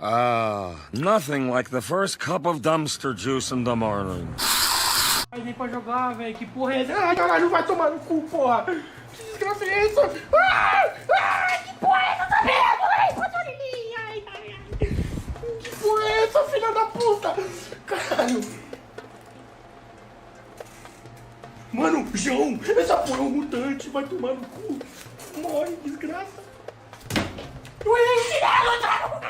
Nothing like the first cup of dumpster juice in the morning. Aí vem pra jogar, velho. Que porra é essa? Ai, caralho, vai tomar no cu, porra. Que desgraça é essa? Que porra é essa? Tá vendo? Ai, passarinha. Ai, ai, ai. Que porra é essa, filha da puta? Caralho. Mano, João, essa porra é um mutante. Vai tomar no cu. Morre, desgraça. Ué, chinelo, trago.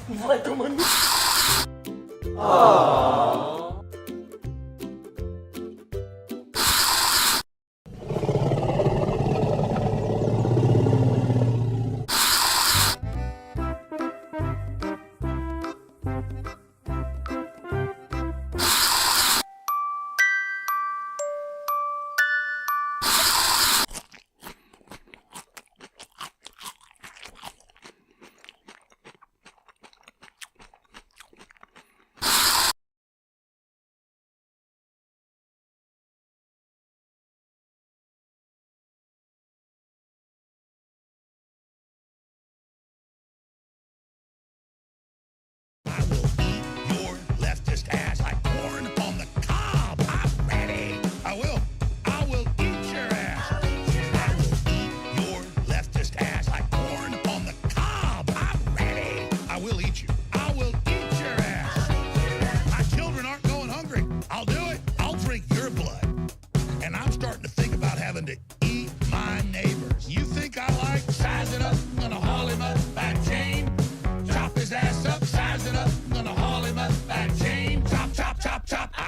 Vai tomando.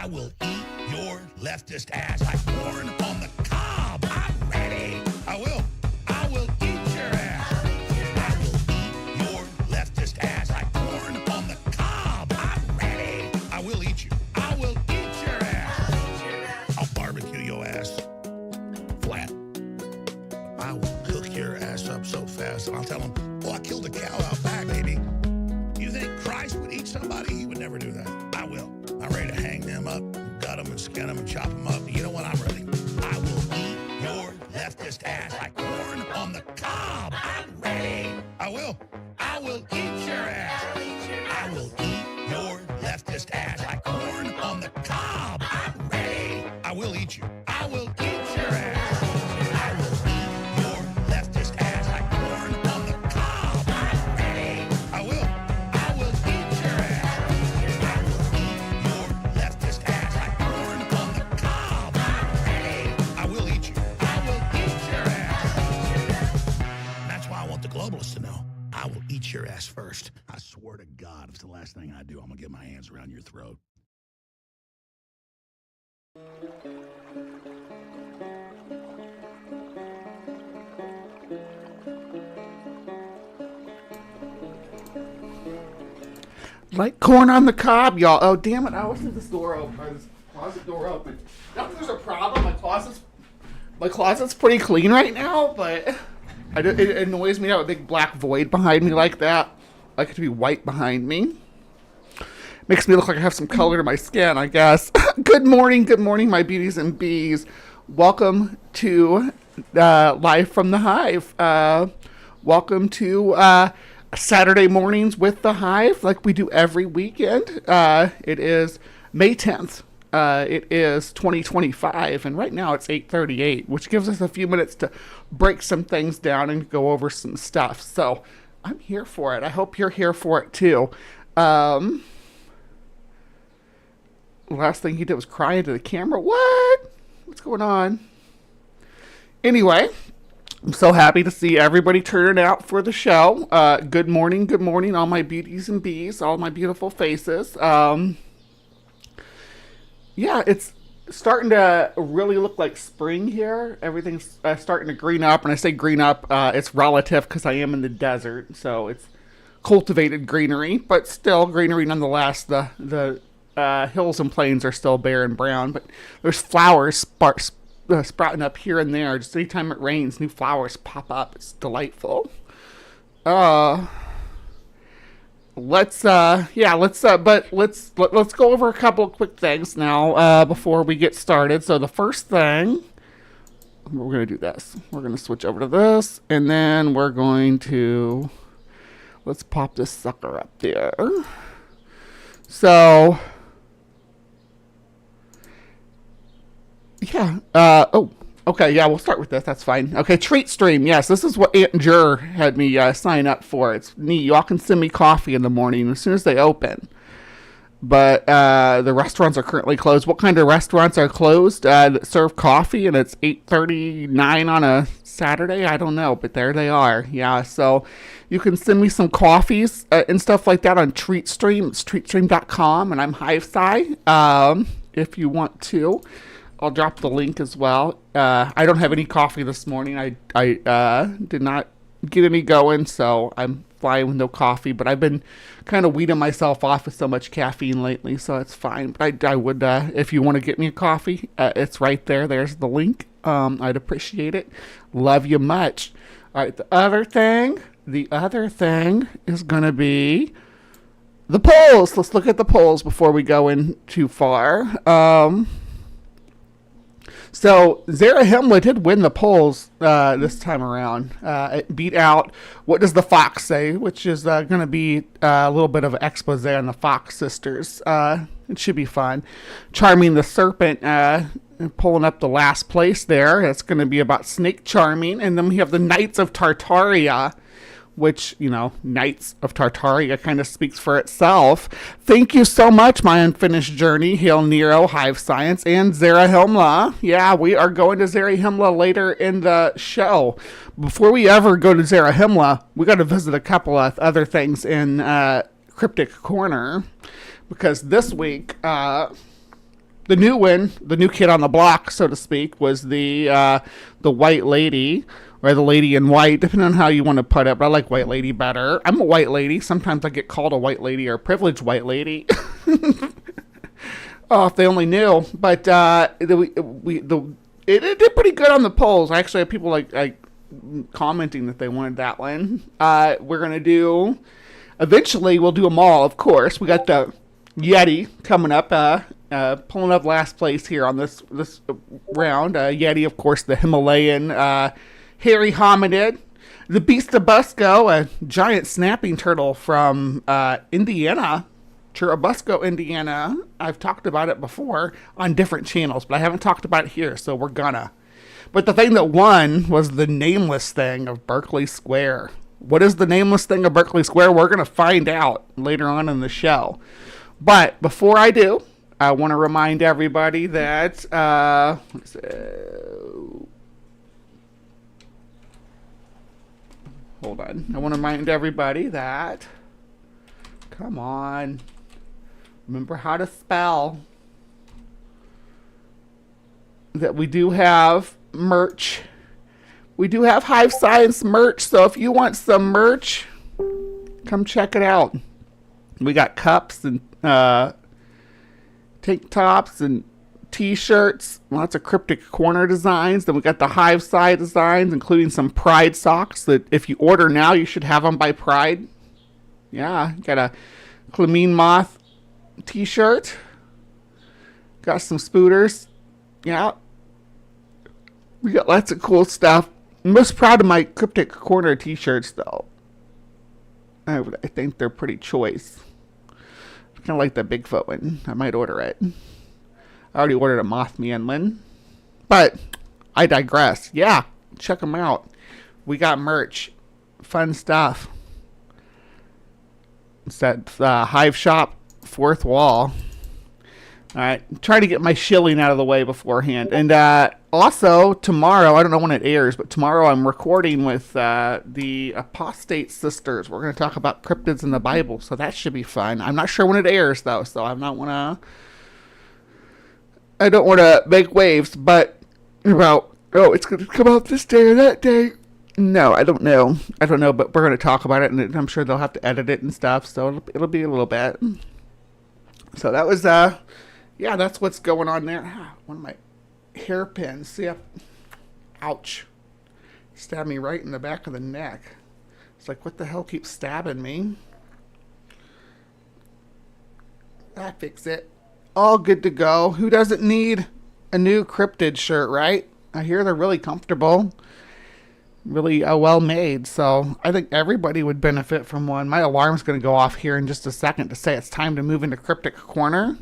I will eat your leftist ass like corn on the cob. I'm ready. I will eat your ass. I will eat your leftist ass like corn on the cob. I'm ready. I will eat you. I will eat your ass. I'll barbecue your ass flat. I will cook your ass up so fast, and I'll tell them, "Oh, I killed a cow out back, baby." You think Christ would eat somebody? He would never do that. I will. I'm ready to hang them up, gut them and skin them and chop them up. You know what? I'm ready. I will eat your leftist ass like corn on the cob. I'm ready. I will eat your ass. I will eat your leftist ass like corn on the cob. I'm ready. I will eat you. I will eat your ass. I will eat your leftist ass like corn on the cob. I'm ready. I will eat your ass. I will eat your leftist ass like corn on the cob. I'm ready. I will eat you. I will eat your ass. And that's why I want the globalists to know. I will eat your ass first. I swear to God, if it's the last thing I do, I'm going to get my hands around your throat. Like corn on the cob, y'all. Oh, damn it. I always leave this door open, or this closet door open. Not that there's a problem. My closet's pretty clean right now, but it annoys me to have a big black void behind me like that. I like it to be white behind me. Makes me look like I have some color to my skin, I guess. Good morning, my beauties and bees. Welcome to Live from the Hive. Welcome to Saturday mornings with the Hive, like we do every weekend. It is May 10th. It is 2025, and right now it's 8:38, which gives us a few minutes to break some things down and go over some stuff. So I'm here for it. I hope you're here for it too. The last thing he did was cry into the camera. What? What's going on? Anyway, I'm so happy to see everybody turning out for the show. Good morning, all my beauties and bees, all my beautiful faces. Yeah, it's starting to really look like spring here. Everything's starting to green up. And I say green up, it's relative because I am in the desert. So it's cultivated greenery, but still greenery nonetheless. The hills and plains are still bare and brown, but there's flowers sprouting up here and there. Just anytime it rains, new flowers pop up. It's delightful. Let's go over a couple of quick things now before we get started. So the first thing, we're going to do this. We're going to switch over to this, and then we're going to, let's pop this sucker up there. So, yeah. Okay. Yeah, we'll start with this. That's fine. Okay, treat stream. Yes, this is what Aunt Jur had me sign up for. It's neat. Y'all can send me coffee in the morning as soon as they open. But the restaurants are currently closed. What kind of restaurants are closed that serve coffee? And it's 8:39 on a Saturday? I don't know, but there they are. Yeah, so you can send me some coffees and stuff like that on TreatStream. It's treatstream.com, and I'm Hive if you want to. I'll drop the link as well. I don't have any coffee this morning. I did not get any going, so I'm fine with no coffee. But I've been kind of weeding myself off with so much caffeine lately, so it's fine. But I would, if you want to get me a coffee, it's right there. There's the link. I'd appreciate it. Love you much. All right, the other thing is going to be the polls. Let's look at the polls before we go in too far. So Zarahemla did win the polls this time around. It beat out What Does the Fox Say, which is going to be a little bit of an expose on the Fox sisters. It should be fun. Charming the Serpent pulling up the last place there. It's going to be about snake charming. And then we have the Knights of Tartaria, which, you know, Knights of Tartaria kind of speaks for itself. Thank you so much, My Unfinished Journey, Hail Nero, Hive Science, and Zarahemla. Yeah, we are going to Zarahemla later in the show. Before we ever go to Zarahemla, we got to visit a couple of other things in Cryptic Corner, because this week, the new kid on the block, so to speak, was the White Lady, or the Lady in White, depending on how you want to put it, but I like White Lady better. I'm a White Lady. Sometimes I get called a White Lady or a privileged White Lady. Oh, if they only knew. But it did pretty good on the polls. I actually have people like commenting that they wanted that one. We're going to do, eventually we'll do them all, of course. We got the Yeti coming up, pulling up last place here on this round. Yeti, of course, the Himalayan hairy hominid, the Beast of Busco, a giant snapping turtle from Indiana, Churubusco, Indiana. I've talked about it before on different channels, but I haven't talked about it here, so we're gonna. But the thing that won was the Nameless-Thing of Berkeley Square. What is the Nameless-Thing of Berkeley Square? We're gonna find out later on in the show. But before I do, I want to remind everybody that hold on. I want to remind everybody that, come on, remember how to spell, that we do have merch. We do have Hive Science merch, so if you want some merch, come check it out. We got cups and tank tops and t-shirts, lots of Cryptic Corner designs. Then we got the Hive side designs, including some Pride socks that if you order now, you should have them by Pride. Yeah, got a Clamine Moth t-shirt. Got some spooters. Yeah. We got lots of cool stuff. I'm most proud of my Cryptic Corner t-shirts, though. I think they're pretty choice. Kind of like the Bigfoot one. I might order it. I already ordered a Mothman one. But I digress. Yeah, check them out. We got merch. Fun stuff. It's that Hive Shop, fourth wall. All right, try to get my shilling out of the way beforehand. And also, tomorrow, I don't know when it airs, but tomorrow I'm recording with the Apostate Sisters. We're going to talk about cryptids in the Bible, so that should be fun. I'm not sure when it airs, though, so I don't want to make waves, but about, it's going to come out this day or that day. No, I don't know. But we're going to talk about it, and I'm sure they'll have to edit it and stuff, so it'll be a little bit. So that was, yeah, that's what's going on there. One of my hairpins. See, ouch. Stabbed me right in the back of the neck. It's like, what the hell keeps stabbing me? That fix it. All good to go. Who doesn't need a new cryptid shirt, right? I hear they're really comfortable, really well made. So I think everybody would benefit from one. My alarm's going to go off here in just a second to say it's time to move into Cryptic Corner.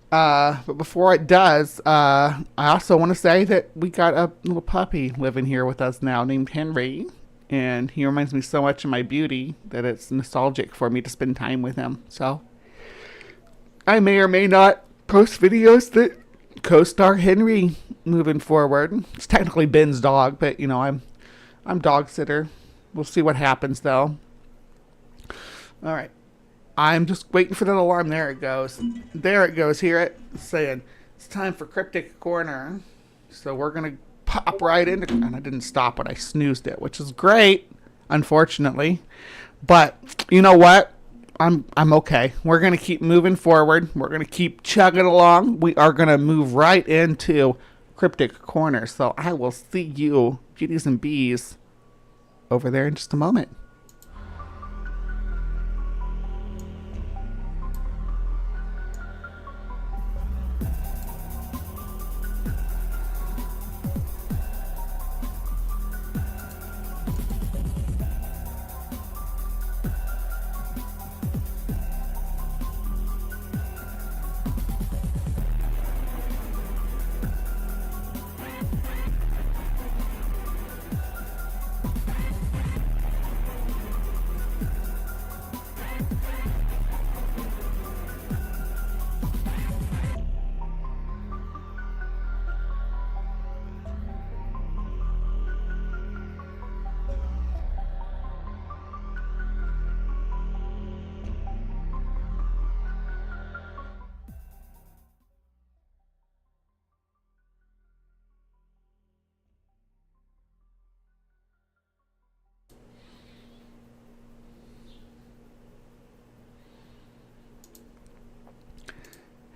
But before it does, I also want to say that we got a little puppy living here with us now named Henry. And he reminds me so much of my beauty that it's nostalgic for me to spend time with him. So I may or may not post videos that co-star Henry moving forward. It's technically Ben's dog, but you know, I'm dog sitter. We'll see what happens though. All right. I'm just waiting for that alarm. There it goes. There it goes. Hear it? It's saying it's time for Cryptic Corner. So we're going to pop right into, and I didn't stop it. I snoozed it, which is great, unfortunately. But you know what? I'm okay. We're going to keep moving forward. We're going to keep chugging along. We are going to move right into Cryptic Corner. So I will see you, beauties and bees, over there in just a moment.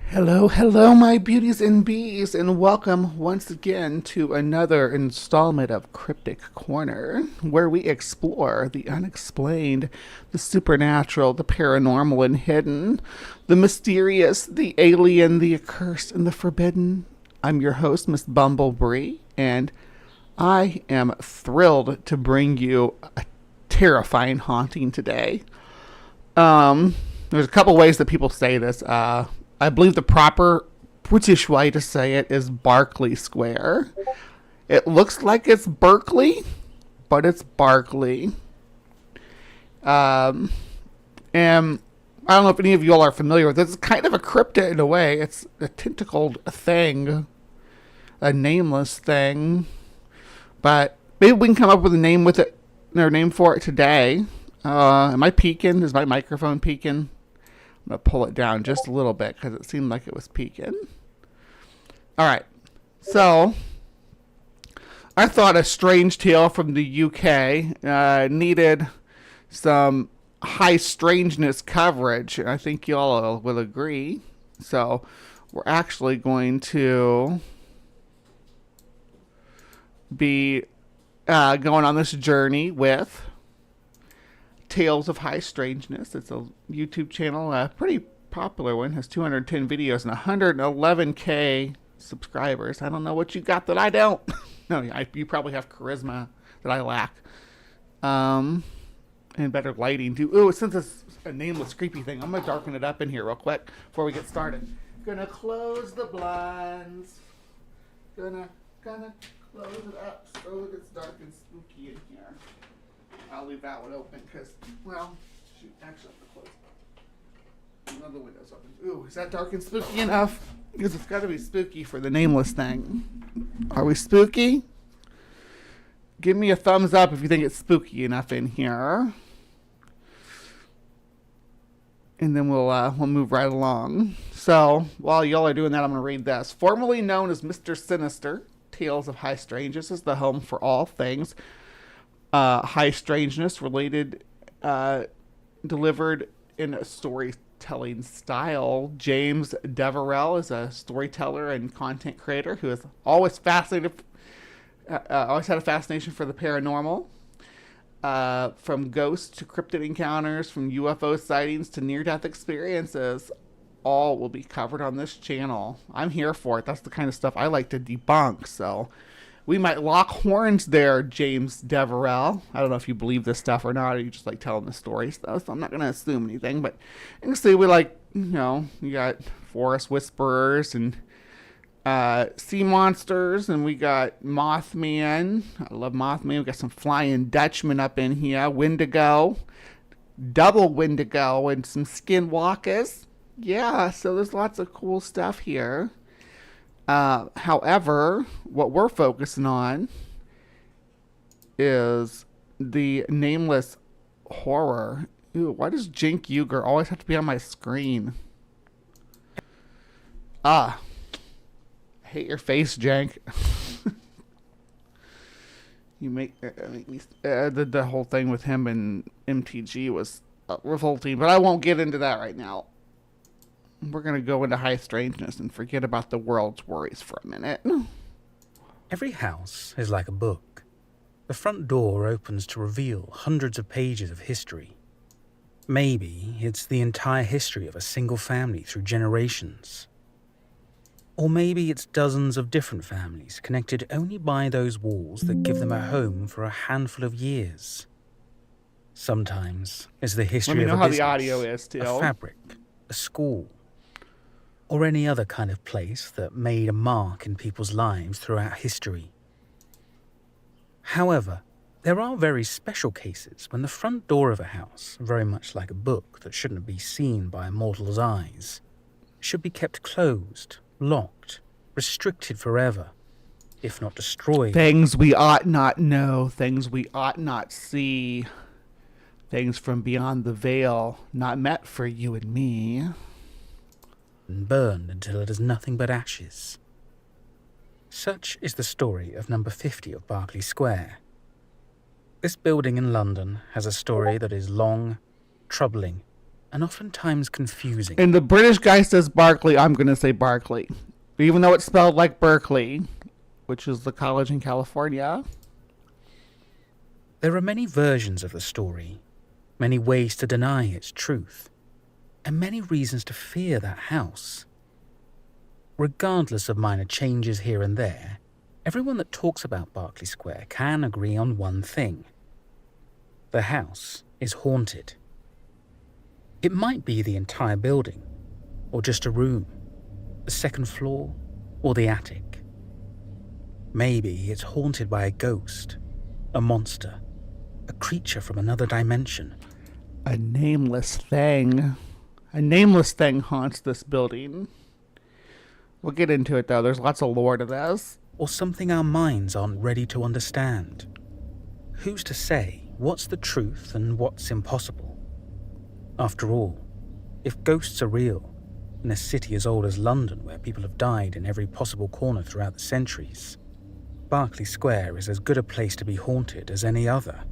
Hello, hello, my beauties and bees, and welcome once again to another installment of Cryptic Corner, where we explore the unexplained, the supernatural, the paranormal and hidden, the mysterious, the alien, the accursed, and the forbidden. I'm your host, Miss Bumblebee, and I am thrilled to bring you a terrifying haunting today. There's a couple ways that people say this. I believe the proper British way to say it is Berkeley Square. It looks like it's Berkeley, but it's Berkeley. And I don't know if any of you all are familiar with it. It's kind of a cryptid in a way. It's a tentacled thing, a nameless thing. But maybe we can come up with a name with it, or name for it today. Am I peeking? Is my microphone peeking? I'm going to pull it down just a little bit because it seemed like it was peaking. All right. So I thought a strange tale from the UK needed some high strangeness coverage. I think y'all will agree. So we're actually going to be going on this journey with Tales of High Strangeness. It's a YouTube channel, a pretty popular one, has 210 videos and 111k subscribers. I don't know what you got that I don't. No, you probably have charisma that I lack. And better lighting too. Ooh, since it's a nameless creepy thing, I'm gonna darken it up in here real quick before we get started. Gonna close the blinds. Gonna close it up so that it's dark and spooky in here. I'll leave that one open because, well, shoot, actually, I'm going to close another window's open. Ooh, is that dark and spooky enough? Because it's got to be spooky for the Nameless-Thing. Are we spooky? Give me a thumbs up if you think it's spooky enough in here. And then we'll move right along. So, while y'all are doing that, I'm going to read this. Formerly known as Mr. Sinister, Tales of High Strangeness is the home for all things high strangeness related, delivered in a storytelling style. James Deverell is a storyteller and content creator who has always always had a fascination for the paranormal. From ghosts to cryptid encounters, from UFO sightings to near-death experiences, all will be covered on this channel. I'm here for it. That's the kind of stuff I like to debunk. So We might lock horns there, James Deverell. I don't know if you believe this stuff or not, or you just like telling the stories, though, so I'm not going to assume anything. But you can see we like, you got forest whisperers and sea monsters, and we got Mothman. I love Mothman. We got some Flying Dutchman up in here. Wendigo. Double Wendigo and some skinwalkers. Yeah, so there's lots of cool stuff here. However, what we're focusing on is the nameless horror. Ooh, why does Jink Uger always have to be on my screen? I hate your face, Jank. You make me the whole thing with him and MTG was revolting, but I won't get into that right now. We're going to go into high strangeness and forget about the world's worries for a minute. Every house is like a book. The front door opens to reveal hundreds of pages of history. Maybe it's the entire history of a single family through generations. Or maybe it's dozens of different families connected only by those walls that give them a home for a handful of years. Sometimes it's the history of a business, how the audio is, too. a fabric, a school, or any other kind of place that made a mark in people's lives throughout history. However, there are very special cases when the front door of a house, very much like a book that shouldn't be seen by a mortal's eyes, should be kept closed, locked, restricted forever, if not destroyed. Things we ought not know, things we ought not see, things from beyond the veil, not meant for you and me. And burned until it is nothing but ashes. Such is the story of number 50 of Berkeley Square. This building in London has a story that is long, troubling, and oftentimes confusing. And the British guy says Berkeley, I'm going to say Berkeley. Even though it's spelled like Berkeley, which is the college in California. There are many versions of the story, many ways to deny its truth, and many reasons to fear that house. Regardless of minor changes here and there, everyone that talks about Berkeley Square can agree on one thing. The house is haunted. It might be the entire building, or just a room, the second floor, or the attic. Maybe it's haunted by a ghost, a monster, a creature from another dimension. A nameless thing. A nameless thing haunts this building. We'll get into it, though. There's lots of lore to this. Or something our minds aren't ready to understand. Who's to say what's the truth and what's impossible? After all, if ghosts are real, in a city as old as London where people have died in every possible corner throughout the centuries, Berkeley Square is as good a place to be haunted as any other.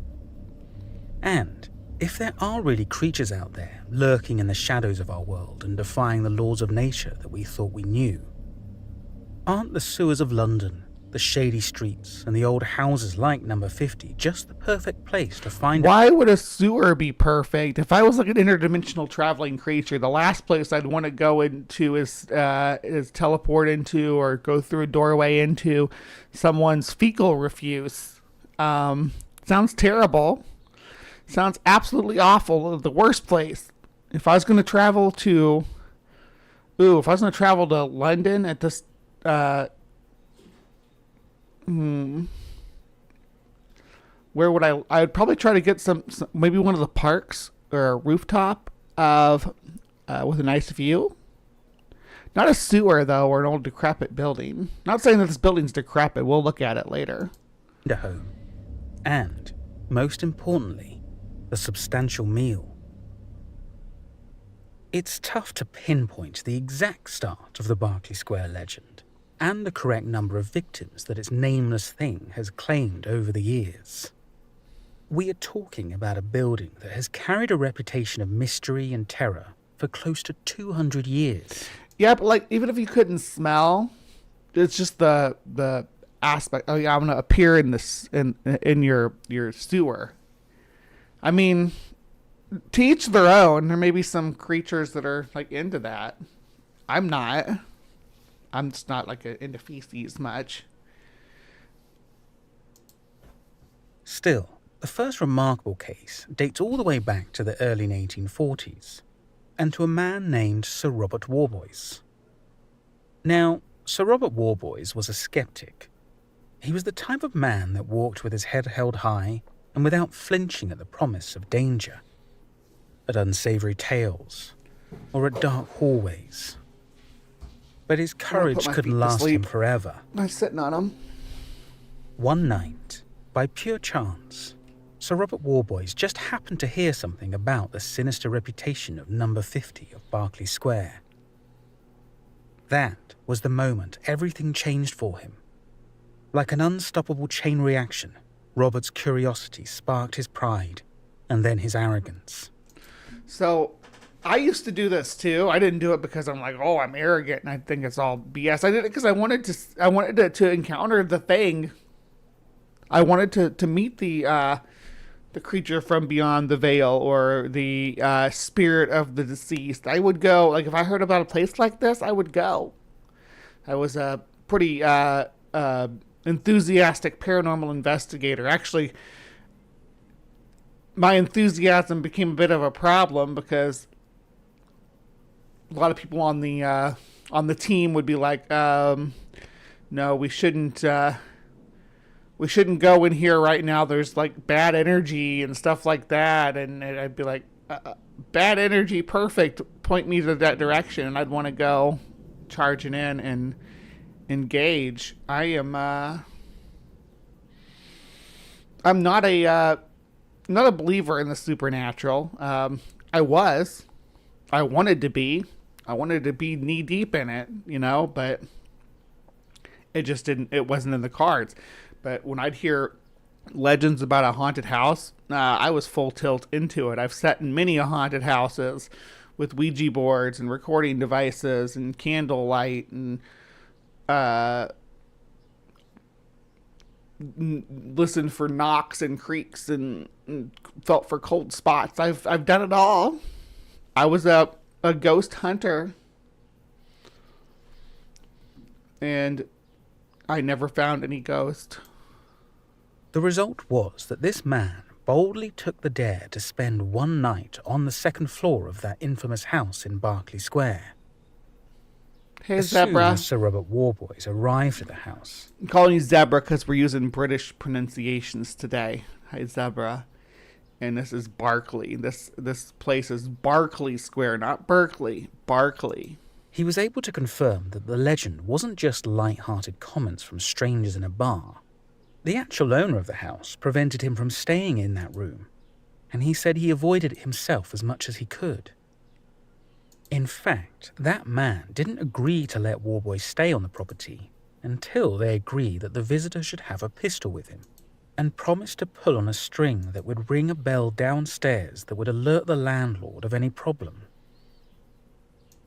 And if there are really creatures out there lurking in the shadows of our world and defying the laws of nature that we thought we knew, aren't the sewers of London, the shady streets, and the old houses like number 50 just the perfect place to find... Why would a sewer be perfect? If I was like an interdimensional traveling creature, the last place I'd want to go into is teleport into or go through a doorway into someone's fecal refuse. Sounds terrible. Sounds absolutely awful. The worst place. If I was going to travel to... if I was going to travel to London at this... where would I would probably try to get some maybe one of the parks or a rooftop of with a nice view. Not a sewer though, or an old decrepit building. Not saying that this building's decrepit. We'll look at it later. A home. And, most importantly, a substantial meal. It's tough to pinpoint the exact start of the Berkeley Square legend and the correct number of victims that its nameless thing has claimed over the years. We are talking about a building that has carried a reputation of mystery and terror for close to 200 years. Yeah, but like even if you couldn't smell, it's just the aspect. Oh yeah, I'm gonna appear in this in your sewer. I mean, to each their own. There may be some creatures that are like into that. I'm not. I'm just not like into feces much. Still, the first remarkable case dates all the way back to the early 1840s, and to a man named Sir Robert Warboys. Now, Sir Robert Warboys was a skeptic. He was the type of man that walked with his head held high and without flinching at the promise of danger, at unsavory tales, or at dark hallways. But his courage couldn't last him forever. I'm sitting on him. One night, by pure chance, Sir Robert Warboys just happened to hear something about the sinister reputation of number 50 of Berkeley Square. That was the moment everything changed for him. Like an unstoppable chain reaction, Robert's curiosity sparked his pride, and then his arrogance. So, I used to do this too. I didn't do it because I'm like, oh, I'm arrogant and I think it's all BS. I did it because I wanted to encounter the thing. I wanted to meet the creature from beyond the veil, or the spirit of the deceased. I would go, like, if I heard about a place like this, I would go. I was a pretty enthusiastic paranormal investigator. Actually, my enthusiasm became a bit of a problem because a lot of people on the team would be like, no, we shouldn't go in here right now. There's like bad energy and stuff like that. And I'd be like, bad energy, perfect. Point me to that direction. And I'd want to go charging in and engage. I'm not a believer in the supernatural. I wanted to be knee deep in it, but it wasn't in the cards. But when I'd hear legends about a haunted house, I was full tilt into it. I've sat in many haunted houses with Ouija boards and recording devices and candlelight and listened for knocks and creaks and felt for cold spots. I've done it all. I was a ghost hunter, and I never found any ghost. The result was that this man boldly took the dare to spend one night on the second floor of that infamous house in Berkeley Square. Hey, as Zebra. soon as Sir Robert Warboys arrived at the house. I'm calling you Zebra because we're using British pronunciations today. Hi, Zebra. And this is Berkeley. This place is Berkeley Square, not Berkeley. Berkeley. He was able to confirm that the legend wasn't just light-hearted comments from strangers in a bar. The actual owner of the house prevented him from staying in that room, and he said he avoided it himself as much as he could. In fact, that man didn't agree to let Warboys stay on the property until they agreed that the visitor should have a pistol with him, and promised to pull on a string that would ring a bell downstairs that would alert the landlord of any problem.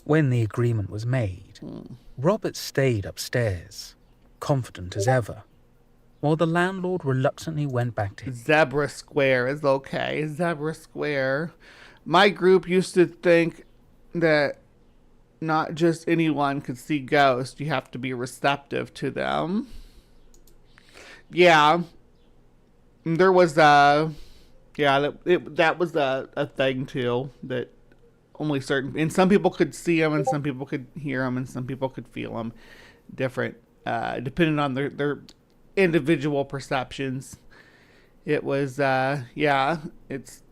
When the agreement was made, Robert stayed upstairs, confident as ever, while the landlord reluctantly went back to his... Zebra Square is okay. Zebra Square. My group used to think that not just anyone could see ghosts. You have to be receptive to them. Yeah. There was that was a thing too, that only certain, and some people could see them, and some people could hear them, and some people could feel them different, depending on their individual perceptions. It was, it's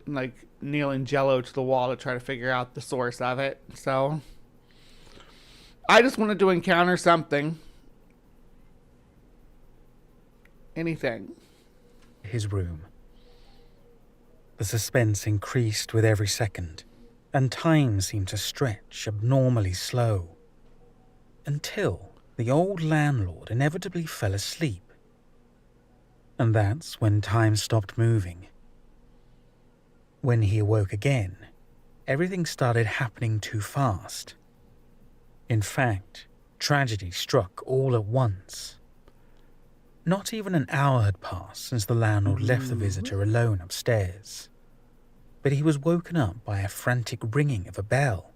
like nailing Jello to the wall to try to figure out the source of it. So I just wanted to encounter something. Anything. His room. The suspense increased with every second, and time seemed to stretch abnormally slow, until the old landlord inevitably fell asleep. And that's when time stopped moving. When he awoke again, everything started happening too fast. In fact, tragedy struck all at once. Not even an hour had passed since the landlord left the visitor alone upstairs, but he was woken up by a frantic ringing of a bell.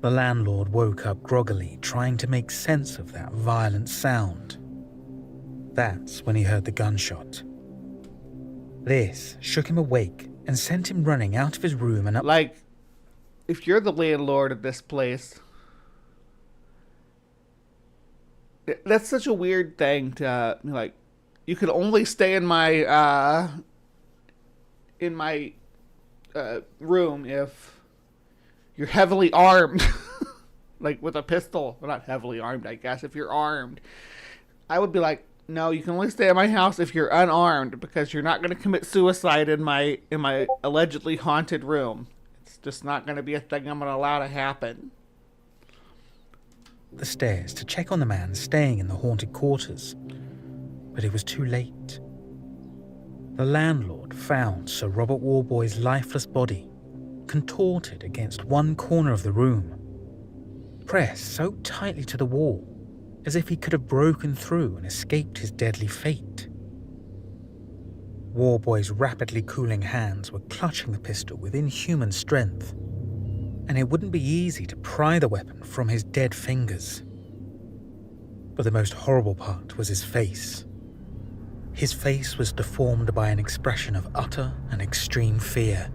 The landlord woke up groggily, trying to make sense of that violent sound. That's when he heard the gunshot. This shook him awake and sent him running out of his room and up. Like, if you're the landlord of this place, that's such a weird thing to, like, you can only stay in my room if you're heavily armed. Like with a pistol. Well, not heavily armed, I guess. If you're armed, I would be like, no, you can only stay at my house if you're unarmed, because you're not going to commit suicide in my allegedly haunted room. It's just not going to be a thing I'm going to allow to happen. The stairs to check on the man staying in the haunted quarters, but it was too late. The landlord found Sir Robert Warboy's lifeless body contorted against one corner of the room, pressed so tightly to the wall as if he could have broken through and escaped his deadly fate. Warboy's rapidly cooling hands were clutching the pistol with inhuman strength, and it wouldn't be easy to pry the weapon from his dead fingers. But the most horrible part was his face. His face was deformed by an expression of utter and extreme fear.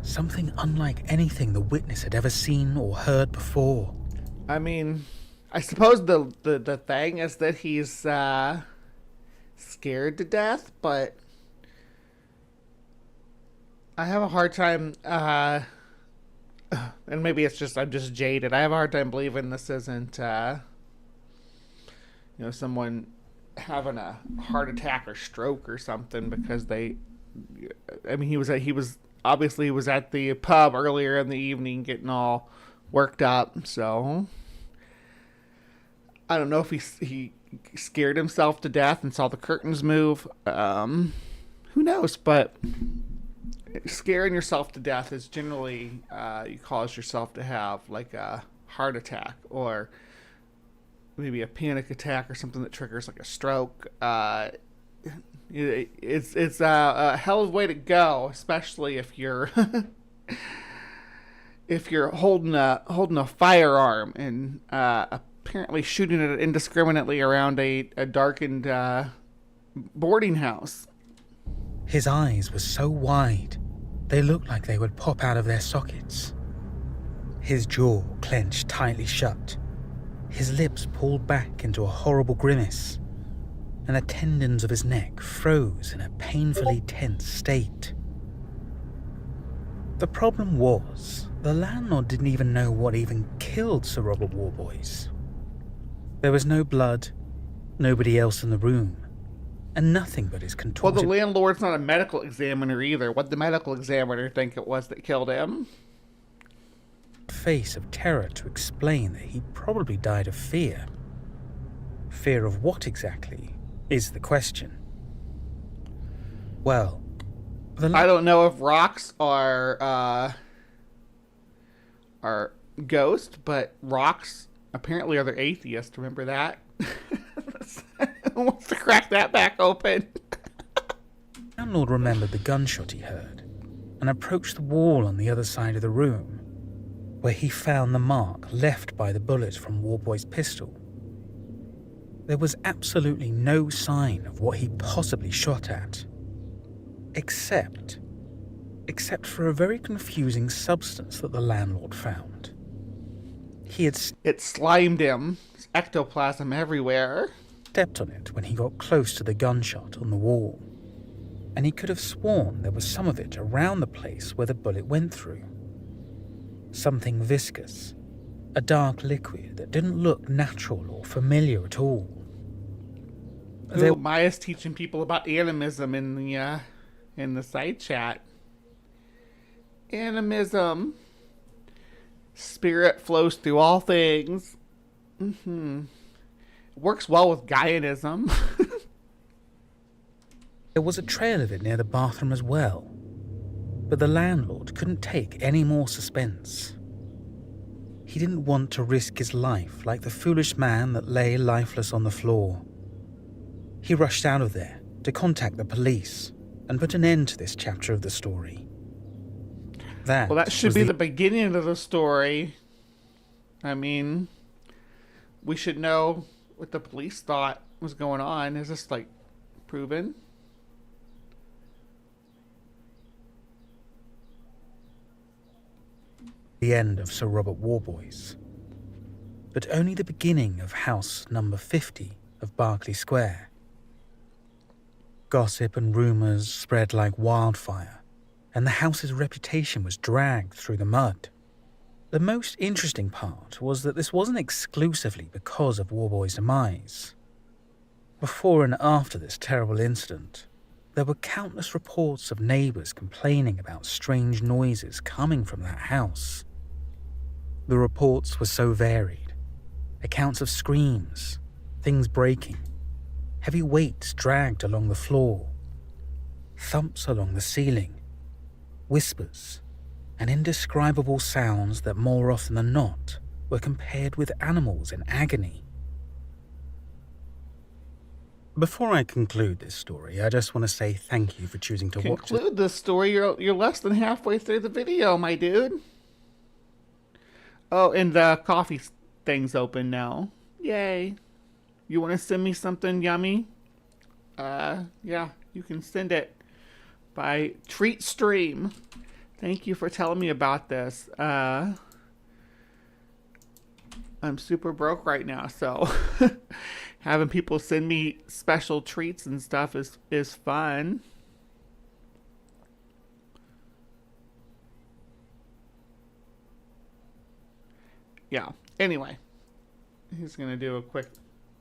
Something unlike anything the witness had ever seen or heard before. I mean, I suppose the thing is that he's scared to death, but I have a hard time, and maybe it's just I'm just jaded. I have a hard time believing this isn't, someone having a heart attack or stroke or something, because he was obviously he was at the pub earlier in the evening getting all worked up, so I don't know if he scared himself to death and saw the curtains move. Who knows? But scaring yourself to death is generally you cause yourself to have like a heart attack or maybe a panic attack or something that triggers like a stroke. It's a hell of a way to go, especially if you're holding a firearm and apparently shooting it indiscriminately around a darkened boarding house. His eyes were so wide, they looked like they would pop out of their sockets. His jaw clenched tightly shut, his lips pulled back into a horrible grimace, and the tendons of his neck froze in a painfully tense state. The problem was, the landlord didn't even know what even killed Sir Robert Warboys. There was no blood, nobody else in the room, and nothing but his contorted... Well, the landlord's not a medical examiner either. What'd the medical examiner think it was that killed him? ...face of terror to explain that he probably died of fear. Fear of what exactly is the question. Well, I don't know if rocks are ghosts, but rocks apparently are the atheists. Remember that? Who wants to crack that back open? The landlord remembered the gunshot he heard and approached the wall on the other side of the room, where he found the mark left by the bullet from Warboy's pistol. There was absolutely no sign of what he possibly shot at, except for a very confusing substance that the landlord found. It slimed him. There's ectoplasm everywhere. Stepped on it when he got close to the gunshot on the wall, and he could have sworn there was some of it around the place where the bullet went through. Something viscous, a dark liquid that didn't look natural or familiar at all. Maya's teaching people about animism in the side chat. Animism. Spirit flows through all things. Works well with Gaianism. There was a trail of it near the bathroom as well, but the landlord couldn't take any more suspense. He didn't want to risk his life like the foolish man that lay lifeless on the floor. He rushed out of there to contact the police and put an end to this chapter of the story. That should be the beginning of the story. I mean, we should know what the police thought was going on. Is this like proven? The end of Sir Robert Warboys, but only the beginning of house number 50 of Berkeley Square. Gossip and rumours spread like wildfire, and the house's reputation was dragged through the mud. The most interesting part was that this wasn't exclusively because of Warboys' demise. Before and after this terrible incident, there were countless reports of neighbours complaining about strange noises coming from that house. The reports were so varied. Accounts of screams, things breaking, heavy weights dragged along the floor, thumps along the ceiling, whispers, and indescribable sounds that more often than not were compared with animals in agony. Before I conclude this story, I just want to say thank you for choosing to watch it. Conclude this story. You're less than halfway through the video, my dude. Oh, and the coffee thing's open now. Yay. You want to send me something yummy? Yeah, you can send it by Treat Stream. Thank you for telling me about this. I'm super broke right now, so having people send me special treats and stuff is fun. Yeah. Anyway, he's gonna do a quick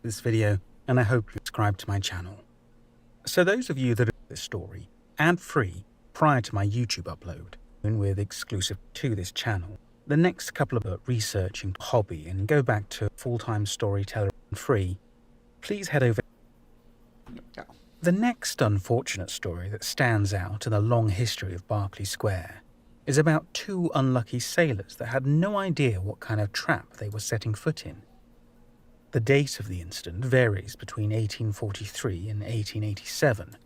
this video, and I hope you subscribe to my channel. So those of you that are this story ad-free prior to my YouTube upload, and with exclusive to this channel, the next couple of researching hobby and go back to full-time storyteller and free, please head over. Yeah. The next unfortunate story that stands out in the long history of Berkeley Square is about two unlucky sailors that had no idea what kind of trap they were setting foot in. The date of the incident varies between 1843 and 1887,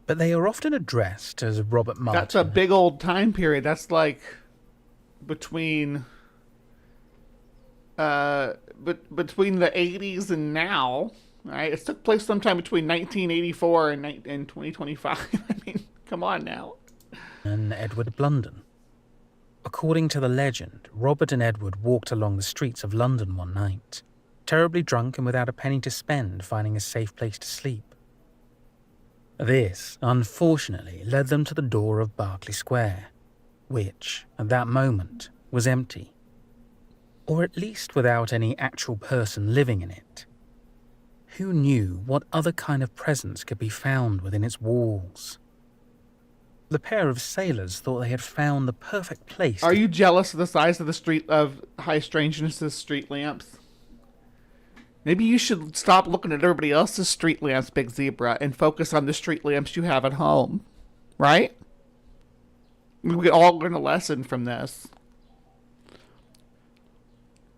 but they are often addressed as Robert Martin. That's a big old time period. That's like between between the 80s and now, right? It took place sometime between 1984 and 2025. I mean, come on now. And Edward Blunden. According to the legend, Robert and Edward walked along the streets of London one night, terribly drunk and without a penny to spend, finding a safe place to sleep. This, unfortunately, led them to the door of Berkeley Square, which, at that moment, was empty. Or at least without any actual person living in it. Who knew what other kind of presence could be found within its walls? The pair of sailors thought they had found the perfect place. Are you jealous of the size of the street of High Strangeness's street lamps? Maybe you should stop looking at everybody else's street lamps, Big Zebra, and focus on the street lamps you have at home. Right? We can all learn a lesson from this.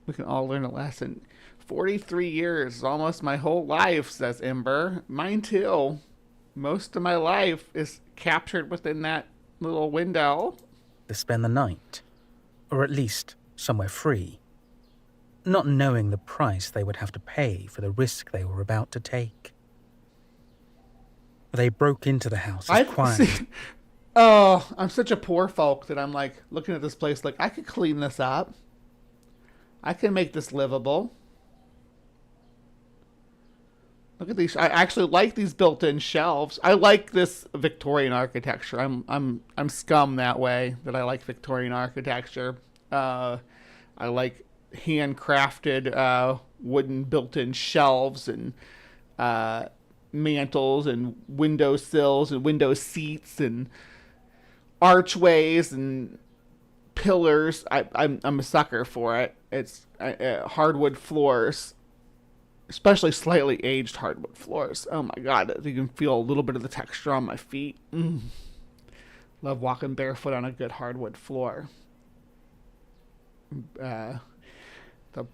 We can all learn a lesson. 43 years, almost my whole life, says Ember. Mine too. Most of my life is captured within that little window. To spend the night, or at least somewhere free, not knowing the price they would have to pay for the risk they were about to take. They broke into the house as quietly. Oh, I'm such a poor folk that I'm like looking at this place like I could clean this up. I can make this livable. Look at these. I actually like these built-in shelves. I like this Victorian architecture. I'm scum that way, that I like Victorian architecture. I like handcrafted wooden built-in shelves and mantles and window sills and window seats and archways and pillars. I'm a sucker for it. It's hardwood floors. Especially slightly aged hardwood floors. Oh my god, you can feel a little bit of the texture on my feet. Love walking barefoot on a good hardwood floor. The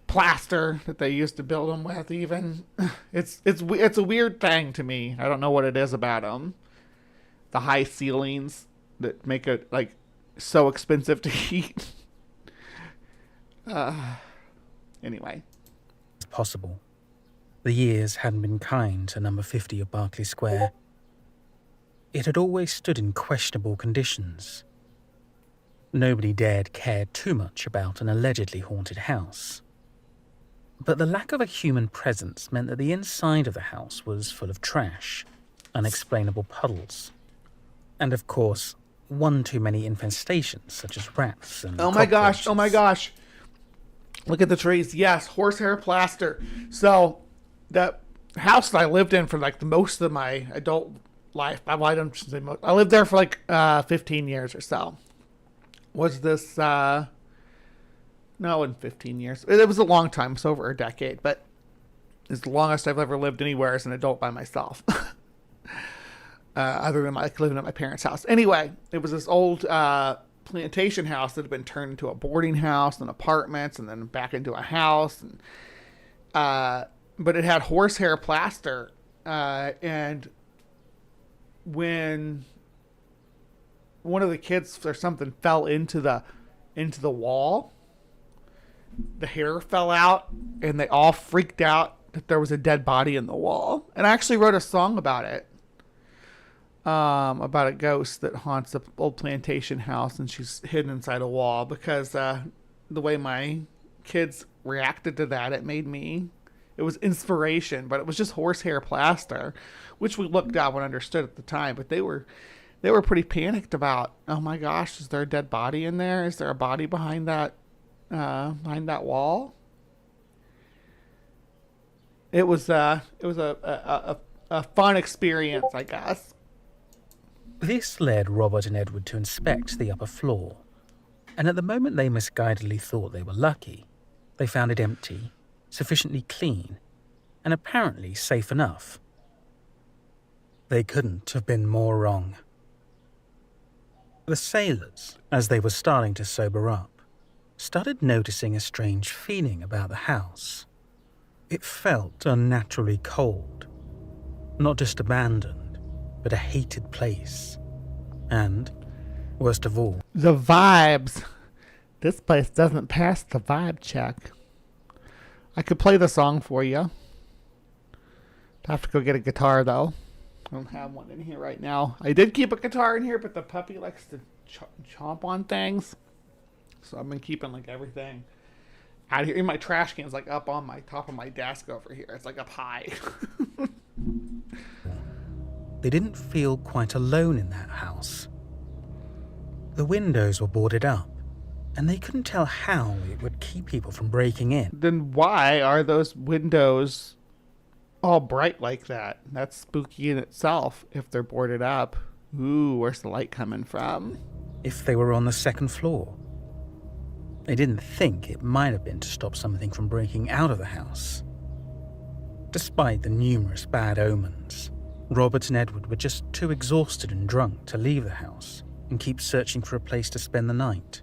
plaster that they used to build them with, even. It's a weird thing to me. I don't know what it is about them. The high ceilings that make it like so expensive to heat. Anyway. It's possible. The years hadn't been kind to number 50 of Berkeley Square. It had always stood in questionable conditions. Nobody dared care too much about an allegedly haunted house. But the lack of a human presence meant that the inside of the house was full of trash, unexplainable puddles, and of course, one too many infestations such as rats and Oh my gosh, oh my cockroaches. gosh. Look at the trees. Yes, horsehair plaster. So, that house that I lived in for like the most of my adult life, I lived there for like 15 years or so. Was this, no, it wasn't 15 years. It was a long time. It's over a decade, but it's the longest I've ever lived anywhere as an adult by myself. Other than living at my parents' house. Anyway, it was this old plantation house that had been turned into a boarding house and apartments and then back into a house. And, but it had horsehair plaster. And when one of the kids or something fell into the wall, the hair fell out and they all freaked out that there was a dead body in the wall. And I actually wrote a song about it. About a ghost that haunts the old plantation house and she's hidden inside a wall because the way my kids reacted to that, it was inspiration, but it was just horsehair plaster, which we looked at and understood at the time, but they were pretty panicked about, oh my gosh, is there a dead body in there? Is there a body behind that wall? It was a fun experience, I guess. This led Robert and Edward to inspect the upper floor, and at the moment they misguidedly thought they were lucky, they found it empty, sufficiently clean, and apparently safe enough. They couldn't have been more wrong. The sailors, as they were starting to sober up, started noticing a strange feeling about the house. It felt unnaturally cold, not just abandoned, but a hated place. And, worst of all, the vibes. This place doesn't pass the vibe check. I could play the song for you. I have to go get a guitar, though. I don't have one in here right now. I did keep a guitar in here, but the puppy likes to chomp on things. So I've been keeping, like, everything out here. In my trash can is, like, up on my top of my desk over here. It's, like, up high. they didn't feel quite alone in that house. The windows were boarded up, and they couldn't tell how it would keep people from breaking in. Then why are those windows all bright like that? That's spooky in itself if they're boarded up. Ooh, where's the light coming from? If they were on the second floor. They didn't think it might have been to stop something from breaking out of the house. Despite the numerous bad omens, Robert and Edward were just too exhausted and drunk to leave the house and keep searching for a place to spend the night.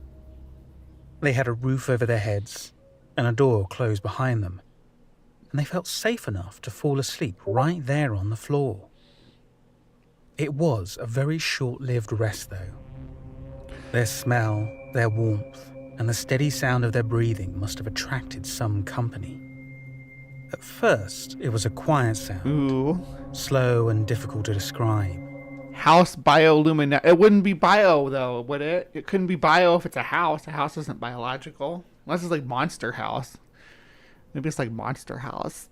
They had a roof over their heads and a door closed behind them, and they felt safe enough to fall asleep right there on the floor. It was a very short-lived rest, though. Their smell, their warmth, and the steady sound of their breathing must have attracted some company. At first, it was a quiet sound, Ooh. slow and difficult to describe. House bioluminescence. It wouldn't be bio, though, would it? It couldn't be bio if it's a house. A house isn't biological. Unless it's like Monster House. Maybe it's like Monster House.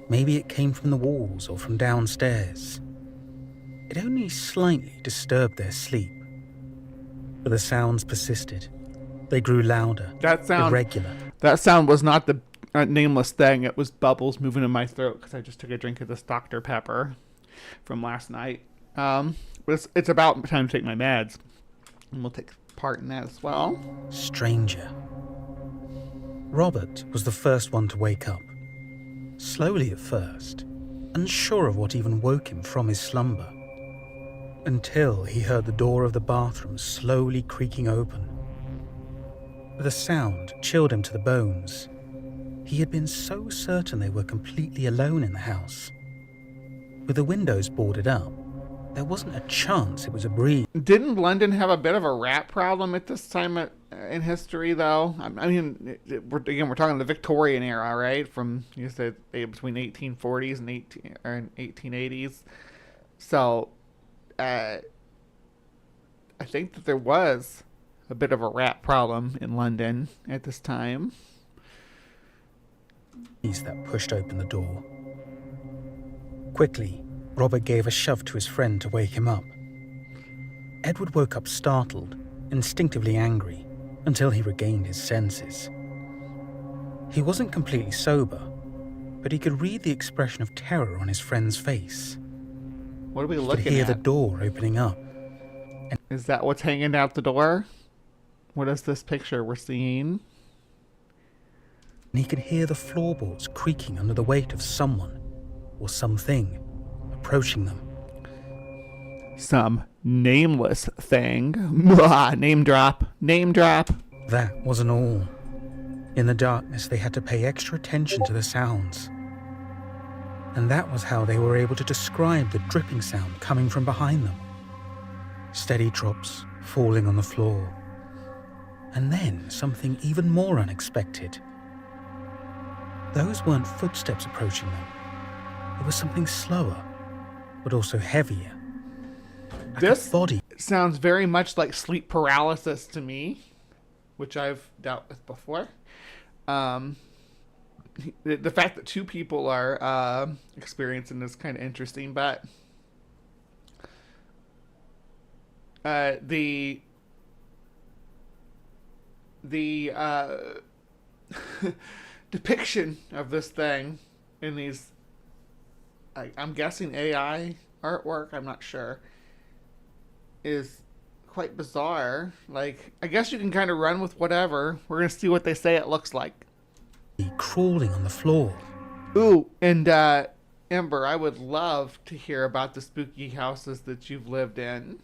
Maybe it came from the walls or from downstairs. It only slightly disturbed their sleep. But the sounds persisted. They grew louder, irregular. That sound was not the Nameless-Thing. It was bubbles moving in my throat because I just took a drink of this Dr. Pepper from last night. But it's about time to take my meds. And we'll take part in that as well. Stranger. Robert was the first one to wake up. Slowly at first, unsure of what even woke him from his slumber. Until he heard the door of the bathroom slowly creaking open. The sound chilled him to the bones. He had been so certain they were completely alone in the house. With the windows boarded up, there wasn't a chance it was a breeze. Didn't London have a bit of a rat problem at this time in history, though? I mean, we're talking the Victorian era, right? From, you said, between 1840s and 1880s. So, I think that there was a bit of a rat problem in London at this time. That pushed open the door. Quickly, Robert gave a shove to his friend to wake him up. Edward woke up startled, instinctively angry, until he regained his senses. He wasn't completely sober, but he could read the expression of terror on his friend's face. What are we He looking could hear at? the door opening up. Is that what's hanging out the door? What is this picture we're seeing? And he could hear the floorboards creaking under the weight of someone or something approaching them. Some nameless thing. Mwah, name drop. Name drop. That wasn't all. In the darkness, they had to pay extra attention to the sounds. And that was how they were able to describe the dripping sound coming from behind them. Steady drops falling on the floor. And then something even more unexpected. Those weren't footsteps approaching them. It was something slower, but also heavier. Like This a body. sounds very much like sleep paralysis to me, which I've dealt with before. The fact that two people are experiencing this is kind of interesting, but the depiction of this thing in these, I'm guessing AI artwork, I'm not sure, is quite bizarre. Like, I guess you can kind of run with whatever. We're going to see what they say it looks like. Crawling on the floor. Ooh, and Ember, I would love to hear about the spooky houses that you've lived in.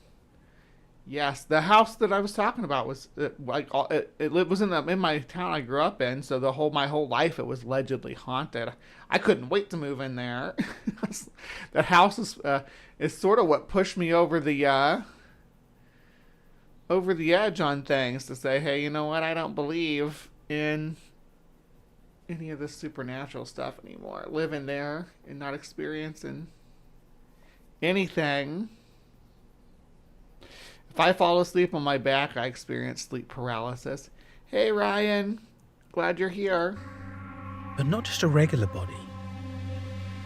Yes, the house that I was talking about was it was in my town I grew up in. So my whole life it was allegedly haunted. I couldn't wait to move in there. That house is sort of what pushed me over the edge on things to say, hey, you know what? I don't believe in any of this supernatural stuff anymore. Living there and not experiencing anything. If I fall asleep on my back, I experience sleep paralysis. Hey, Ryan. Glad you're here. But not just a regular body.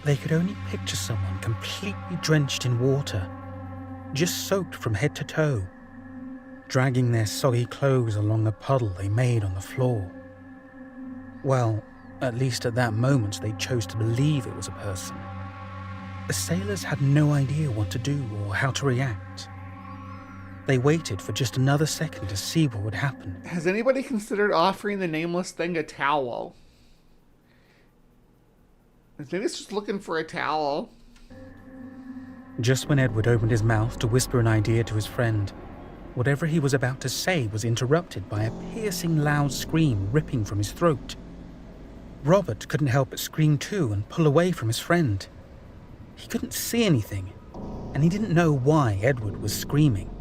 They could only picture someone completely drenched in water, just soaked from head to toe, dragging their soggy clothes along a puddle they made on the floor. Well, at least at that moment they chose to believe it was a person. The sailors had no idea what to do or how to react. They waited for just another second to see what would happen. Has anybody considered offering the Nameless-Thing a towel? I think it's just looking for a towel. Just when Edward opened his mouth to whisper an idea to his friend, whatever he was about to say was interrupted by a piercing loud scream ripping from his throat. Robert couldn't help but scream too and pull away from his friend. He couldn't see anything, and he didn't know why Edward was screaming.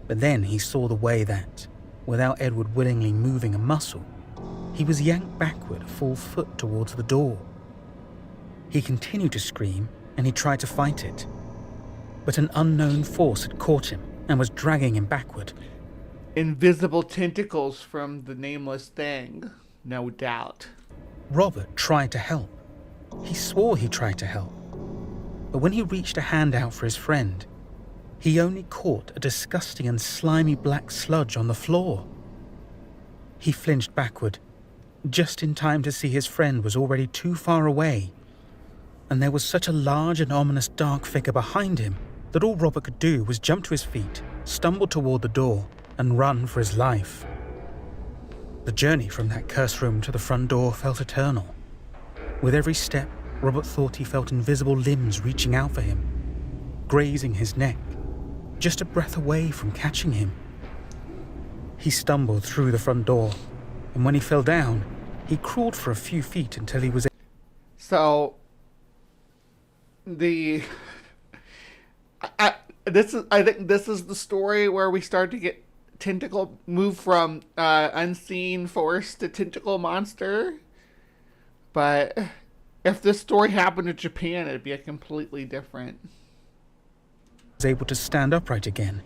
But then he saw the way that, without Edward willingly moving a muscle, he was yanked backward a full foot towards the door. He continued to scream, and he tried to fight it. But an unknown force had caught him and was dragging him backward. Invisible tentacles from the Nameless-Thing, no doubt. Robert tried to help. He swore he tried to help. But when he reached a hand out for his friend, he only caught a disgusting and slimy black sludge on the floor. He flinched backward, just in time to see his friend was already too far away, and there was such a large and ominous dark figure behind him that all Robert could do was jump to his feet, stumble toward the door, and run for his life. The journey from that cursed room to the front door felt eternal. With every step, Robert thought he felt invisible limbs reaching out for him, grazing his neck, just a breath away from catching him. He stumbled through the front door, and when he fell down, he crawled for a few feet until he was... So, I think this is the story where we start to get tentacle move from unseen force to tentacle monster. But if this story happened in Japan, it'd be a completely different. Was able to stand upright again.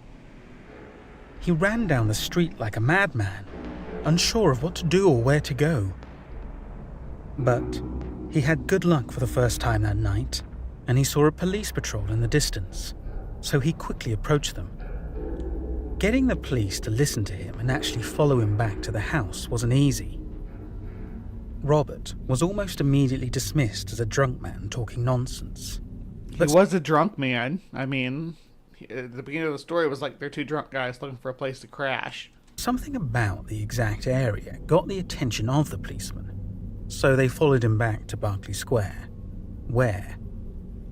He ran down the street like a madman, unsure of what to do or where to go. But he had good luck for the first time that night, and he saw a police patrol in the distance, so he quickly approached them. Getting the police to listen to him and actually follow him back to the house wasn't easy. Robert was almost immediately dismissed as a drunk man talking nonsense. He was a drunk man. I mean, at the beginning of the story, it was like they're two drunk guys looking for a place to crash. Something about the exact area got the attention of the policeman, so they followed him back to Berkeley Square, where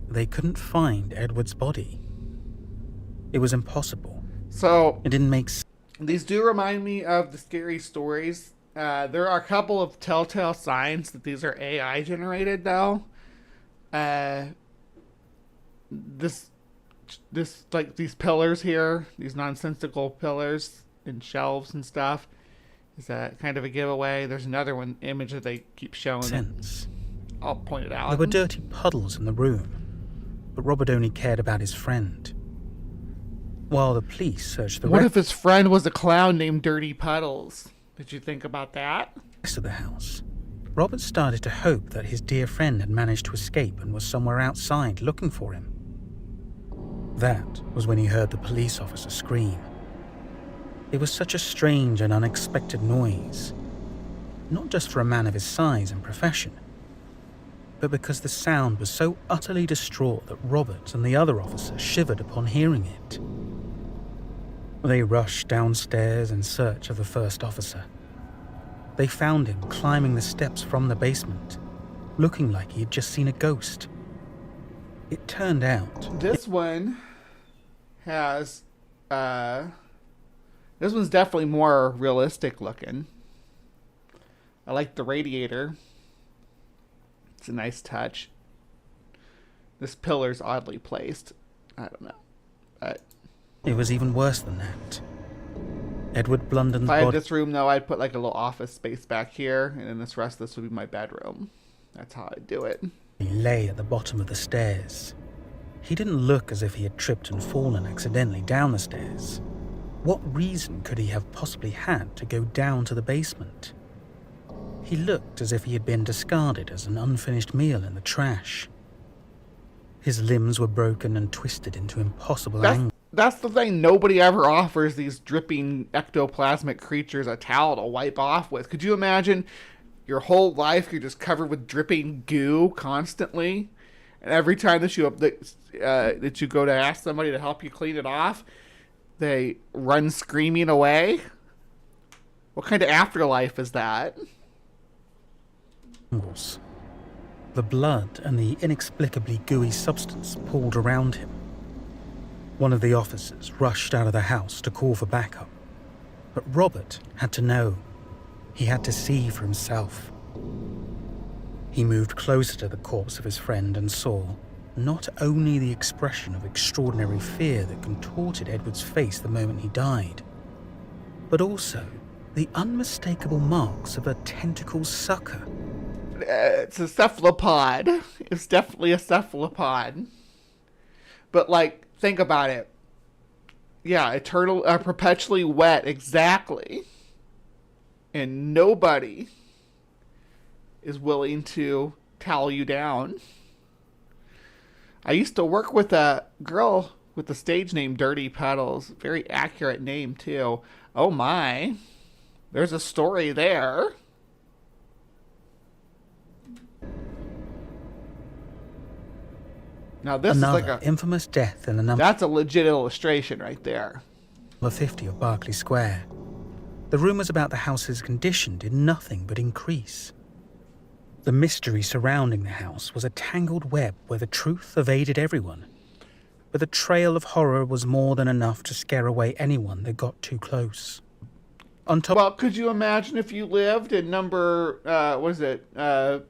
they couldn't find Edward's body. It was impossible. So it didn't make sense. These do remind me of the scary stories. There are a couple of telltale signs that these are AI generated, though. This like these pillars here, these nonsensical pillars and shelves and stuff, is that kind of a giveaway. There's another one image that they keep showing. I'll point it out. There were dirty puddles in the room, but Robert only cared about his friend. While the police searched the What if his friend was a clown named Dirty Puddles? Did you think about that? Rest of the house, Robert started to hope that his dear friend had managed to escape and was somewhere outside looking for him. That was when he heard the police officer scream. It was such a strange and unexpected noise, not just for a man of his size and profession, but because the sound was so utterly distraught that Robert and the other officer shivered upon hearing it. They rushed downstairs in search of the first officer. They found him climbing the steps from the basement, looking like he had just seen a ghost. It turned out... This one has... This one's definitely more realistic looking. I like the radiator. It's a nice touch. This pillar's oddly placed. I don't know. But it was even worse than that. Edward Blunden's if I had body... this room, though, I'd put like a little office space back here, and then this rest of this would be my bedroom. That's how I'd do it. He lay at the bottom of the stairs. He didn't look as if he had tripped and fallen accidentally down the stairs. What reason could he have possibly had to go down to the basement? He looked as if he had been discarded as an unfinished meal in the trash. His limbs were broken and twisted into impossible angles. That's the thing. Nobody ever offers these dripping ectoplasmic creatures a towel to wipe off with. Could you imagine your whole life you're just covered with dripping goo constantly? And every time that you go to ask somebody to help you clean it off, they run screaming away? What kind of afterlife is that? The blood and the inexplicably gooey substance pooled around him. One of the officers rushed out of the house to call for backup. But Robert had to know. He had to see for himself. He moved closer to the corpse of his friend and saw not only the expression of extraordinary fear that contorted Edward's face the moment he died, but also the unmistakable marks of a tentacle sucker. It's a cephalopod. It's definitely a cephalopod. But, like, think about it. Yeah, perpetually wet, exactly. And nobody is willing to towel you down. I used to work with a girl with the stage name Dirty Puddles. Very accurate name, too. Oh, my. There's a story there. Now this Another is like a infamous death in the number... That's a legit illustration right there. 50 of Berkeley Square. The rumours about the house's condition did nothing but increase. The mystery surrounding the house was a tangled web where the truth evaded everyone. But the trail of horror was more than enough to scare away anyone that got too close. Well, could you imagine if you lived in number,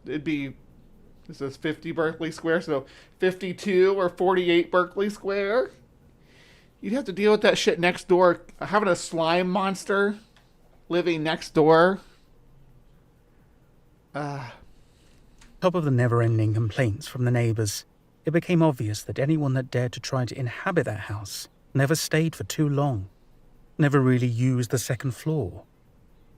it'd be, this is 50 Berkeley Square, so 52 or 48 Berkeley Square? You'd have to deal with that shit next door. Having a slime monster living next door. Top of the never-ending complaints from the neighbors, it became obvious that anyone that dared to try to inhabit that house never stayed for too long, never really used the second floor,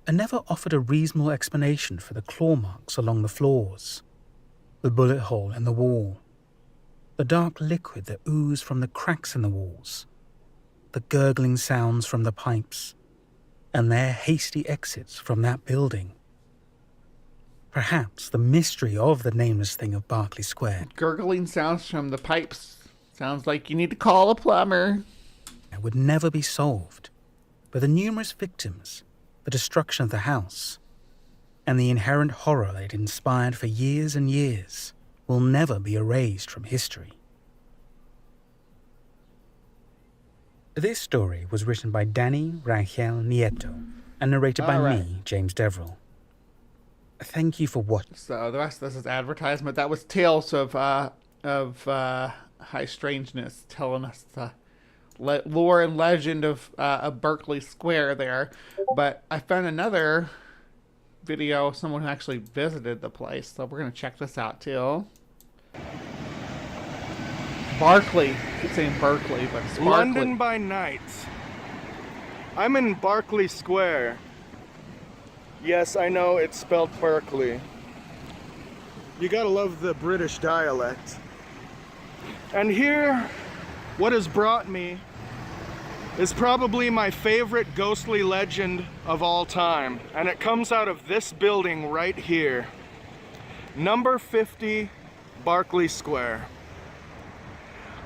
and never offered a reasonable explanation for the claw marks along the floors, the bullet hole in the wall, the dark liquid that oozed from the cracks in the walls, the gurgling sounds from the pipes, and their hasty exits from that building. Perhaps the mystery of the Nameless-Thing of Berkeley Square Gurgling sounds from the pipes. Sounds like you need to call a plumber. would never be solved, but the numerous victims, the destruction of the house, and the inherent horror it inspired for years and years will never be erased from history. This story was written by Danny Rangel Nieto and narrated by me, James Deverill. Thank you for watching. So the rest of this is advertisement. That was Tales of High Strangeness, telling us the lore and legend of Berkeley Square there. But I found another video of someone who actually visited the place, so we're gonna check this out too. Berkeley. I keep saying Berkeley, but it's Berkeley. London by night. I'm in Berkeley Square. Yes, I know it's spelled Berkeley. You gotta love the British dialect. And here, what has brought me is probably my favorite ghostly legend of all time. And it comes out of this building right here. Number 50, Berkeley Square.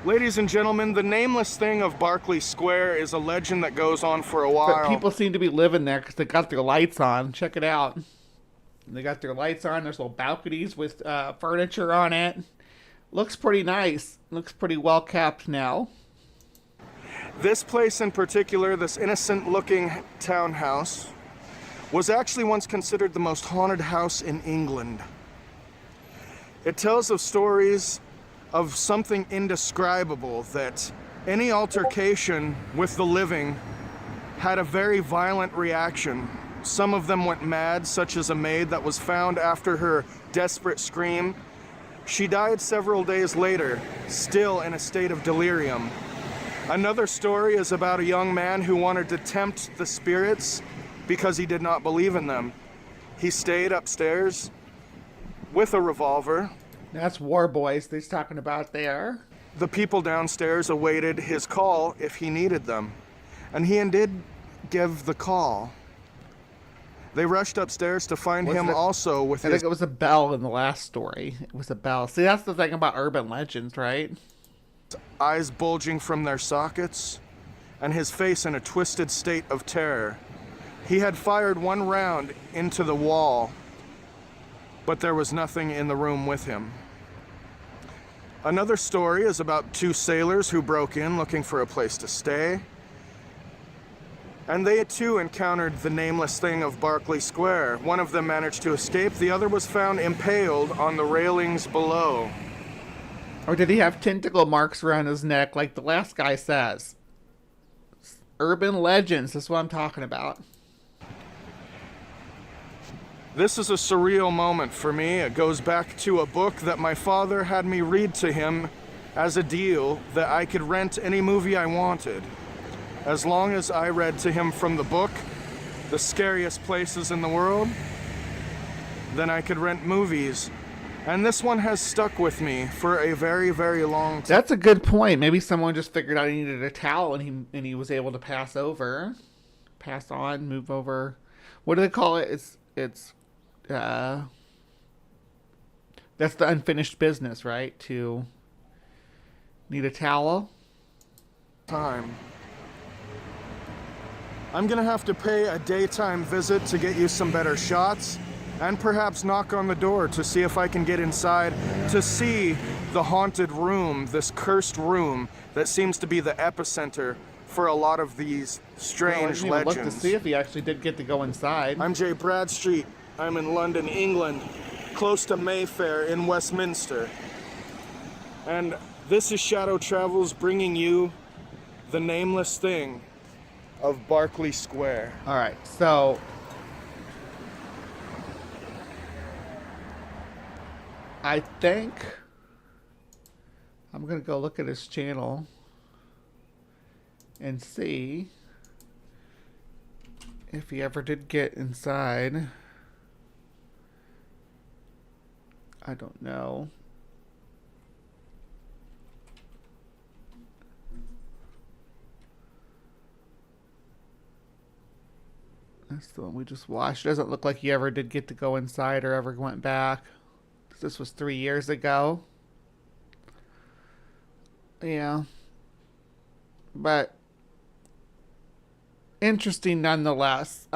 Ladies and gentlemen, the Nameless-Thing of Berkeley Square is a legend that goes on for a while. But people seem to be living there because they got their lights on. Check it out. They got their lights on. There's little balconies with furniture on it. Looks pretty nice. Looks pretty well kept now. This place in particular, this innocent-looking townhouse, was actually once considered the most haunted house in England. It tells of stories of something indescribable, that any altercation with the living had a very violent reaction. Some of them went mad, such as a maid that was found after her desperate scream. She died several days later, still in a state of delirium. Another story is about a young man who wanted to tempt the spirits because he did not believe in them. He stayed upstairs with a revolver. That's War Boys he's talking about there. The people downstairs awaited his call if he needed them. And he did give the call. They rushed upstairs to find him also with I think it was a bell in the last story. It was a bell. See, that's the thing about urban legends, right? eyes bulging from their sockets, and his face in a twisted state of terror. He had fired one round into the wall, but there was nothing in the room with him. Another story is about two sailors who broke in looking for a place to stay. And they too encountered the Nameless-Thing of Berkeley Square. One of them managed to escape, the other was found impaled on the railings below. Or did he have tentacle marks around his neck like the last guy says? Urban legends, that's what I'm talking about. This is a surreal moment for me. It goes back to a book that my father had me read to him as a deal that I could rent any movie I wanted. As long as I read to him from the book, the scariest places in the world, then I could rent movies. And this one has stuck with me for a very, very long time. That's a good point. Maybe someone just figured out he needed a towel and he was able to pass on, move over. What do they call it? It's that's the unfinished business, right? To need a towel. I'm gonna have to pay a daytime visit to get you some better shots, and perhaps knock on the door to see if I can get inside to see the haunted room, this cursed room that seems to be the epicenter for a lot of these strange legends. Look to see if he actually did get to go inside. I'm Jay Bradstreet. I'm in London, England, close to Mayfair in Westminster. And this is Shadow Travels bringing you the Nameless-Thing of Berkeley Square. All right, so I think I'm gonna go look at his channel and see if he ever did get inside. I don't know. That's the one we just watched. Doesn't look like he ever did get to go inside or ever went back. This was 3 years ago. Yeah. But interesting nonetheless.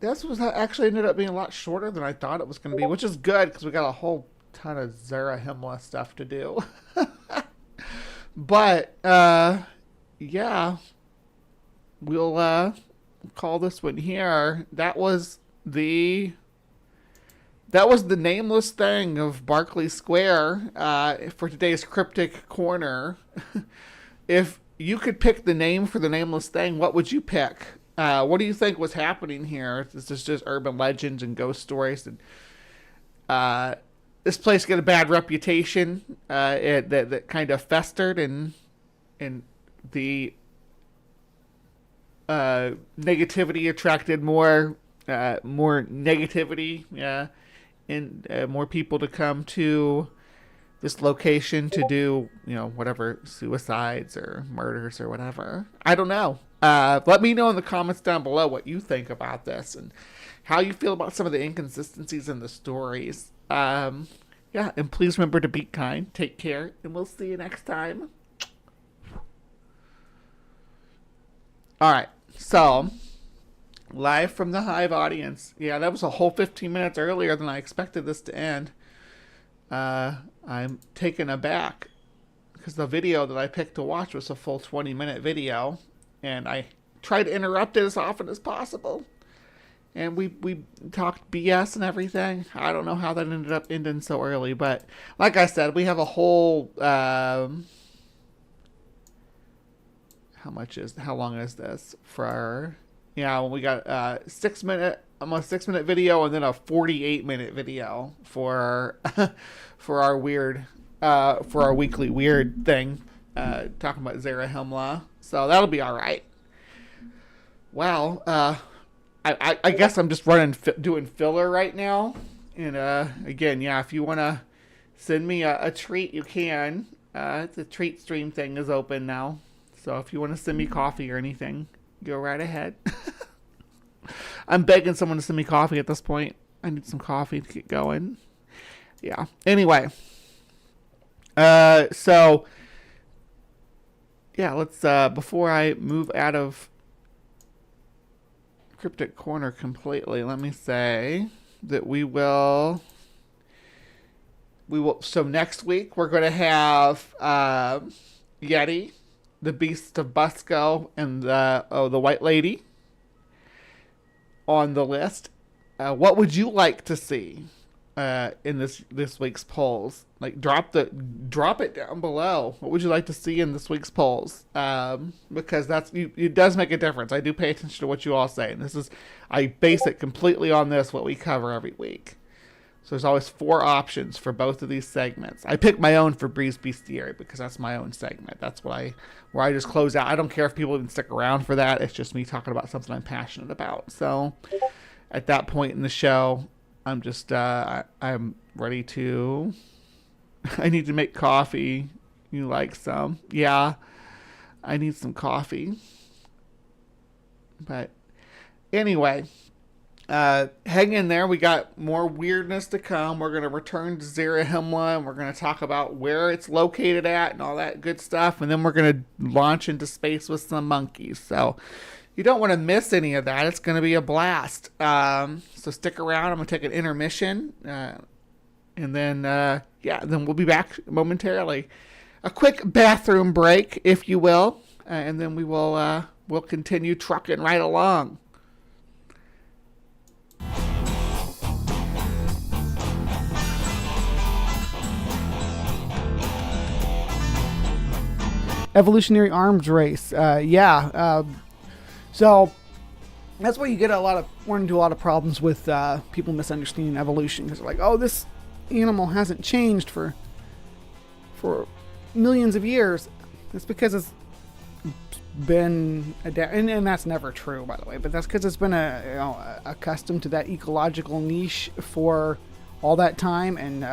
This was actually ended up being a lot shorter than I thought it was going to be, which is good because we got a whole ton of Zarahemla stuff to do. But yeah, we'll call this one here. That was the Nameless-Thing of Berkeley Square for today's Cryptic Corner. If you could pick the name for the Nameless-Thing, what would you pick? What do you think was happening here? This is just urban legends and ghost stories. And this place got a bad reputation that kind of festered, and the negativity attracted more negativity, and more people to come to this location to do, whatever, suicides or murders or whatever. I don't know. Let me know in the comments down below what you think about this and how you feel about some of the inconsistencies in the stories. Yeah, and please remember to be kind, take care, and we'll see you next time. All right, so live from the Hive audience. Yeah, that was a whole 15 minutes earlier than I expected this to end. I'm taken aback because the video that I picked to watch was a full 20-minute video, and I tried to interrupt it as often as possible. And we talked BS and everything. I don't know how that ended up ending so early, but like I said, we have a whole how long is this for? Yeah, we got almost 6 minute video, and then a 48-minute video for our weird for our weekly weird thing, talking about Zarahemla. So that'll be all right. Wow. I guess I'm just doing filler right now. And again, yeah, if you want to send me a treat, you can. The treat stream thing is open now. So if you want to send me coffee or anything, go right ahead. I'm begging someone to send me coffee at this point. I need some coffee to get going. Yeah. Anyway. So yeah, let's before I move out of Cryptic Corner completely, let me say that we will so next week we're going to have Yeti, the Beast of Busco, and the White Lady on the list. What would you like to see in this week's polls? Like, drop it down below. What would you like to see in this week's polls? Because it does make a difference. I do pay attention to what you all say, and I base it completely on what we cover every week. So there's always 4 options for both of these segments. I pick my own for Breeze Bestiary because that's my own segment. That's where I just close out. I don't care if people even stick around for that. It's just me talking about something I'm passionate about. So at that point in the show, I'm just I'm ready to. I need to make coffee. You like some? Yeah, I need some coffee. But anyway. Hang in there. We got more weirdness to come. We're going to return to Zarahemla, and we're going to talk about where it's located at and all that good stuff. And then we're going to launch into space with some monkeys. So you don't want to miss any of that. It's going to be a blast. So stick around. I'm going to take an intermission. And then, then we'll be back momentarily. A quick bathroom break, if you will. And then we'll continue trucking right along. evolutionary arms race. So that's where you get run into a lot of problems with people misunderstanding evolution, because they're like, oh, this animal hasn't changed for millions of years. It's because it's been and that's never true, by the way, but that's because it's been accustomed to that ecological niche for all that time, and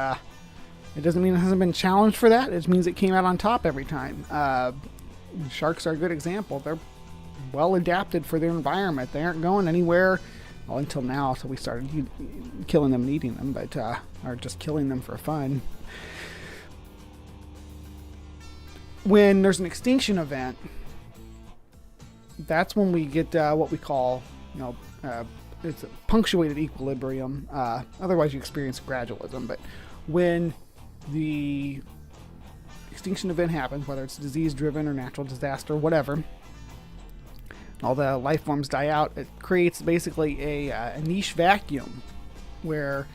it doesn't mean it hasn't been challenged for that. It just means it came out on top every time. Sharks are a good example. They're well adapted for their environment. They aren't going anywhere, well, until now, so we started killing them and eating them, but or just killing them for fun. When there's an extinction event, that's when we get what we call, it's a punctuated equilibrium. Otherwise, you experience gradualism. But when the extinction event happens, whether it's disease-driven or natural disaster, whatever, all the life forms die out, it creates basically a niche vacuum where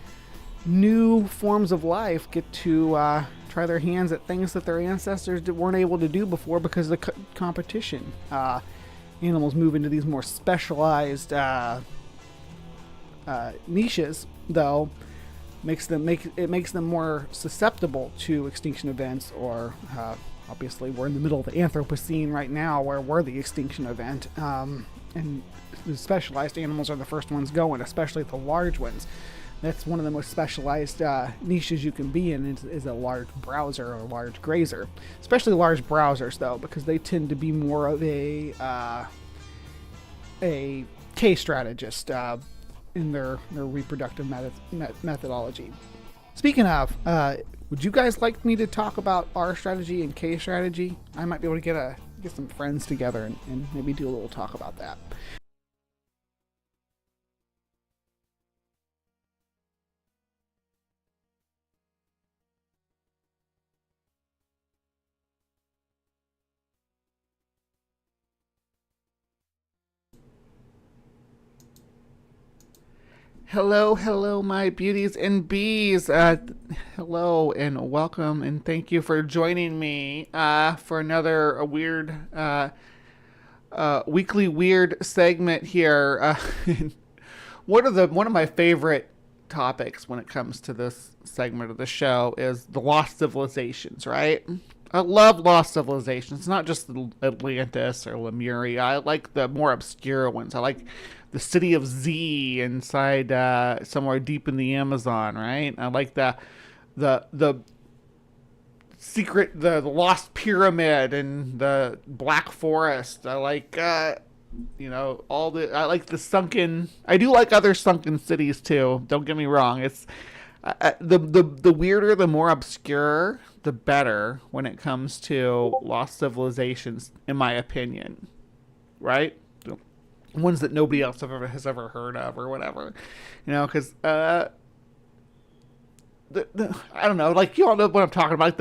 new forms of life get to try their hands at things that their ancestors weren't able to do before because of the competition. Animals move into these more specialized niches, though, makes them more susceptible to extinction events, or obviously we're in the middle of the Anthropocene right now, where we're the extinction event, and the specialized animals are the first ones going, especially the large ones. That's one of the most specialized niches you can be in, is a large browser or a large grazer. Especially large browsers, though, because they tend to be more of a K strategist in their reproductive methodology. Speaking of, would you guys like me to talk about R strategy and K strategy? I might be able to get some friends together and maybe do a little talk about that. Hello, my beauties and bees. Hello and welcome, and thank you for joining me for another weird, weekly weird segment here. One of my favorite topics when it comes to this segment of the show is the lost civilizations, right? I love lost civilizations. It's not just Atlantis or Lemuria. I like the more obscure ones. I like the city of Z inside somewhere deep in the Amazon, right? I like the secret, the lost pyramid and the Black Forest. I like I like the sunken. I do like other sunken cities too. Don't get me wrong. It's the weirder, the more obscure, the better when it comes to lost civilizations, in my opinion. Right? Ones that nobody else has ever heard of or whatever, because I don't know, like, you all know what I'm talking about.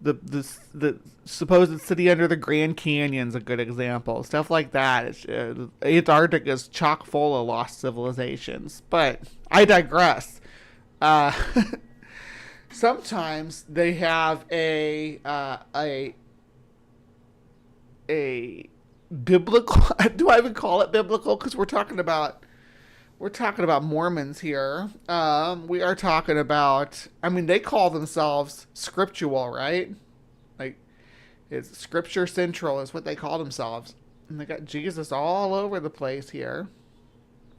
The supposed city under the Grand Canyon's a good example. Stuff like that. Antarctica is chock full of lost civilizations. But I digress. Sometimes they have a biblical. Do I even call it biblical? Because we're talking about Mormons here. We are talking about. I mean, they call themselves scriptural, right? Like, it's Scripture Central is what they call themselves, and they got Jesus all over the place here,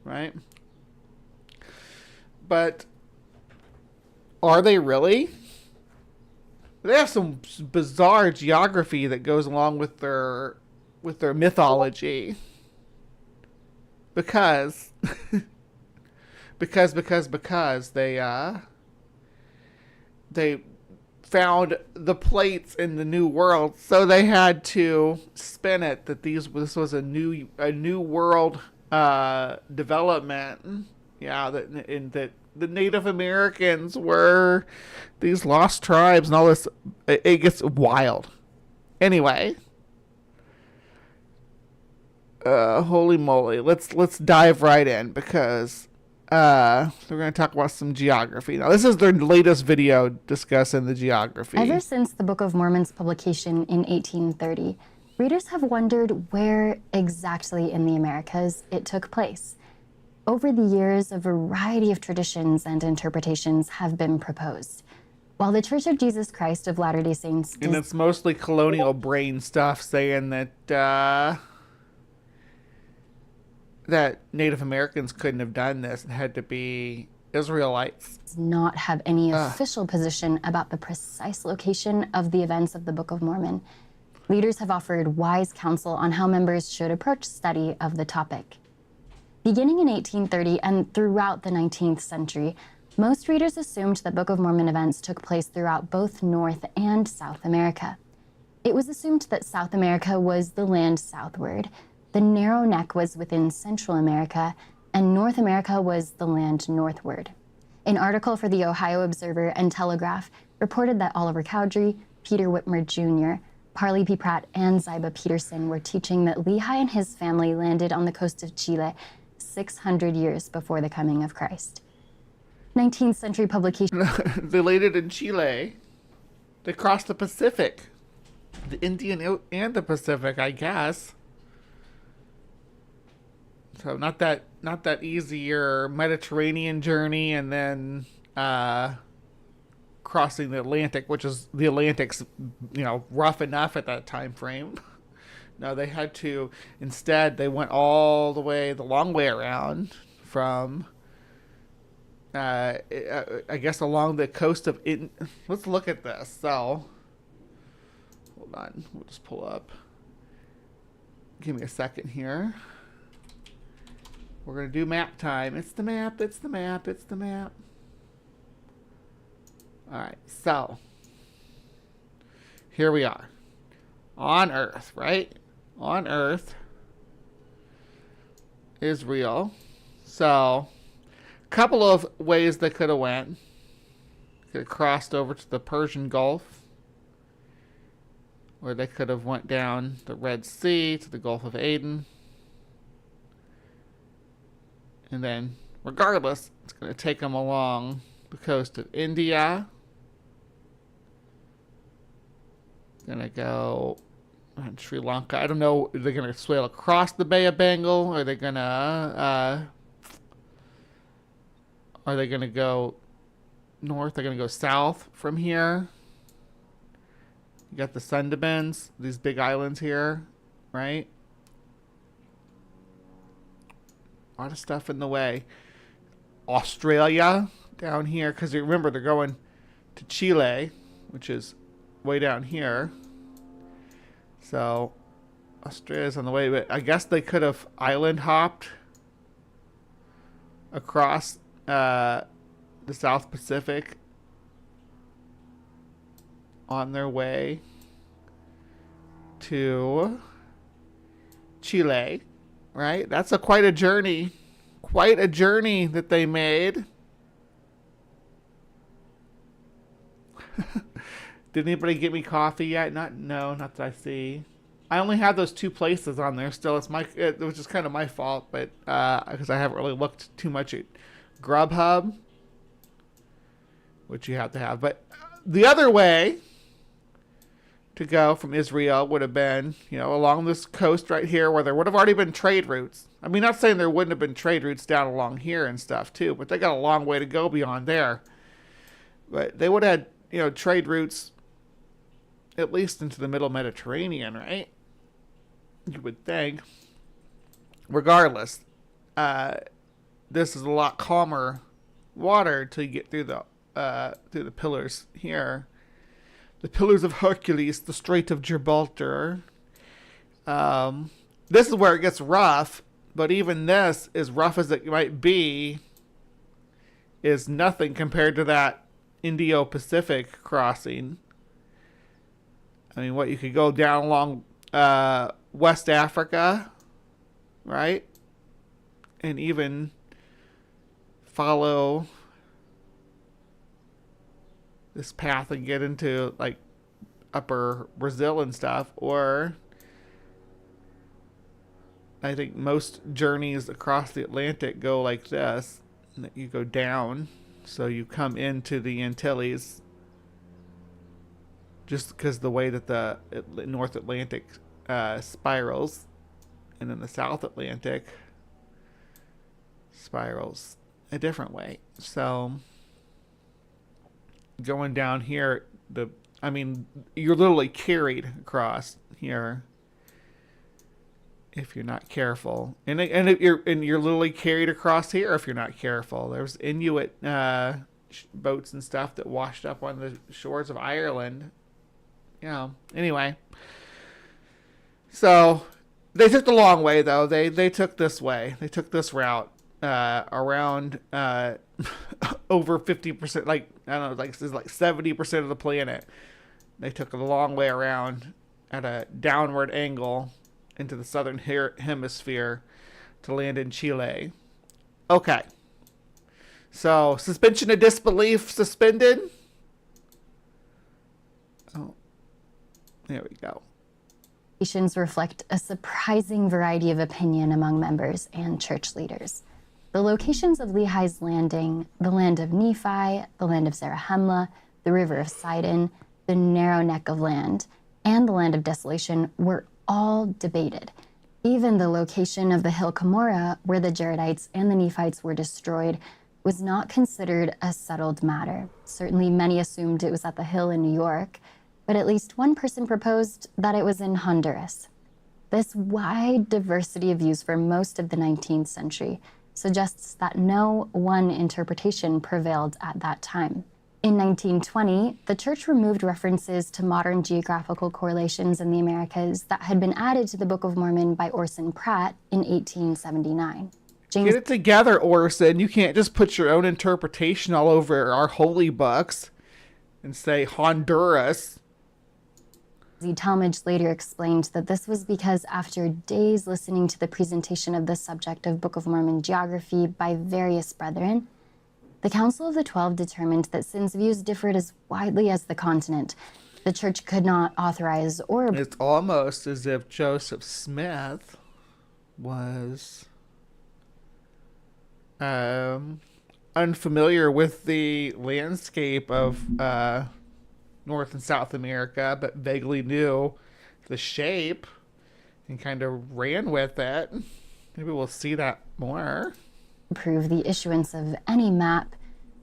right? But are they really? They have some bizarre geography that goes along with their mythology, because they found the plates in the New World, so they had to spin it that this was a new world development. Yeah, that the Native Americans were these lost tribes and all this. It gets wild. Anyway. Holy moly, let's dive right in, because we're going to talk about some geography. Now, this is their latest video discussing the geography. Ever since the Book of Mormon's publication in 1830, readers have wondered where exactly in the Americas it took place. Over the years, a variety of traditions and interpretations have been proposed. While the Church of Jesus Christ of Latter-day Saints... And it's mostly colonial brain stuff saying that that Native Americans couldn't have done this and had to be Israelites. ...does not have any official position about the precise location of the events of the Book of Mormon. Leaders have offered wise counsel on how members should approach study of the topic. Beginning in 1830 and throughout the 19th century, most readers assumed that Book of Mormon events took place throughout both North and South America. It was assumed that South America was the land southward, the narrow neck was within Central America, and North America was the land northward. An article for the Ohio Observer and Telegraph reported that Oliver Cowdery, Peter Whitmer Jr., Parley P. Pratt, and Ziba Peterson were teaching that Lehi and his family landed on the coast of Chile 600 years before the coming of Christ. 19th century publication... They landed in Chile. They crossed the Pacific. The Indian and the Pacific, I guess. So not that easier Mediterranean journey and then crossing the Atlantic, which is the Atlantic's, rough enough at that time frame. No, they had to, instead, they went all the long way around from, I guess, along the coast of, let's look at this. So, hold on, we'll just pull up. Give me a second here. We're going to do map time. It's the map, it's the map, it's the map. Alright, so here we are. On Earth, right? On Earth is real. So, a couple of ways they could have went. Could have crossed over to the Persian Gulf. Or they could have went down the Red Sea to the Gulf of Aden. And then, regardless, it's going to take them along the coast of India. Going to go on Sri Lanka. I don't know, are they going to sail across the Bay of Bengal? Are they going to go north? They're going to go south from here. You got the Sundarbans, these big islands here, right? A lot of stuff in the way. Australia down here, because you remember they're going to Chile, which is way down here. So Australia's on the way, but I guess they could have island hopped across the South Pacific on their way to Chile. Right? That's quite a journey. Quite a journey that they made. Did anybody get me coffee yet? No, not that I see. I only have those two places on there still. Which is kind of my fault, but because I haven't really looked too much at Grubhub, which you have to have. But the other way to go from Israel would have been, along this coast right here where there would have already been trade routes. I mean, not saying there wouldn't have been trade routes down along here and stuff too, but they got a long way to go beyond there. But they would have had, trade routes at least into the middle Mediterranean, right? You would think. Regardless, this is a lot calmer water till you get through the pillars here. The Pillars of Hercules, the Strait of Gibraltar. This is where it gets rough, but even this, as rough as it might be, is nothing compared to that Indo-Pacific crossing. I mean, you could go down along West Africa, right? And even follow this path and get into upper Brazil and stuff, or I think most journeys across the Atlantic go like this. You go down, so you come into the Antilles. Just because the way that the North Atlantic spirals, and then the South Atlantic spirals a different way. So going down here, you're literally carried across here if you're not careful, and you're literally carried across here if you're not careful. There's Inuit boats and stuff that washed up on the shores of Ireland. Anyway, so they took the long way though. They took this way. They took this route around over 50%, like I don't know, like this is like 70% of the planet. They took the long way around at a downward angle into the southern hemisphere to land in Chile. Okay. So suspension of disbelief suspended. Oh, there we go. Reflect a surprising variety of opinion among members and church leaders. The locations of Lehi's Landing, the land of Nephi, the land of Zarahemla, the river of Sidon, the narrow neck of land, and the land of desolation were all debated. Even the location of the hill Cumorah, where the Jaredites and the Nephites were destroyed, was not considered a settled matter. Certainly many assumed it was at the hill in New York, but at least one person proposed that it was in Honduras. This wide diversity of views for most of the 19th century suggests that no one interpretation prevailed at that time. In 1920, the church removed references to modern geographical correlations in the Americas that had been added to the Book of Mormon by Orson Pratt in 1879. Get it together, Orson. You can't just put your own interpretation all over our holy books and say Honduras. Talmage later explained that this was because after days listening to the presentation of the subject of Book of Mormon geography by various brethren, the Council of the 12 determined that since views differed as widely as the continent, the church could not authorize or... It's almost as if Joseph Smith was unfamiliar with the landscape of North and South America, but vaguely knew the shape and kind of ran with it. Maybe we'll see that more. Approve the issuance of any map,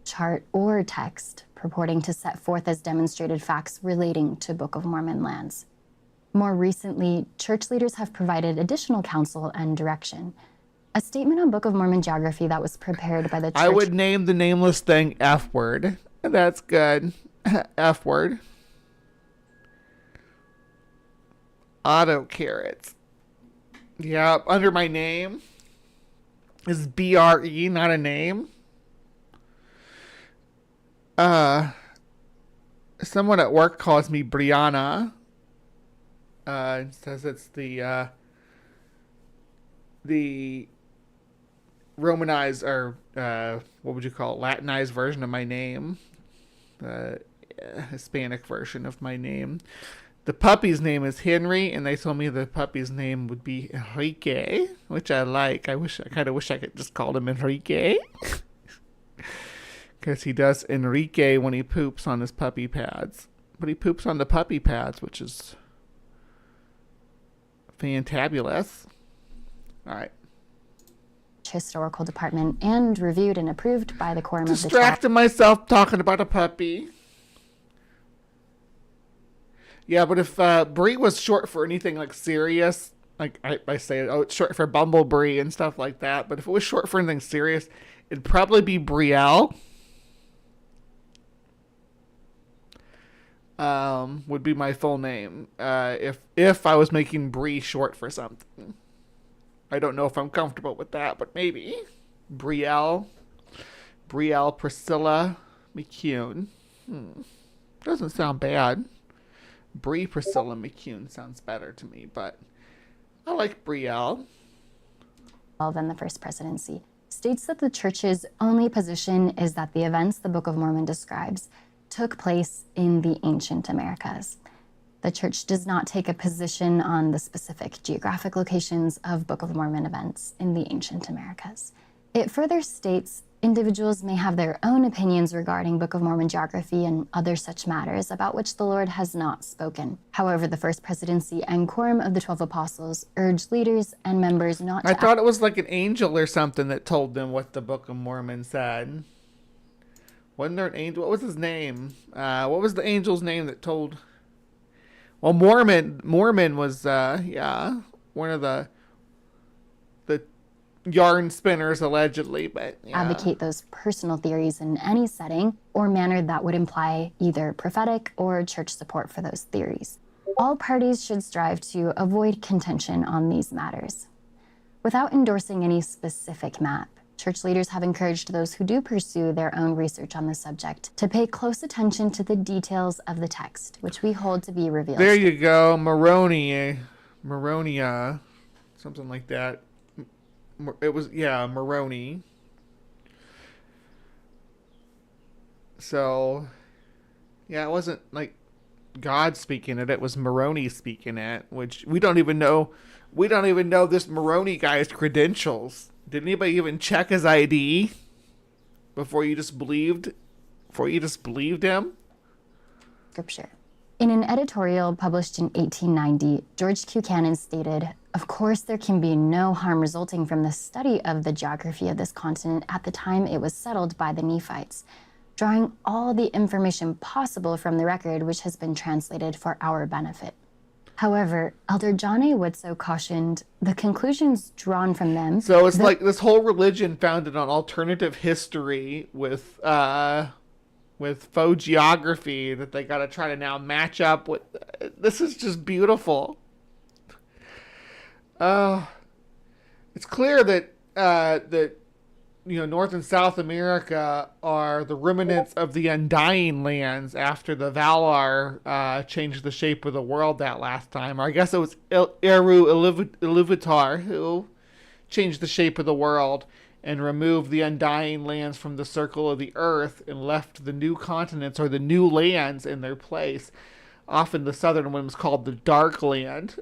chart, or text purporting to set forth as demonstrated facts relating to Book of Mormon lands. More recently, church leaders have provided additional counsel and direction. A statement on Book of Mormon geography that was prepared by the church... I would name the Nameless-Thing F-word. That's good. F-word. Auto carrots. Yeah, under my name is BRE, not a name. Someone at work calls me Brianna. Says it's the Romanized, or what would you call it, Latinized version of my name. Hispanic version of my name. The puppy's name is Henry, and they told me the puppy's name would be Enrique, which I like. I kind of wish I could just call him Enrique. Because he does Enrique when he poops on his puppy pads. But he poops on the puppy pads, which is fantabulous. All right. Historical department and reviewed and approved by the quorum of the Distracting myself talking about a puppy. Yeah, but if Brie was short for anything like serious, like I say, oh, it's short for Bumblebee and stuff like that. But if it was short for anything serious, it'd probably be Brielle. Would be my full name. If I was making Brie short for something. I don't know if I'm comfortable with that, but maybe. Brielle Priscilla McCune. Doesn't sound bad. Brie Priscilla McCune sounds better to me, but I like Brielle. Than the First Presidency, states that the church's only position is that the events the Book of Mormon describes took place in the ancient Americas. The church does not take a position on the specific geographic locations of Book of Mormon events in the ancient Americas. It further states Individuals may have their own opinions regarding Book of Mormon geography and other such matters about which the Lord has not spoken. However, the First Presidency and Quorum of the 12 Apostles urged leaders and members not to... I thought it was like an angel or something that told them what the Book of Mormon said. Wasn't there an angel? What was his name? What was the angel's name that told... Well, Mormon was, one of the yarn spinners, allegedly, but yeah. Advocate those personal theories in any setting or manner that would imply either prophetic or church support for those theories. All parties should strive to avoid contention on these matters. Without endorsing any specific map, church leaders have encouraged those who do pursue their own research on the subject to pay close attention to the details of the text, which we hold to be revealed. There you go, Moronia, something like that. It was, Moroni. So, it wasn't like God speaking it. It was Moroni speaking it, which we don't even know this Moroni guy's credentials. Did anybody even check his ID before you just believed him? Scripture. In an editorial published in 1890, George Q. Cannon stated, "Of course, there can be no harm resulting from the study of the geography of this continent at the time it was settled by the Nephites, drawing all the information possible from the record which has been translated for our benefit." However, Elder John A. Woodsoe cautioned the conclusions drawn from them... So it's like this whole religion founded on alternative history with faux geography that they got to try to now match up with. This is just beautiful. It's clear that North and South America are the remnants of the Undying Lands after the Valar changed the shape of the world that last time. Or I guess it was Eru Iluvatar who changed the shape of the world and removed the Undying Lands from the circle of the earth and left the new continents or the new lands in their place. Often the southern one was called the Dark Land,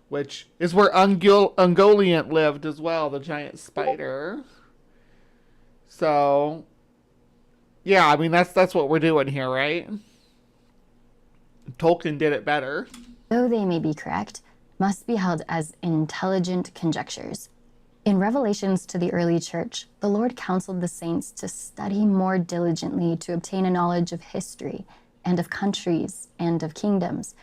which is where Ungoliant lived as well, the giant spider. So, yeah, I mean, that's what we're doing here, right? Tolkien did it better. Though they may be correct, must be held as intelligent conjectures. In Revelations to the early church, the Lord counseled the saints to study more diligently to obtain a knowledge of history, and of countries, and of kingdoms,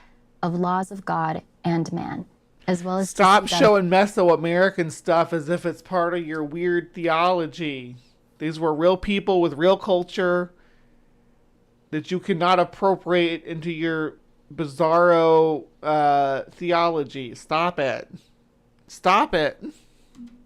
of laws of God and man, as well as... Stop showing Mesoamerican stuff as if it's part of your weird theology. These were real people with real culture that you cannot appropriate into your bizarro theology. Stop it. Stop it.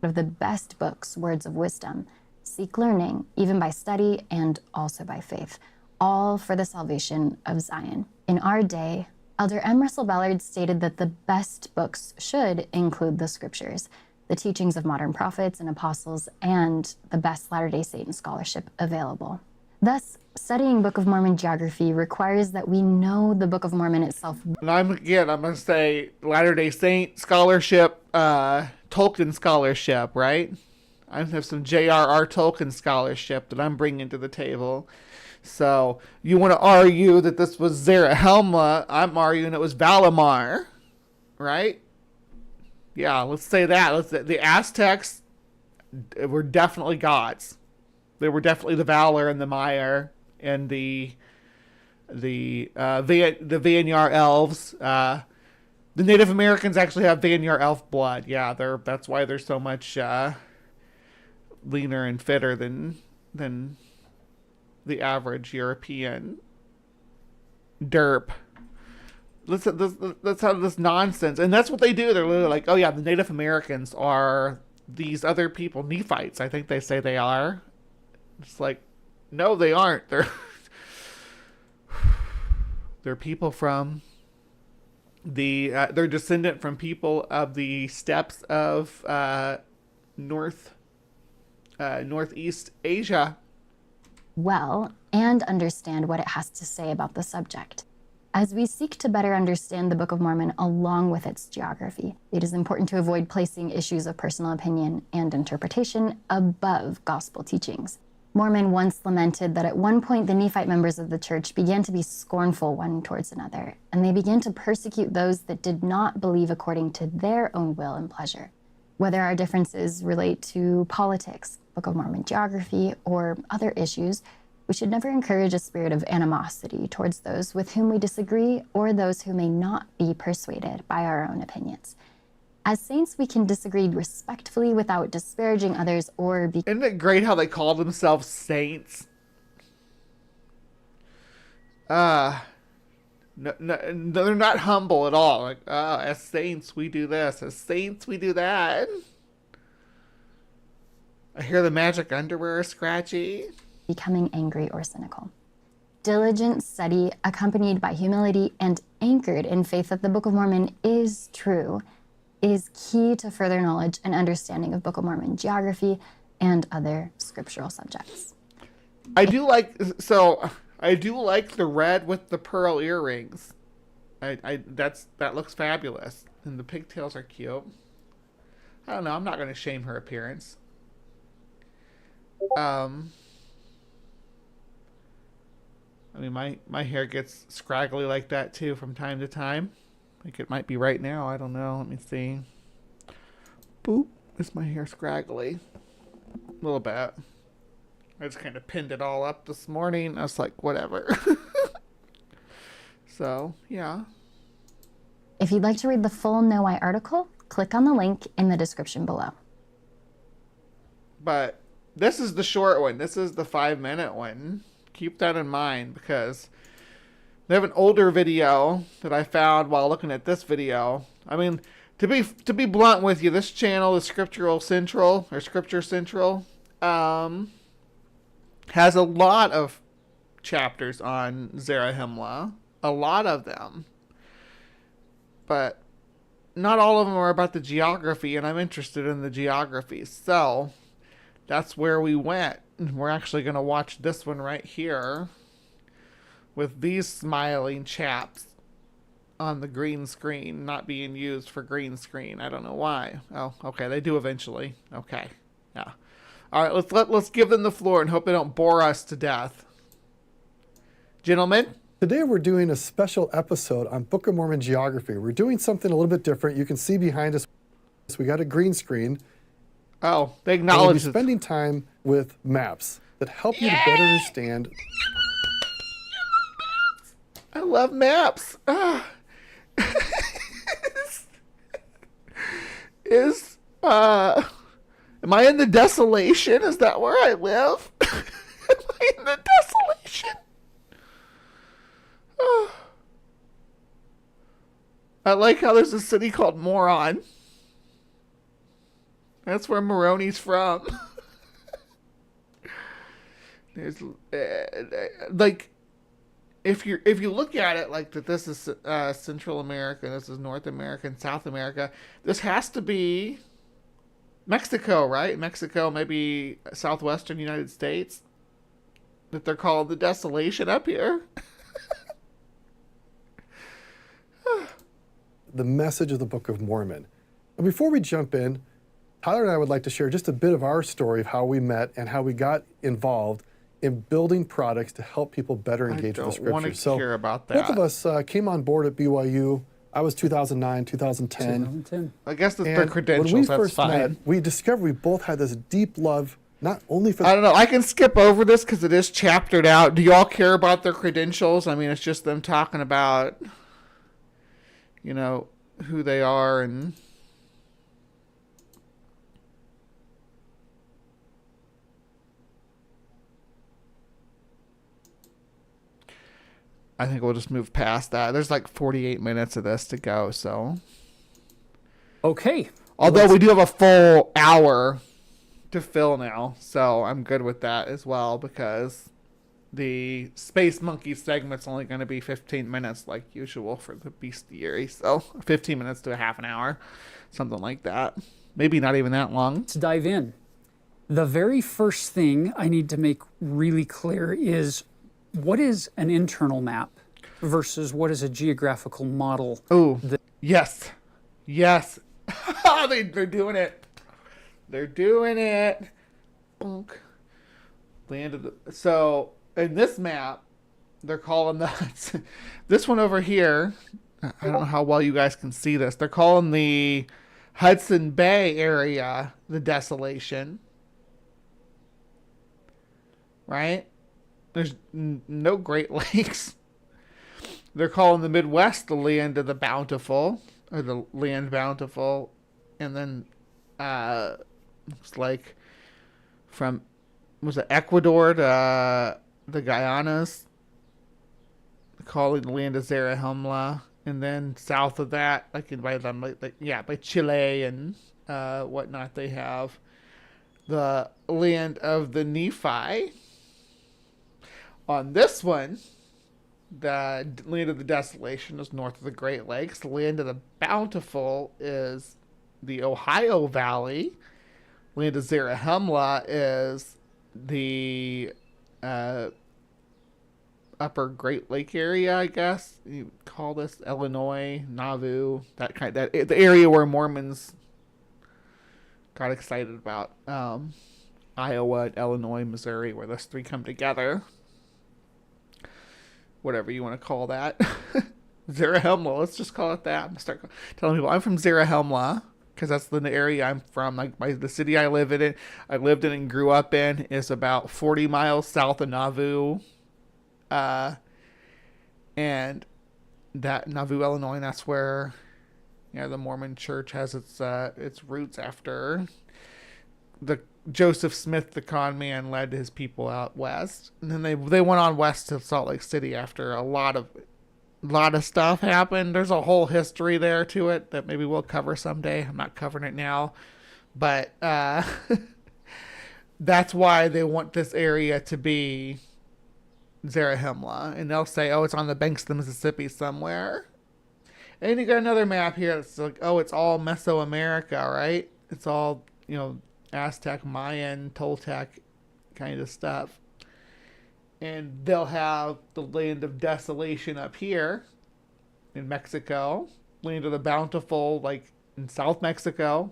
Of the best books, words of wisdom. Seek learning, even by study and also by faith, all for the salvation of Zion. In our day, Elder M. Russell Ballard stated that the best books should include the scriptures, the teachings of modern prophets and apostles, and the best Latter-day Saint scholarship available. Thus, studying Book of Mormon geography requires that we know the Book of Mormon itself. And I'm going to say Latter-day Saint scholarship, Tolkien scholarship, right? I have some J.R.R. Tolkien scholarship that I'm bringing to the table. So, you want to argue that this was Zarahemla, I'm arguing it was Valimar, right? Yeah, let's say that. The Aztecs were definitely gods. They were definitely the Valar and the Maiar and the Vanyar elves. The Native Americans actually have Vanyar elf blood. Yeah, that's why they're so much leaner and fitter than the average European derp. Let's have this nonsense. And that's what they do. They're literally like, oh yeah, the Native Americans are these other people, Nephites, I think they say they are. It's like, no, they aren't. They're people from they're descendant from people of the steppes of Northeast Asia. Well, and understand what it has to say about the subject. As we seek to better understand the Book of Mormon along with its geography, it is important to avoid placing issues of personal opinion and interpretation above gospel teachings. Mormon once lamented that at one point the Nephite members of the church began to be scornful one towards another, and they began to persecute those that did not believe according to their own will and pleasure. Whether our differences relate to politics, Book of Mormon geography, or other issues, we should never encourage a spirit of animosity towards those with whom we disagree or those who may not be persuaded by our own opinions. As saints, we can disagree respectfully without disparaging others or be. Isn't it great how they call themselves saints? No, they're not humble at all. Like, as saints, we do this. As saints, we do that. I hear the magic underwear is scratchy. Becoming angry or cynical. Diligent study, accompanied by humility and anchored in faith that the Book of Mormon is true, is key to further knowledge and understanding of Book of Mormon geography and other scriptural subjects. I do like the red with the pearl earrings. That looks fabulous, and the pigtails are cute. I don't know. I'm not going to shame her appearance. I mean, my hair gets scraggly like that too from time to time. Like it might be right now. I don't know. Let me see. Boop. Is my hair scraggly? A little bit. I just kind of pinned it all up this morning. I was like, whatever. So, yeah. If you'd like to read the full No I article, click on the link in the description below. But this is the short one. This is the 5-minute one. Keep that in mind because they have an older video that I found while looking at this video. I mean, to be blunt with you, this channel is Scripture Central, has a lot of chapters on Zarahemla. A lot of them. But not all of them are about the geography, and I'm interested in the geography. So that's where we went. We're actually going to watch this one right here with these smiling chaps on the green screen, not being used for green screen. I don't know why. Oh, okay. They do eventually. Okay. Yeah. All right. Let's give them the floor and hope they don't bore us to death. Gentlemen. Today we're doing a special episode on Book of Mormon geography. We're doing something a little bit different. You can see behind us, we got a green screen. Oh, they acknowledge we'll be spending time with maps that help you to better understand. I love maps. Am I in the desolation? Is that where I live? Am I in the desolation? I like how there's a city called Moron. That's where Moroni's from. There's like, if you look at it like that, this is Central America, this is North America, and South America. This has to be Mexico, right? Mexico, maybe southwestern United States. That they're called the desolation up here. The message of the Book of Mormon. And before we jump in, Tyler and I would like to share just a bit of our story of how we met and how we got involved in building products to help people better engage with the Scriptures. I don't want to hear about that. Both of us came on board at BYU. I was 2009, 2010. 2010. I guess that's their credentials. When we that's first fine. met, we discovered we both had this deep love, not only for I don't know. I can skip over this because it is chaptered out. Do y'all care about their credentials? I mean, it's just them talking about, you know, who they are and... I think we'll just move past that. There's like 48 minutes of this to go, so... Okay. Although we do have a full hour to fill now, so I'm good with that as well, because the Space Monkey segment's only going to be 15 minutes like usual for the bestiary, so 15 minutes to a half an hour, something like that. Maybe not even that long. Let's dive in. The very first thing I need to make really clear is, what is an internal map? versus what is a geographical model. Oh, yes. Yes. They're doing it. They're doing it. Bonk. Land of the... So, in this map, they're calling the... this one over here, I don't know how well you guys can see this. They're calling the Hudson Bay area the Desolation. Right? There's no Great Lakes. They're calling the Midwest the Land of the Bountiful, or the Land Bountiful. And then, looks like from, was it Ecuador to the Guyanas, calling the Land of Zarahemla. And then south of that, like by them, by Chile and whatnot, they have the Land of the Nephi. On this one, the Land of the Desolation is north of the Great Lakes. The Land of the Bountiful is the Ohio Valley. Land of Zarahemla is the upper Great Lake area, I guess you call this. Illinois, Nauvoo, the area where Mormons got excited about. Iowa, Illinois, Missouri, where those three come together. Whatever you want to call that. Zarahemla, let's just call it that. I'm going to start telling people I'm from Zarahemla, because that's the area I'm from. Like the city I lived in and grew up in is about 40 miles south of Nauvoo. And that Nauvoo, Illinois, that's where the Mormon church has its roots after the Joseph Smith, the con man, led his people out west, and then they went on west to Salt Lake City after a lot of stuff happened. There's a whole history there to it that maybe we'll cover someday. I'm not covering it now, but that's why they want this area to be Zarahemla, and they'll say, oh, it's on the banks of the Mississippi somewhere. And you got another map here that's like, oh, it's all Mesoamerica, right? It's all, Aztec, Mayan, Toltec kind of stuff. And they'll have the Land of Desolation up here in Mexico. Land of the Bountiful, like in South Mexico.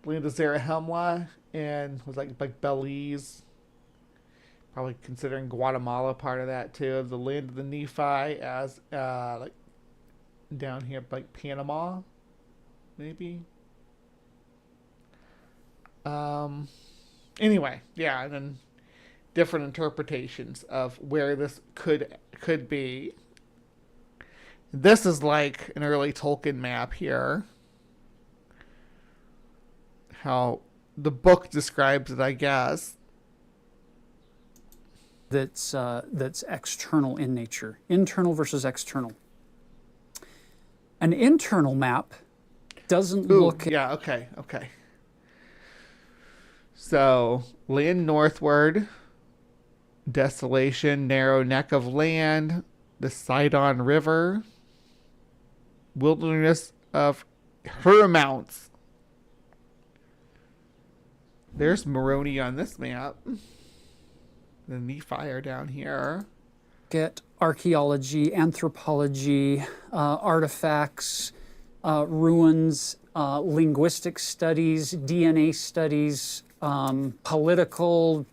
Land of Zarahemla and was like Belize. Probably considering Guatemala part of that too. The Land of the Nephi as like down here, like Panama, maybe. Anyway, yeah, and then different interpretations of where this could be. This is like an early Tolkien map here. How the book describes it, I guess. That's external in nature. Internal versus external. An internal map doesn't look... Yeah, okay. So, land northward, desolation, narrow neck of land, the Sidon River, wilderness of Hermounts. There's Moroni on this map. The Nephi are down here. Get archaeology, anthropology, artifacts, ruins, linguistic studies, DNA studies, political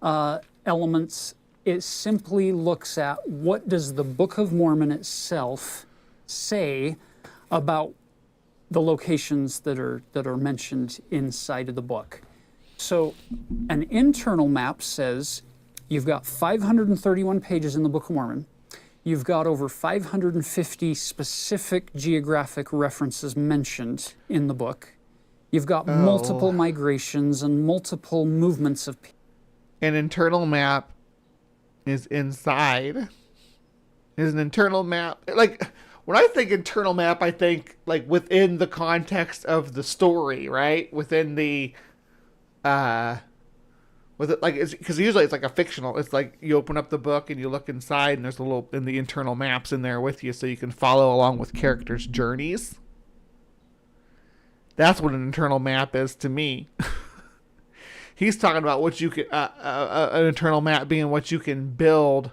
elements. It simply looks at what does the Book of Mormon itself say about the locations that are mentioned inside of the book. So an internal map says you've got 531 pages in the Book of Mormon. You've got over 550 specific geographic references mentioned in the book. You've got multiple migrations and multiple movements of people. An internal map is inside. Is an internal map. Like, when I think internal map, I think, like, within the context of the story, right? Within the, with it, like, because usually it's like a fictional. It's like you open up the book and you look inside, and there's in the internal maps in there with you, so you can follow along with characters' journeys. That's what an internal map is to me. He's talking about what you can, an internal map being what you can build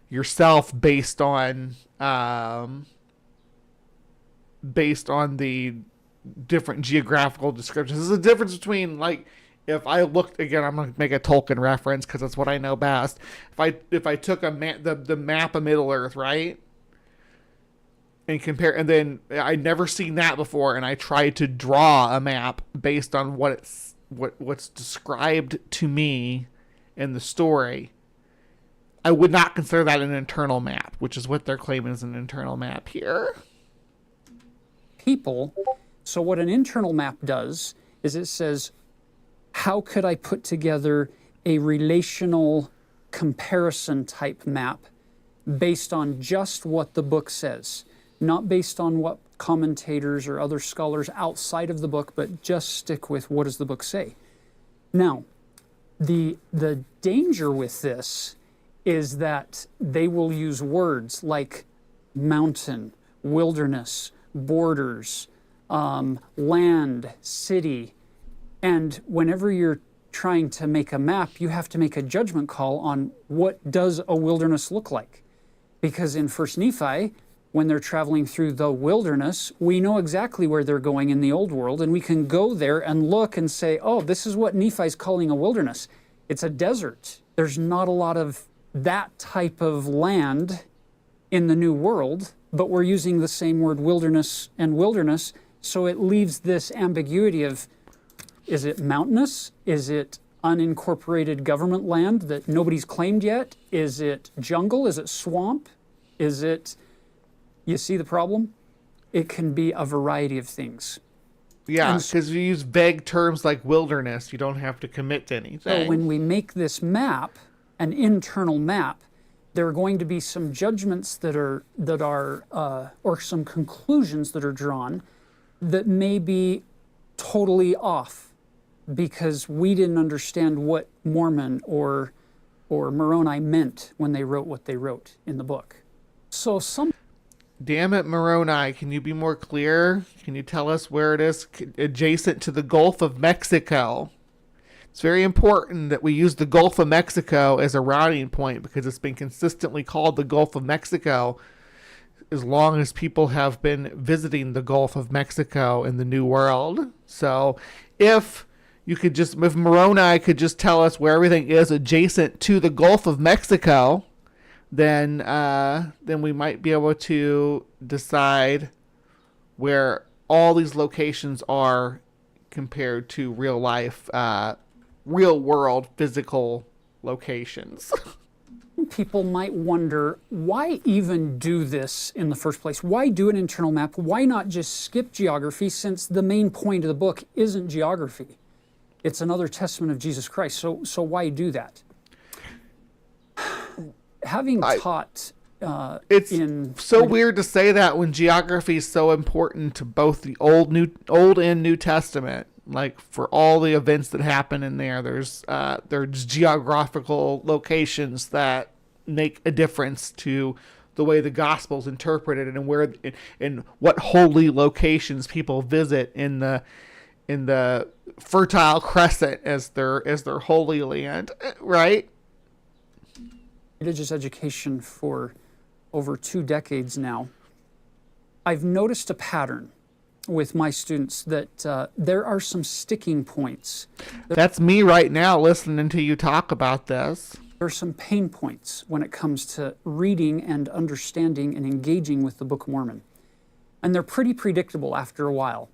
yourself based on the different geographical descriptions. There's a difference between, like, if I looked, again, I'm going to make a Tolkien reference because that's what I know best. If I took the map of Middle Earth, right, and compare, and then I'd never seen that before, and I tried to draw a map based on what's described to me in the story, I would not consider that an internal map, which is what they're claiming is an internal map here. People. So what an internal map does is it says, how could I put together a relational comparison type map based on just what the book says, not based on what commentators or other scholars outside of the book, but just stick with what does the book say. Now, the danger with this is that they will use words like mountain, wilderness, borders, land, city, and whenever you're trying to make a map, you have to make a judgment call on what does a wilderness look like. Because in 1 Nephi, when they're traveling through the wilderness, we know exactly where they're going in the old world, and we can go there and look and say, oh, this is what Nephi's calling a wilderness. It's a desert. There's not a lot of that type of land in the New World, but we're using the same word wilderness and wilderness, so it leaves this ambiguity of, is it mountainous? Is it unincorporated government land that nobody's claimed yet? Is it jungle? Is it swamp? Is it... You see the problem? It can be a variety of things. Yeah, because you use vague terms like wilderness, you don't have to commit to anything. So when we make this map, an internal map, there are going to be some judgments that are or some conclusions that are drawn that may be totally off because we didn't understand what Mormon or Moroni meant when they wrote what they wrote in the book. So Damn it, Moroni, can you be more clear? Can you tell us where it is adjacent to the Gulf of Mexico? It's very important that we use the Gulf of Mexico as a routing point because it's been consistently called the Gulf of Mexico as long as people have been visiting the Gulf of Mexico in the New World. So if Moroni could just tell us where everything is adjacent to the Gulf of Mexico, then we might be able to decide where all these locations are compared to real life, real world physical locations. People might wonder, why even do this in the first place? Why do an internal map? Why not just skip geography, since the main point of the book isn't geography? It's another testament of Jesus Christ. So why do that? Having taught it's weird to say that when geography is so important to both the Old and New Testament. Like, for all the events that happen in there, there's geographical locations that make a difference to the way the gospel's interpreted and where and what holy locations people visit in the Fertile Crescent as their holy land, right? Religious education for over 2 decades now. I've noticed a pattern with my students that there are some sticking points. That's me right now listening to you talk about this. There are some pain points when it comes to reading and understanding and engaging with the Book of Mormon. And they're pretty predictable after a while.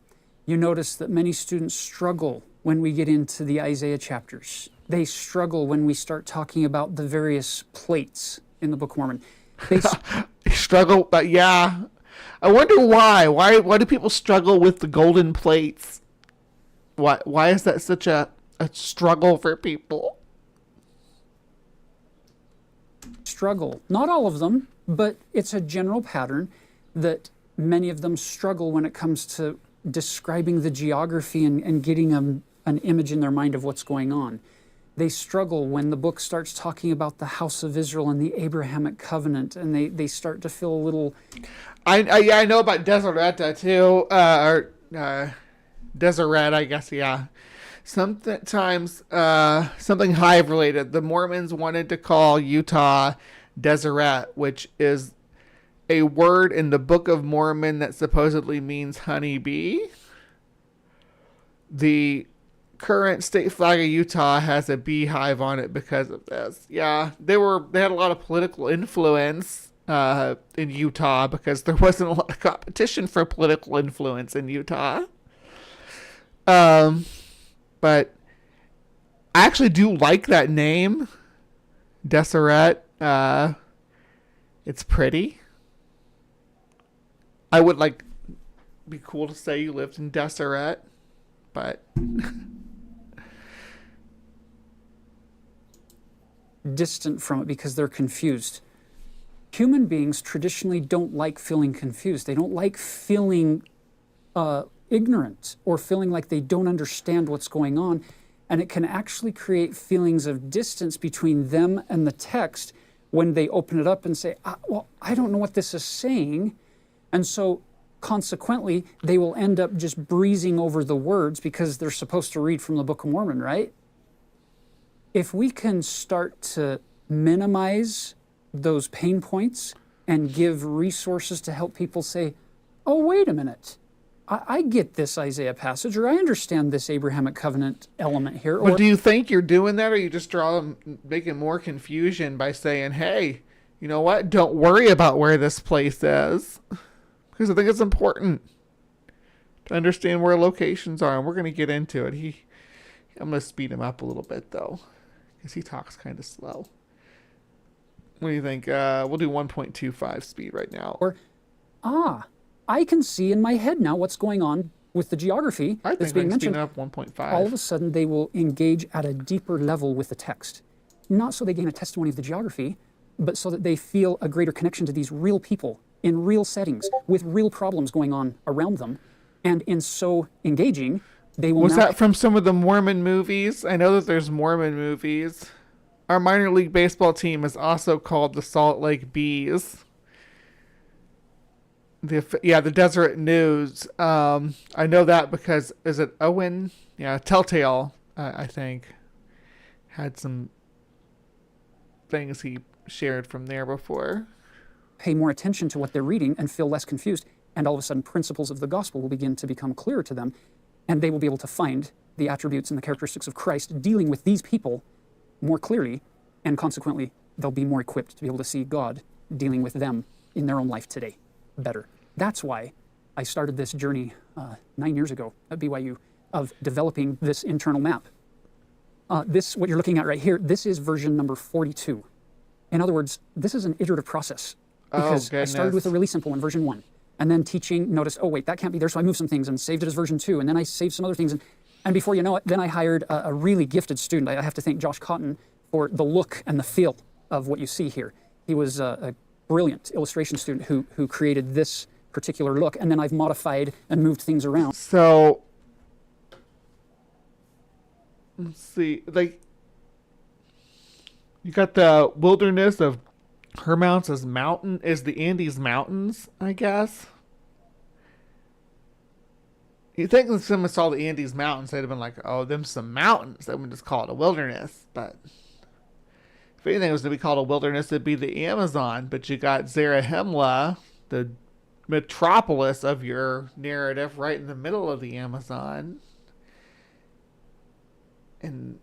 You notice that many students struggle when we get into the Isaiah chapters. They struggle when we start talking about the various plates in the Book of Mormon. They struggle, but yeah. I wonder why. Why do people struggle with the golden plates? Why is that such a struggle for people? Struggle. Not all of them, but it's a general pattern that many of them struggle when it comes to describing the geography and getting an image in their mind of what's going on. They struggle when the book starts talking about the house of Israel and the Abrahamic covenant, and they start to feel a little... I know about Deseretta too, or Deseret, I guess, yeah. Sometimes something Hive related. The Mormons wanted to call Utah Deseret, which is a word in the Book of Mormon that supposedly means honeybee. The current state flag of Utah has a beehive on it because of this. Yeah, they had a lot of political influence in Utah because there wasn't a lot of competition for political influence in Utah. But I actually do like that name, Deseret. It's pretty. I would be cool to say you lived in Deseret, but distant from it because they're confused. Human beings traditionally don't like feeling confused. They don't like feeling ignorant or feeling like they don't understand what's going on. And it can actually create feelings of distance between them and the text when they open it up and say, well, I don't know what this is saying. And so consequently, they will end up just breezing over the words because they're supposed to read from the Book of Mormon, right? If we can start to minimize those pain points and give resources to help people say, oh, wait a minute, I get this Isaiah passage, or I understand this Abrahamic covenant element here. But do you think you're doing that, or you just making more confusion by saying, hey, you know what, don't worry about where this place is? Because I think it's important to understand where locations are, and we're going to get into it. I'm going to speed him up a little bit, though, because he talks kind of slow. What do you think? We'll do 1.25 speed right now. Or, I can see in my head now what's going on with the geography that's being mentioned. Up 1.5. All of a sudden, they will engage at a deeper level with the text. Not so they gain a testimony of the geography, but so that they feel a greater connection to these real people in real settings with real problems going on around them. And in so engaging, they will. Was that from some of the Mormon movies? I know that there's Mormon movies. Our minor league baseball team is also called the Salt Lake Bees. The Deseret News. I know that because, is it Owen? Yeah, Telltale, I think, had some things he shared from there before. Pay more attention to what they're reading and feel less confused, and all of a sudden principles of the gospel will begin to become clearer to them, and they will be able to find the attributes and the characteristics of Christ dealing with these people more clearly, and consequently, they'll be more equipped to be able to see God dealing with them in their own life today better. That's why I started this journey 9 years ago at BYU of developing this internal map. What you're looking at right here, this is version number 42. In other words, this is an iterative process because I started with a really simple one, version 1, and then teaching, noticed, oh wait, that can't be there, so I moved some things and saved it as version 2, and then I saved some other things, and before you know it, then I hired a really gifted student. I have to thank Josh Cotton for the look and the feel of what you see here. He was a brilliant illustration student who created this particular look, and then I've modified and moved things around. So, let's see, you got the wilderness of Hermounts as mountain, is the Andes Mountains, I guess. You think if someone saw the Andes Mountains, they'd have been like, oh, them some mountains. They would just call it a wilderness. But if anything was to be called a wilderness, it'd be the Amazon. But you got Zarahemla, the metropolis of your narrative, right in the middle of the Amazon. And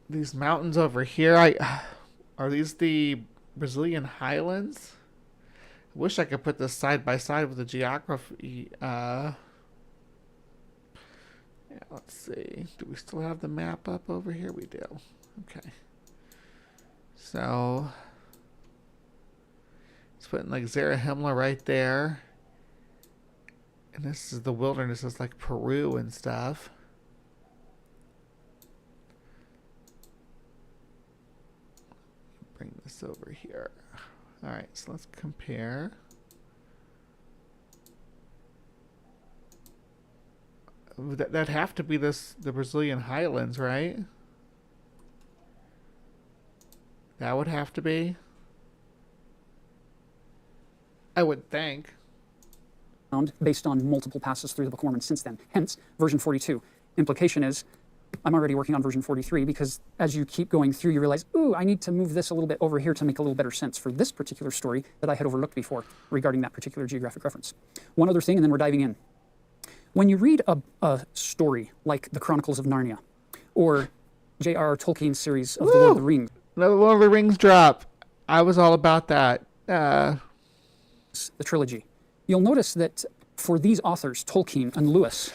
these mountains over here, are these the Brazilian highlands? I wish I could put this side by side with the geography. Yeah, let's see. Do we still have the map up over here? We do. Okay. So, it's putting like Zarahemla right there. And this is the wilderness. It's like Peru and stuff. Bring this over here. All right, so let's compare. That'd have to be the Brazilian highlands, right? That would have to be. I would think. Based on multiple passes through the Book of Mormon since then. Hence, version 42. Implication is, I'm already working on version 43 because as you keep going through, you realize, ooh, I need to move this a little bit over here to make a little better sense for this particular story that I had overlooked before regarding that particular geographic reference. One other thing, and then we're diving in. When you read a story like The Chronicles of Narnia or J.R.R. Tolkien's series of The Lord of the Rings. Another Lord of the Rings drop. I was all about that. The trilogy. You'll notice that for these authors, Tolkien and Lewis,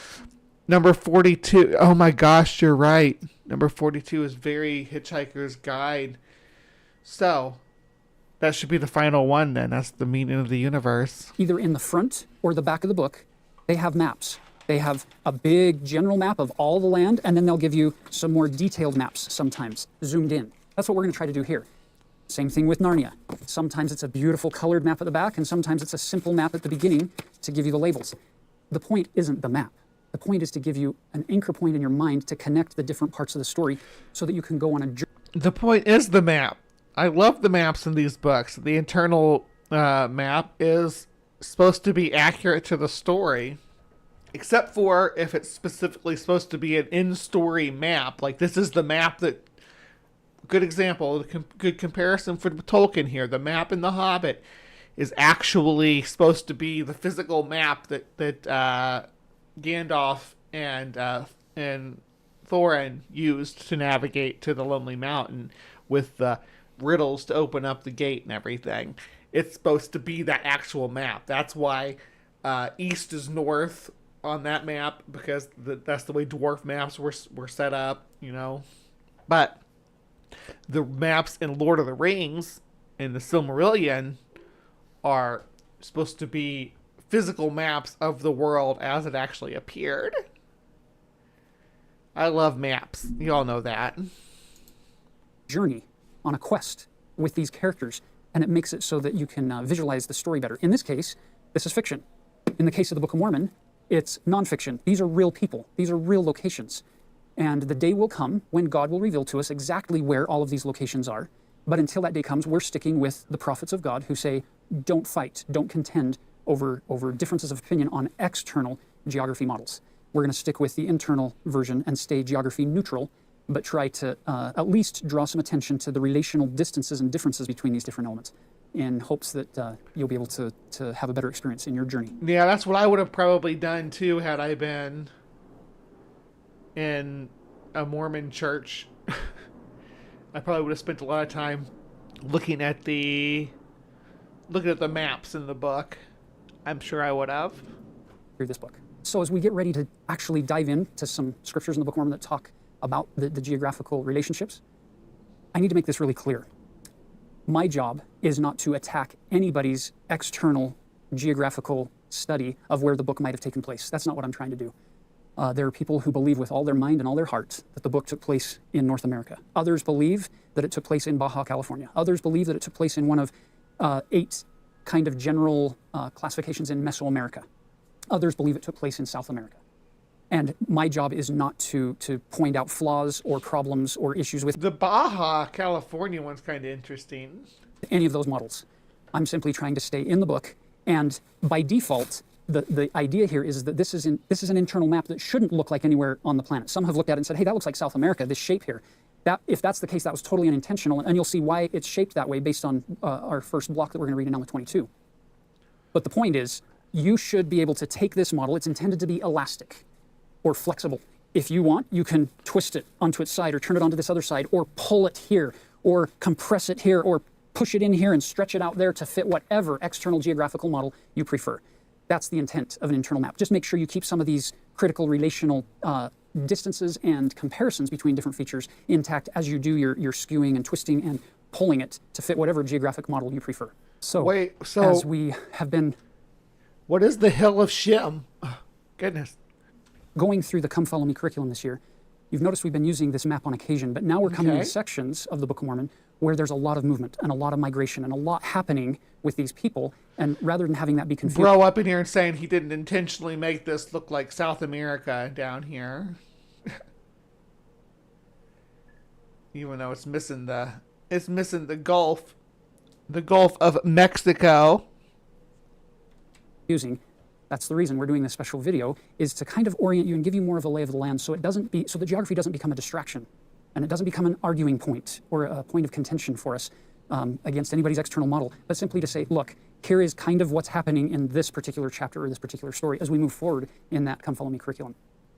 Number 42. Oh my gosh, you're right. Number 42 is very Hitchhiker's Guide. So, that should be the final one then. That's the meaning of the universe. either in the front or the back of the book, they have maps. They have a big general map of all the land, and then they'll give you some more detailed maps sometimes, zoomed in. That's what we're going to try to do here. Same thing with Narnia. Sometimes it's a beautiful colored map at the back, and sometimes it's a simple map at the beginning to give you the labels. The point isn't the map. The point is to give you an anchor point in your mind to connect the different parts of the story so that you can go on a journey. The point is the map. I love the maps in these books. The internal map is supposed to be accurate to the story, except for if it's specifically supposed to be an in-story map. Like this is the map that... Good example, good comparison for Tolkien here. The map in The Hobbit is actually supposed to be the physical map that Gandalf and Thorin used to navigate to the Lonely Mountain with the riddles to open up the gate and everything. It's supposed to be that actual map. That's why east is north on that map, because that's the way dwarf maps were set up, you know. But the maps in Lord of the Rings and the Silmarillion are supposed to be physical maps of the world as it actually appeared. I love maps. You all know that. Journey on a quest with these characters, and it makes it so that you can visualize the story better. In this case, this is fiction. In the case of the Book of Mormon, it's nonfiction. These are real people. These are real locations. And the day will come when God will reveal to us exactly where all of these locations are. But until that day comes, we're sticking with the prophets of God who say, don't fight, don't contend over differences of opinion on external geography models. We're going to stick with the internal version and stay geography neutral, but try to at least draw some attention to the relational distances and differences between these different elements in hopes that you'll be able to have a better experience in your journey. Yeah, that's what I would have probably done too had I been in a Mormon church. I probably would have spent a lot of time looking at the maps in the book. I'm sure I would have. Through this book. So as we get ready to actually dive into some scriptures in the Book of Mormon that talk about the geographical relationships, I need to make this really clear. My job is not to attack anybody's external geographical study of where the book might have taken place. That's not what I'm trying to do. There are people who believe with all their mind and all their heart that the book took place in North America. Others believe that it took place in Baja California. Others believe that it took place in one of 8 kind of general classifications in Mesoamerica. Others believe it took place in South America. And my job is not to point out flaws or problems or issues with the Baja California one's kind of interesting. Any of those models. I'm simply trying to stay in the book, and by default, the idea here is that this is an internal map that shouldn't look like anywhere on the planet. Some have looked at it and said, hey, that looks like South America, this shape here. If that's the case, that was totally unintentional, and you'll see why it's shaped that way based on our first block that we're going to read in Nameless 22. But the point is, you should be able to take this model. It's intended to be elastic or flexible. If you want, you can twist it onto its side or turn it onto this other side or pull it here or compress it here or push it in here and stretch it out there to fit whatever external geographical model you prefer. That's the intent of an internal map. Just make sure you keep some of these critical relational distances and comparisons between different features intact as you do your skewing and twisting and pulling it to fit whatever geographic model you prefer. So as we have been... What is the Hill of Shem? Oh, goodness. Going through the Come Follow Me curriculum this year, you've noticed we've been using this map on occasion, but now we're coming to sections of the Book of Mormon where there's a lot of movement and a lot of migration and a lot happening with these people, and rather than having that be confusing... Bro up in here and saying he didn't intentionally make this look like South America down here. Even though it's missing the Gulf of Mexico. Using That's the reason we're doing this special video, is to kind of orient you and give you more of a lay of the land, so the geography doesn't become a distraction, and it doesn't become an arguing point or a point of contention for us against anybody's external model, but simply to say, look, here is kind of what's happening in this particular chapter or this particular story as we move forward in that Come Follow Me curriculum.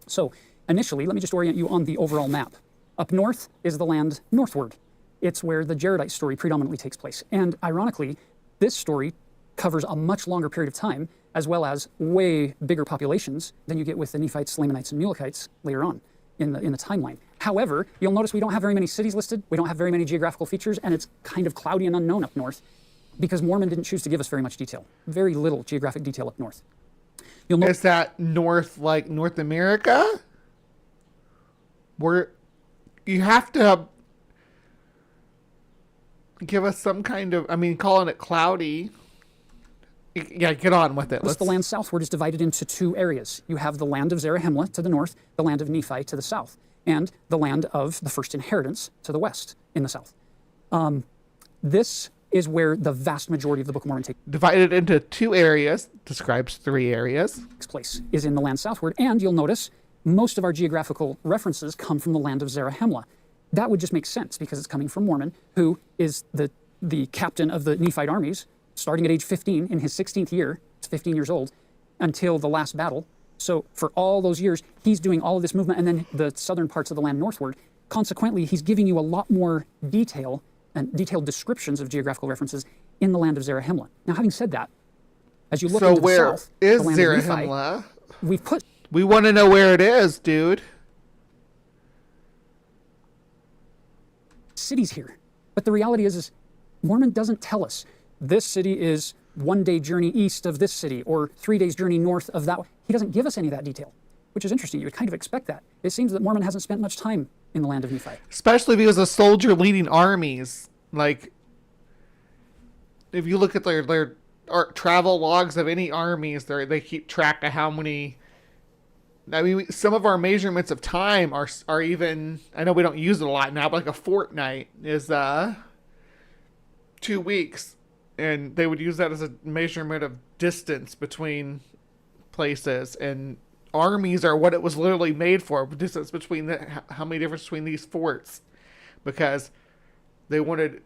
So initially, let me just orient you on the overall map. Up north is the land northward. It's where the Jaredite story predominantly takes place. And ironically, this story covers a much longer period of time, as well as way bigger populations than you get with the Nephites, Lamanites, and Mulekites later on in the timeline. However, you'll notice we don't have very many cities listed, we don't have very many geographical features, and it's kind of cloudy and unknown up north because Mormon didn't choose to give us very much detail. Very little geographic detail up north. You'll Is that north, like North America? Where you have to give us some kind of, I mean, calling it cloudy. Yeah, get on with it. The land southward is divided into two areas. You have the land of Zarahemla to the north, the land of Nephi to the south, and the land of the first inheritance to the west in the south. This is where the vast majority of the Book of Mormon takes divided into two areas, describes three areas. Place, is in the land southward, and you'll notice most of our geographical references come from the land of Zarahemla. That would just make sense because it's coming from Mormon, who is the captain of the Nephite armies, starting at age 15 in his 16th year, it's 15 years old, until the last battle. So for all those years, he's doing all of this movement, and then the southern parts of the land northward. Consequently, he's giving you a lot more detail and detailed descriptions of geographical references in the land of Zarahemla. Now, having said that, as you look into the south, is the land Zarahemla? of Nephi, we want to know where it is, dude. Cities here. But the reality is Mormon doesn't tell us this city is 1 day journey east of this city or 3 days journey north of that. He doesn't give us any of that detail, which is interesting. You would kind of expect that. It seems that Mormon hasn't spent much time in the land of Nephi. Especially if he was a soldier leading armies. Like, if you look at their travel logs of any armies, they keep track of how many. I mean, some of our measurements of time are even, I know we don't use it a lot now, but like a fortnight is 2 weeks. And they would use that as a measurement of distance between places. And armies are what it was literally made for, distance between how many difference between these forts. Because they wanted,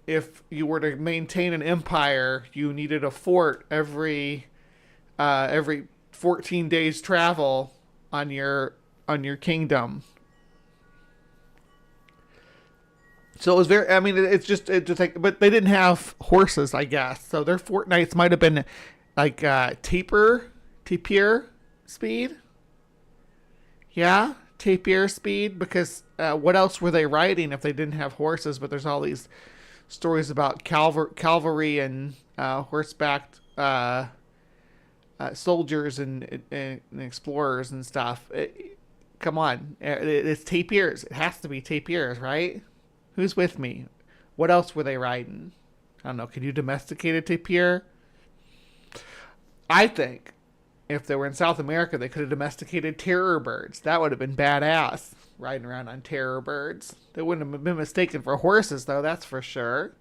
if you were to maintain an empire, you needed a fort every 14 days travel on your kingdom. So it was very, I mean, it's just like, but they didn't have horses, I guess. So their fortnights might have been like tapir speed. Yeah, tapir speed, because what else were they riding if they didn't have horses? But there's all these stories about cavalry and horseback soldiers and explorers and stuff. Come on, it's tapirs. It has to be tapirs, right? Who's with me? What else were they riding? I don't know. Can you domesticate a tapir? I think if they were in South America, they could have domesticated terror birds. That would have been badass, riding around on terror birds. They wouldn't have been mistaken for horses, though, that's for sure.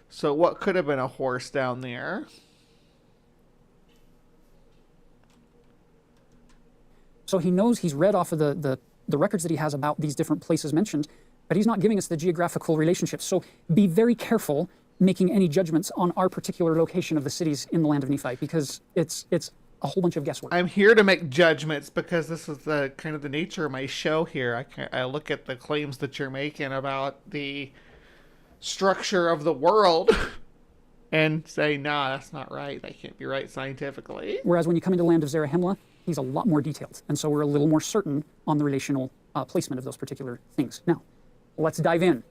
So what could have been a horse down there? So he knows, he's read off of the records that he has about these different places mentioned, but he's not giving us the geographical relationships. So be very careful making any judgments on our particular location of the cities in the land of Nephi, because it's a whole bunch of guesswork. I'm here to make judgments because this is the kind of the nature of my show here. I look at the claims that you're making about the structure of the world and say, nah, that's not right. That can't be right scientifically. Whereas when you come into the land of Zarahemla, he's a lot more detailed. And so we're a little more certain on the relational placement of those particular things. Now, let's dive in.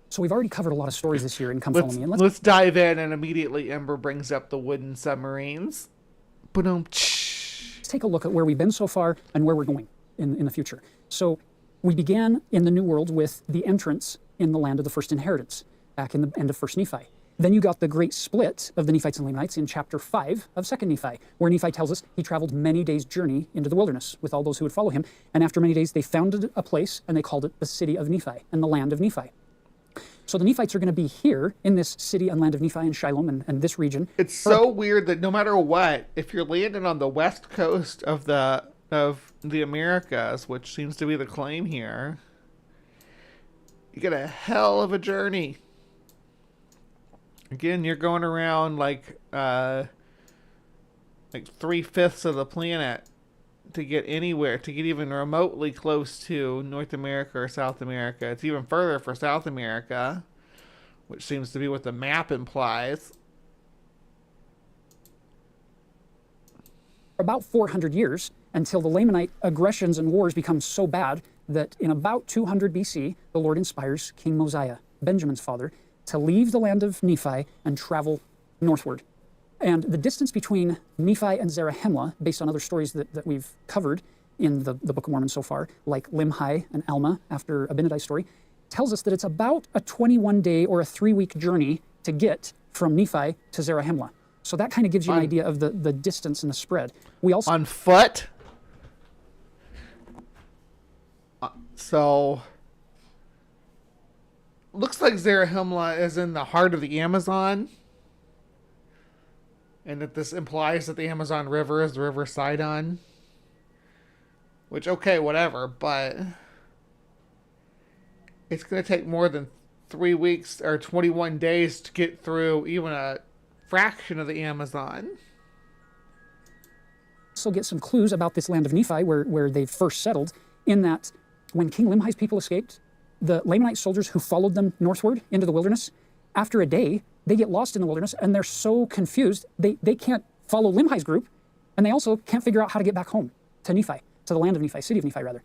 So we've already covered a lot of stories this year in Come Follow Me. And let's dive in, and immediately Ember brings up the wooden submarines. Let's take a look at where we've been so far and where we're going in the future. So we began in the New World with the entrance in the land of the first inheritance, back in the end of 1st Nephi. Then you got the great split of the Nephites and Lamanites in chapter 5 of 2nd Nephi, where Nephi tells us he traveled many days' journey into the wilderness with all those who would follow him. And after many days, they founded a place, and they called it the city of Nephi and the land of Nephi. So So the Nephites are going to be here in this city and land of Nephi and Shilom and this region. It's so weird that no matter what, if you're landing on the west coast of the Americas, which seems to be the claim here, you get a hell of a journey. Again, you're going around like 3/5 of the planet to get anywhere, to get even remotely close to North America or South America. It's even further for South America, which seems to be what the map implies. About 400 years until the Lamanite aggressions and wars become so bad that in about 200 BC, the Lord inspires King Mosiah, Benjamin's father, to leave the land of Nephi and travel northward. And the distance between Nephi and Zarahemla, based on other stories that we've covered in the Book of Mormon so far, like Limhi and Alma after Abinadi's story, tells us that it's about a 21-day or a 3-week journey to get from Nephi to Zarahemla. So that kind of gives you an idea of the distance and the spread. We also on foot. So looks like Zarahemla is in the heart of the Amazon. And that this implies that the Amazon River is the River Sidon. Which, okay, whatever, but it's going to take more than 3 weeks or 21 days to get through even a fraction of the Amazon. also get some clues about this land of Nephi where they first settled, in that when King Limhi's people escaped, the Lamanite soldiers who followed them northward into the wilderness, after a day, they get lost in the wilderness and they're so confused, they can't follow Limhi's group, and they also can't figure out how to get back home to Nephi, to the land of Nephi, city of Nephi rather.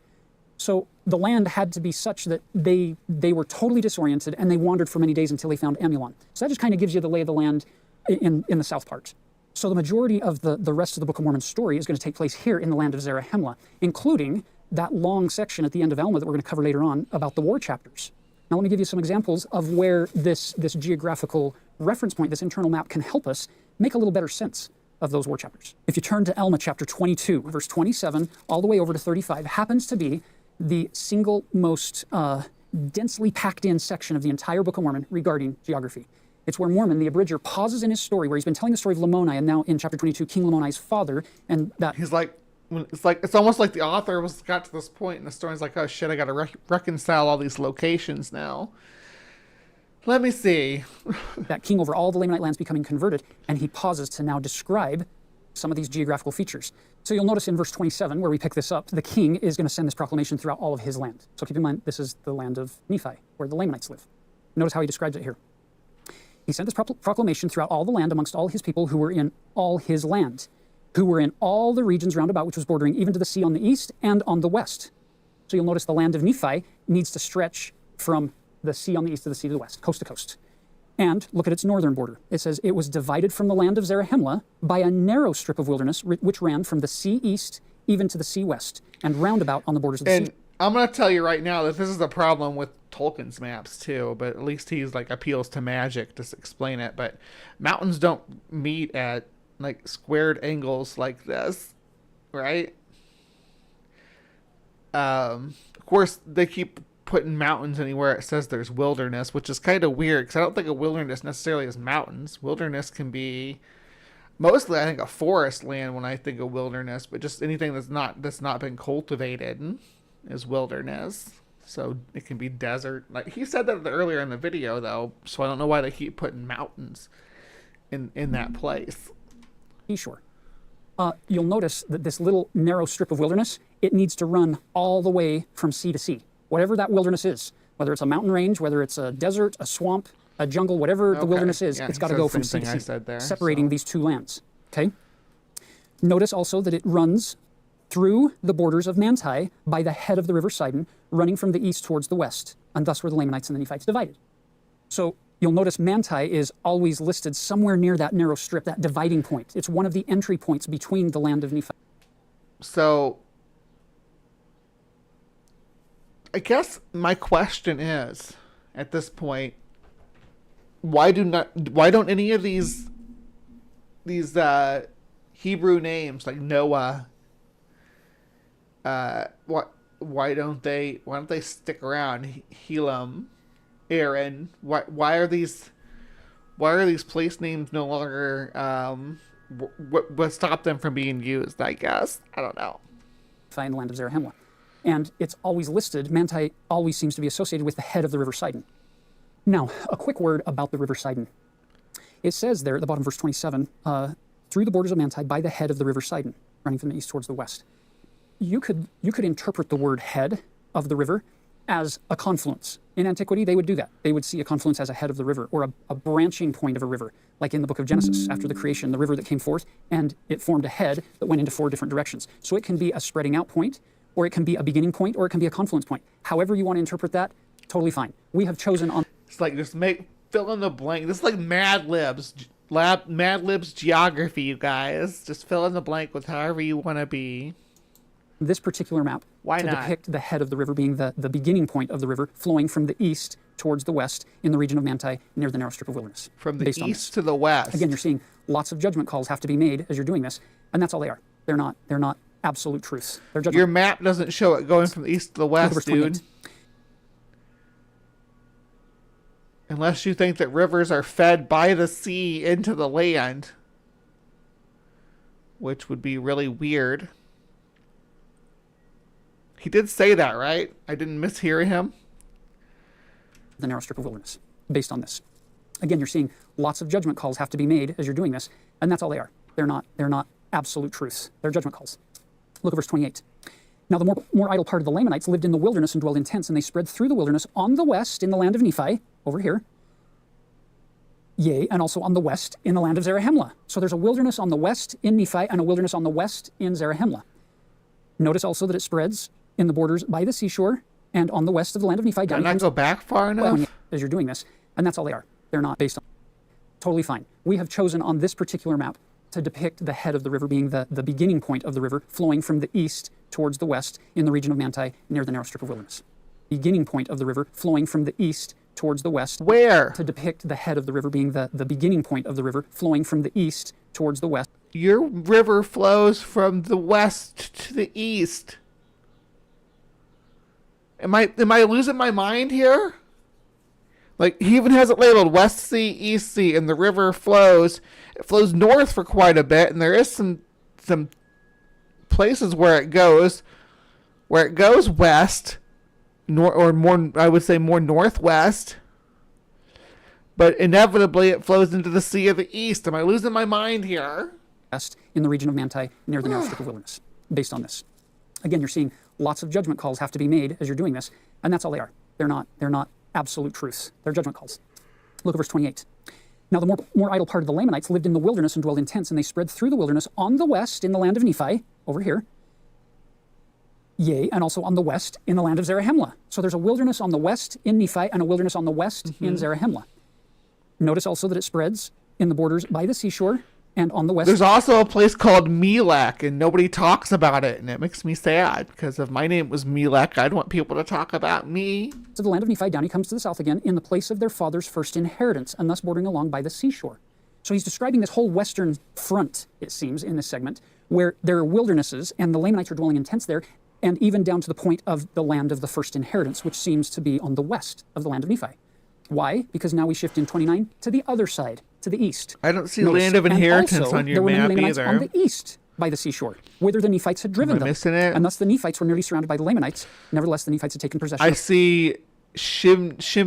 So the land had to be such that they were totally disoriented, and they wandered for many days until they found Amulon. So that just kind of gives you the lay of the land in the south part. So the majority of the rest of the Book of Mormon story is going to take place here in the land of Zarahemla, including that long section at the end of Alma that we're going to cover later on about the war chapters. Now let me give you some examples of where this geographical reference point, this internal map, can help us make a little better sense of those war chapters. If you turn to Alma chapter 22, verse 27, all the way over to 35, happens to be the single most densely packed in section of the entire Book of Mormon regarding geography. It's where Mormon, the abridger, pauses in his story, where he's been telling the story of Lamoni, and now in chapter 22, King Lamoni's father, and that... He's like, it's almost like the author got to this point in the story, he's like, oh shit, I gotta reconcile all these locations now. Let me see. that king over all the Lamanite lands becoming converted, and he pauses to now describe some of these geographical features. So you'll notice in verse 27, where we pick this up, the king is going to send this proclamation throughout all of his land. So keep in mind, this is the land of Nephi, where the Lamanites live. Notice how he describes it here. He sent this proclamation throughout all the land amongst all his people who were in all his land, who were in all the regions round about, which was bordering even to the sea on the east and on the west. So you'll notice the land of Nephi needs to stretch from the sea on the east to the sea to the west, coast to coast. And look at its northern border. It says it was divided from the land of Zarahemla by a narrow strip of wilderness which ran from the sea east even to the sea west and roundabout on the borders of the sea. And I'm going to tell you right now that this is a problem with Tolkien's maps too, but at least he's like appeals to magic to explain it. But mountains don't meet at like squared angles like this, right? Of course, they keep putting mountains anywhere it says there's wilderness, which is kind of weird because I don't think a wilderness necessarily is mountains. Wilderness can be mostly, I think, a forest land when I think of wilderness, but just anything that's not been cultivated is wilderness. So it can be desert. Like he said that earlier in the video, though, so I don't know why they keep putting mountains in that place. Sure. You'll notice that this little narrow strip of wilderness, it needs to run all the way from sea to sea. Whatever that wilderness is, whether it's a mountain range, whether it's a desert, a swamp, a jungle, whatever the wilderness is, it's got to go from sea to sea, separating these two lands. Okay. Notice also that it runs through the borders of Manti by the head of the river Sidon, running from the east towards the west, and thus were the Lamanites and the Nephites divided. So you'll notice Manti is always listed somewhere near that narrow strip, that dividing point. It's one of the entry points between the land of Nephi. So I guess my question is, at this point, why don't any of these Hebrew names like Noah, why don't they stick around? Helam, Aaron? Why are these place names no longer what stopped them from being used? I guess I don't know. In the land of Zarahemla. And it's always listed, Manti always seems to be associated with the head of the River Sidon. Now, a quick word about the River Sidon. It says there at the bottom of verse 27, through the borders of Manti by the head of the River Sidon, running from the east towards the west. You could interpret the word head of the river as a confluence. In antiquity, they would do that. They would see a confluence as a head of the river, or a branching point of a river, like in the book of Genesis, after the creation, the river that came forth, and it formed a head that went into 4 different directions. So it can be a spreading out point, or it can be a beginning point, or it can be a confluence point. However you want to interpret that, totally fine. We have chosen on... It's like just fill in the blank. This is like Mad Libs geography, you guys. Just fill in the blank with however you want to be. This particular map to depict the head of the river being the beginning point of the river flowing from the east towards the west in the region of Manti near the narrow strip of wilderness. From the east to the west. Again, you're seeing lots of judgment calls have to be made as you're doing this, and that's all they are. They're not absolute truths. They're judgment. Your map doesn't show it going from the east to the west, dude. Unless you think that rivers are fed by the sea into the land, which would be really weird. He did say that, right? I didn't mishear him. The narrow strip of wilderness, based on this. Again, you're seeing lots of judgment calls have to be made as you're doing this, and that's all they are. They're not absolute truths. They're judgment calls. Look at verse 28. Now the more idle part of the Lamanites lived in the wilderness and dwelled in tents, and they spread through the wilderness on the west in the land of Nephi, over here, yea, and also on the west in the land of Zarahemla. So there's a wilderness on the west in Nephi and a wilderness on the west in Zarahemla. Notice also that it spreads in the borders by the seashore and on the west of the land of Nephi. Did I go back far enough? As you're doing this, and that's all they are. They're not based on... Totally fine. We have chosen on this particular map to depict the head of the river being the beginning point of the river flowing from the east towards the west in the region of Manti near the narrow strip of wilderness. Beginning point of the river flowing from the east towards the west. Where? To depict the head of the river being the beginning point of the river flowing from the east towards the west. Your river flows from the west to the east. Am I losing my mind here? Like, he even has it labeled West Sea, East Sea, and the river flows. It flows north for quite a bit, and there is some places where it goes west, or more, I would say more northwest. But inevitably, it flows into the Sea of the East. Am I losing my mind here? West in the region of Manti near the narrow strip of wilderness, based on this. Again, you're seeing lots of judgment calls have to be made as you're doing this, and that's all they are. They're not absolute truths. They're judgment calls. Look at verse 28. Now the more idle part of the Lamanites lived in the wilderness and dwelled in tents, and they spread through the wilderness on the west in the land of Nephi, over here, yea, and also on the west in the land of Zarahemla. So there's a wilderness on the west in Nephi and a wilderness on the west in Zarahemla. Notice also that it spreads in the borders by the seashore and on the west. There's also a place called Melech, and nobody talks about it, and it makes me sad, because if my name was Melech, I'd want people to talk about me. To the land of Nephi, down he comes to the south again, in the place of their father's first inheritance, and thus bordering along by the seashore. So he's describing this whole western front, it seems, in this segment, where there are wildernesses, and the Lamanites are dwelling in tents there, and even down to the point of the land of the first inheritance, which seems to be on the west of the land of Nephi. Why? Because now we shift in 29 to the other side, to the east. I don't see land of inheritance also, on your there were map Lamanites either. on the east by the seashore, whither the Nephites had driven Am I them. missing it? And thus the Nephites were nearly surrounded by the Lamanites. Nevertheless, the Nephites had taken possession. I see Shimnilon.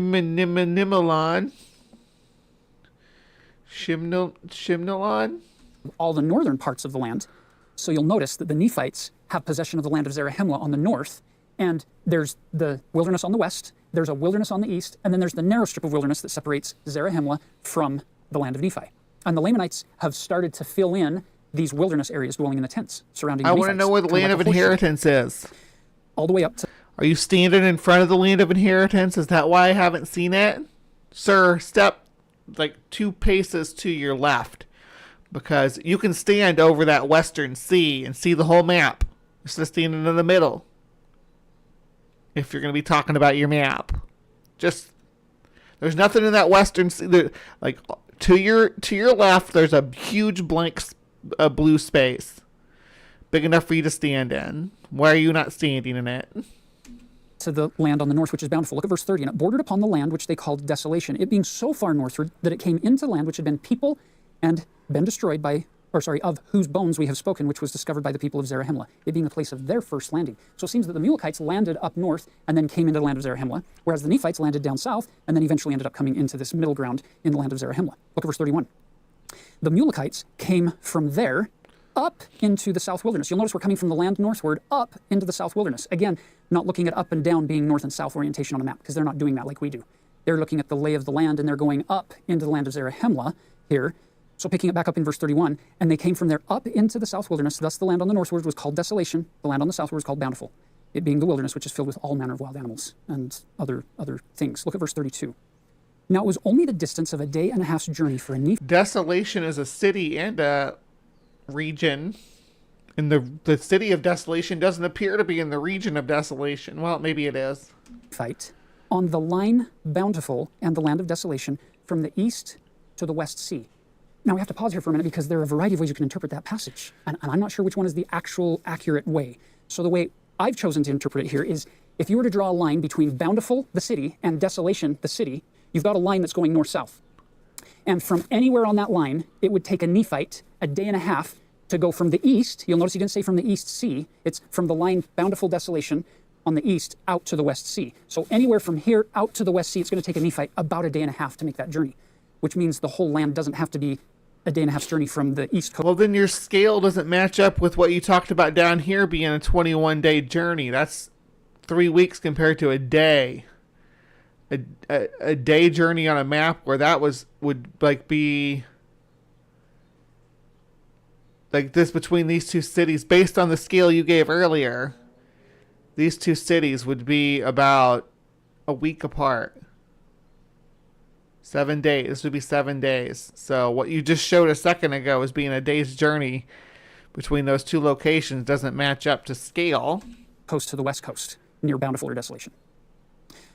All the northern parts of the land. So you'll notice that the Nephites have possession of the land of Zarahemla on the north, and there's the wilderness on the west, there's a wilderness on the east, and then there's the narrow strip of wilderness that separates Zarahemla from the land of Nephi. And the Lamanites have started to fill in these wilderness areas dwelling in the tents surrounding the I Nephites. want to know where the land of inheritance is. All the way up to... Are you standing in front of the land of inheritance? Is that why I haven't seen it? Sir, step like 2 paces to your left, because you can stand over that western sea and see the whole map instead of standing in the middle. If you're going to be talking about your map, just there's nothing in that western sea. Like to your left, there's a huge blank blue space, big enough for you to stand in. Why are you not standing in it? to the land on the north, which is bountiful. Look at verse 30. And it bordered upon the land which they called desolation, it being so far northward that it came into land which had been people and been destroyed by, of whose bones we have spoken, which was discovered by the people of Zarahemla, it being the place of their first landing. So it seems that the Mulekites landed up north and then came into the land of Zarahemla, whereas the Nephites landed down south and then eventually ended up coming into this middle ground in the land of Zarahemla. Look at verse 31. The Mulekites came from there up into the south wilderness. You'll notice we're coming from the land northward up into the south wilderness. Again, not looking at up and down being north and south orientation on a map, because they're not doing that like we do. They're looking at the lay of the land, and they're going up into the land of Zarahemla here. So picking it back up in verse 31, and they came from there up into the south wilderness. Thus the land on the northward was called desolation. The land on the southward was called bountiful, it being the wilderness, which is filled with all manner of wild animals and other things. Look at verse 32. Now it was only the distance of a day and a half's journey for a Nephite. Desolation is a city and a region. And the city of desolation doesn't appear to be in the region of desolation. Well, maybe it is. On the line bountiful and the land of desolation from the east to the west sea. Now we have to pause here for a minute because there are a variety of ways you can interpret that passage. And I'm not sure which one is the actual accurate way. So the way I've chosen to interpret it here is if you were to draw a line between bountiful, the city, and desolation, the city, you've got a line that's going north-south. And from anywhere on that line, it would take a Nephite a day and a half to go from the east. You'll notice he didn't say from the east sea. It's from the line bountiful desolation on the east out to the west sea. So anywhere from here out to the west sea, it's going to take a Nephite about a day and a half to make that journey, which means the whole land doesn't have to be a day and a half's journey from the east coast. Well, then your scale doesn't match up with what you talked about down here being a 21-day journey. That's 3 weeks compared to a day. A day journey on a map where that would like be like this between these two cities, based on the scale you gave earlier, these two cities would be about a week apart. 7 days. This would be 7 days. So what you just showed a second ago as being a day's journey between those two locations doesn't match up to scale. Coast to the west coast, near bountiful or desolation.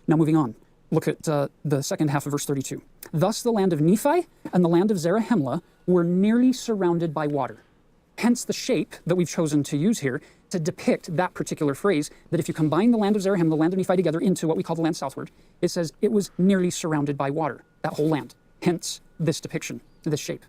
Now moving on. Look at the second half of verse 32. Thus the land of Nephi and the land of Zarahemla were nearly surrounded by water. Hence the shape that we've chosen to use here to depict that particular phrase, that if you combine the land of Zarahemla, the land of Nephi together into what we call the land southward, it says it was nearly surrounded by water, that whole land. Hence this depiction, this shape.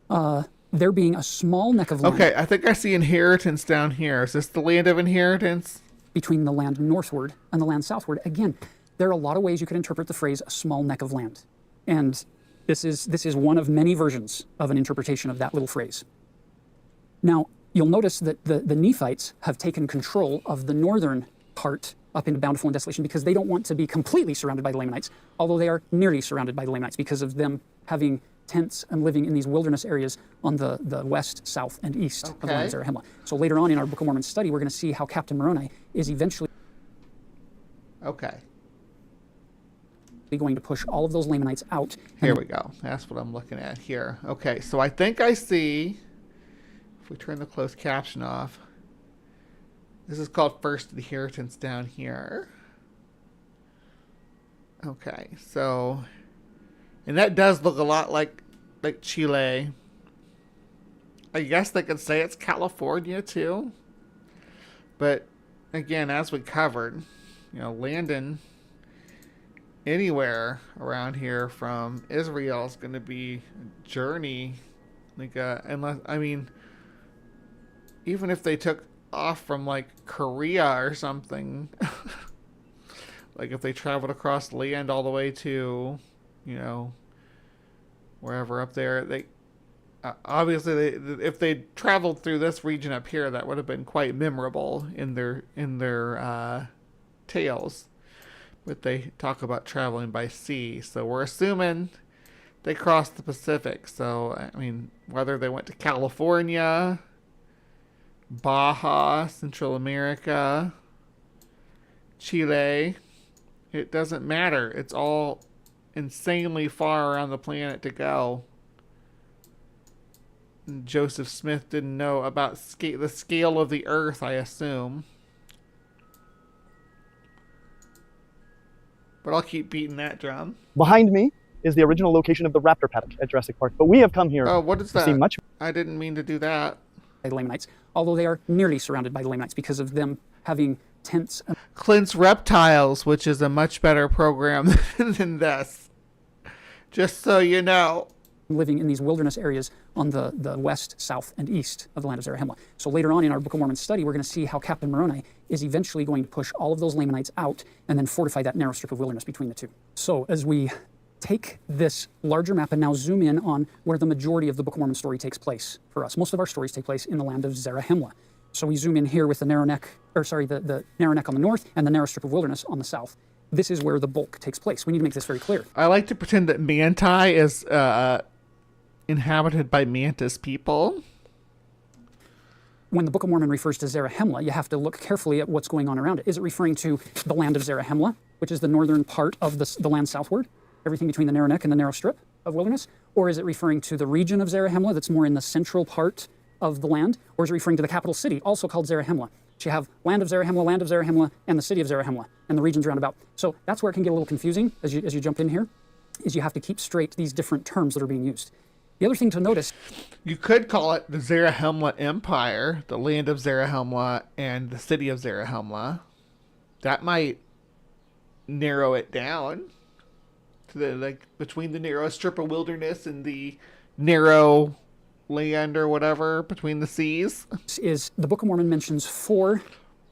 There being a small neck of land. Okay, I think I see inheritance down here. Is this the land of inheritance? Between the land northward and the land southward. Again, there are a lot of ways you could interpret the phrase a small neck of land. And this is one of many versions of an interpretation of that little phrase. Now, you'll notice that the Nephites have taken control of the northern part up into bountiful and desolation because they don't want to be completely surrounded by the Lamanites, although they are nearly surrounded by the Lamanites because of them having tents and living in these wilderness areas on the west, south, and east of the land of Zarahemla. So later on in our Book of Mormon study, we're going to see how Captain Moroni is eventually going to push all of those Lamanites out. Here we go. That's what I'm looking at here. Okay, so I think I see, if we turn the closed caption off, this is called First Inheritance down here. Okay, so, and that does look a lot like Chile. I guess they could say it's California too. But again, as we covered, landing anywhere around here from Israel is going to be a journey. Even if they took off from Korea or something, like if they traveled across land all the way to, wherever up there, they obviously if they traveled through this region up here, that would have been quite memorable in their tales. But they talk about traveling by sea, so we're assuming they crossed the Pacific. So whether they went to California, Baja, Central America, Chile, it doesn't matter. It's all insanely far around the planet to go. And Joseph Smith didn't know about the scale of the Earth, I assume. But I'll keep beating that drum. Behind me is the original location of the raptor paddock at Jurassic Park, but we have come here what is to that? see much. I didn't mean to do that. By the Lamanites, although they are nearly surrounded by the Lamanites because of them having tents. Clint's Reptiles, which is a much better program than this. Just so you know. Living in these wilderness areas on the west, south, and east of the land of Zarahemla. So later on in our Book of Mormon study, we're going to see how Captain Moroni is eventually going to push all of those Lamanites out and then fortify that narrow strip of wilderness between the two. So as we take this larger map and now zoom in on where the majority of the Book of Mormon story takes place for us. Most of our stories take place in the land of Zarahemla. So we zoom in here with the narrow neck, the narrow neck on the north and the narrow strip of wilderness on the south. This is where the bulk takes place. We need to make this very clear. I like to pretend that Manti is inhabited by mantis people. When the Book of Mormon refers to Zarahemla, you have to look carefully at what's going on around it. Is it referring to the land of Zarahemla, which is the northern part of the land southward, everything between the narrow neck and the narrow strip of wilderness? Or is it referring to the region of Zarahemla that's more in the central part of the land? Or is it referring to the capital city, also called Zarahemla? So you have land of Zarahemla, and the city of Zarahemla, and the regions around about. So that's where it can get a little confusing as you jump in here, is you have to keep straight these different terms that are being used. The other thing to notice... You could call it the Zarahemla Empire, the land of Zarahemla, and the city of Zarahemla. That might narrow it down to the, between the narrow strip of wilderness and the narrow land or whatever between the seas. Is the Book of Mormon mentions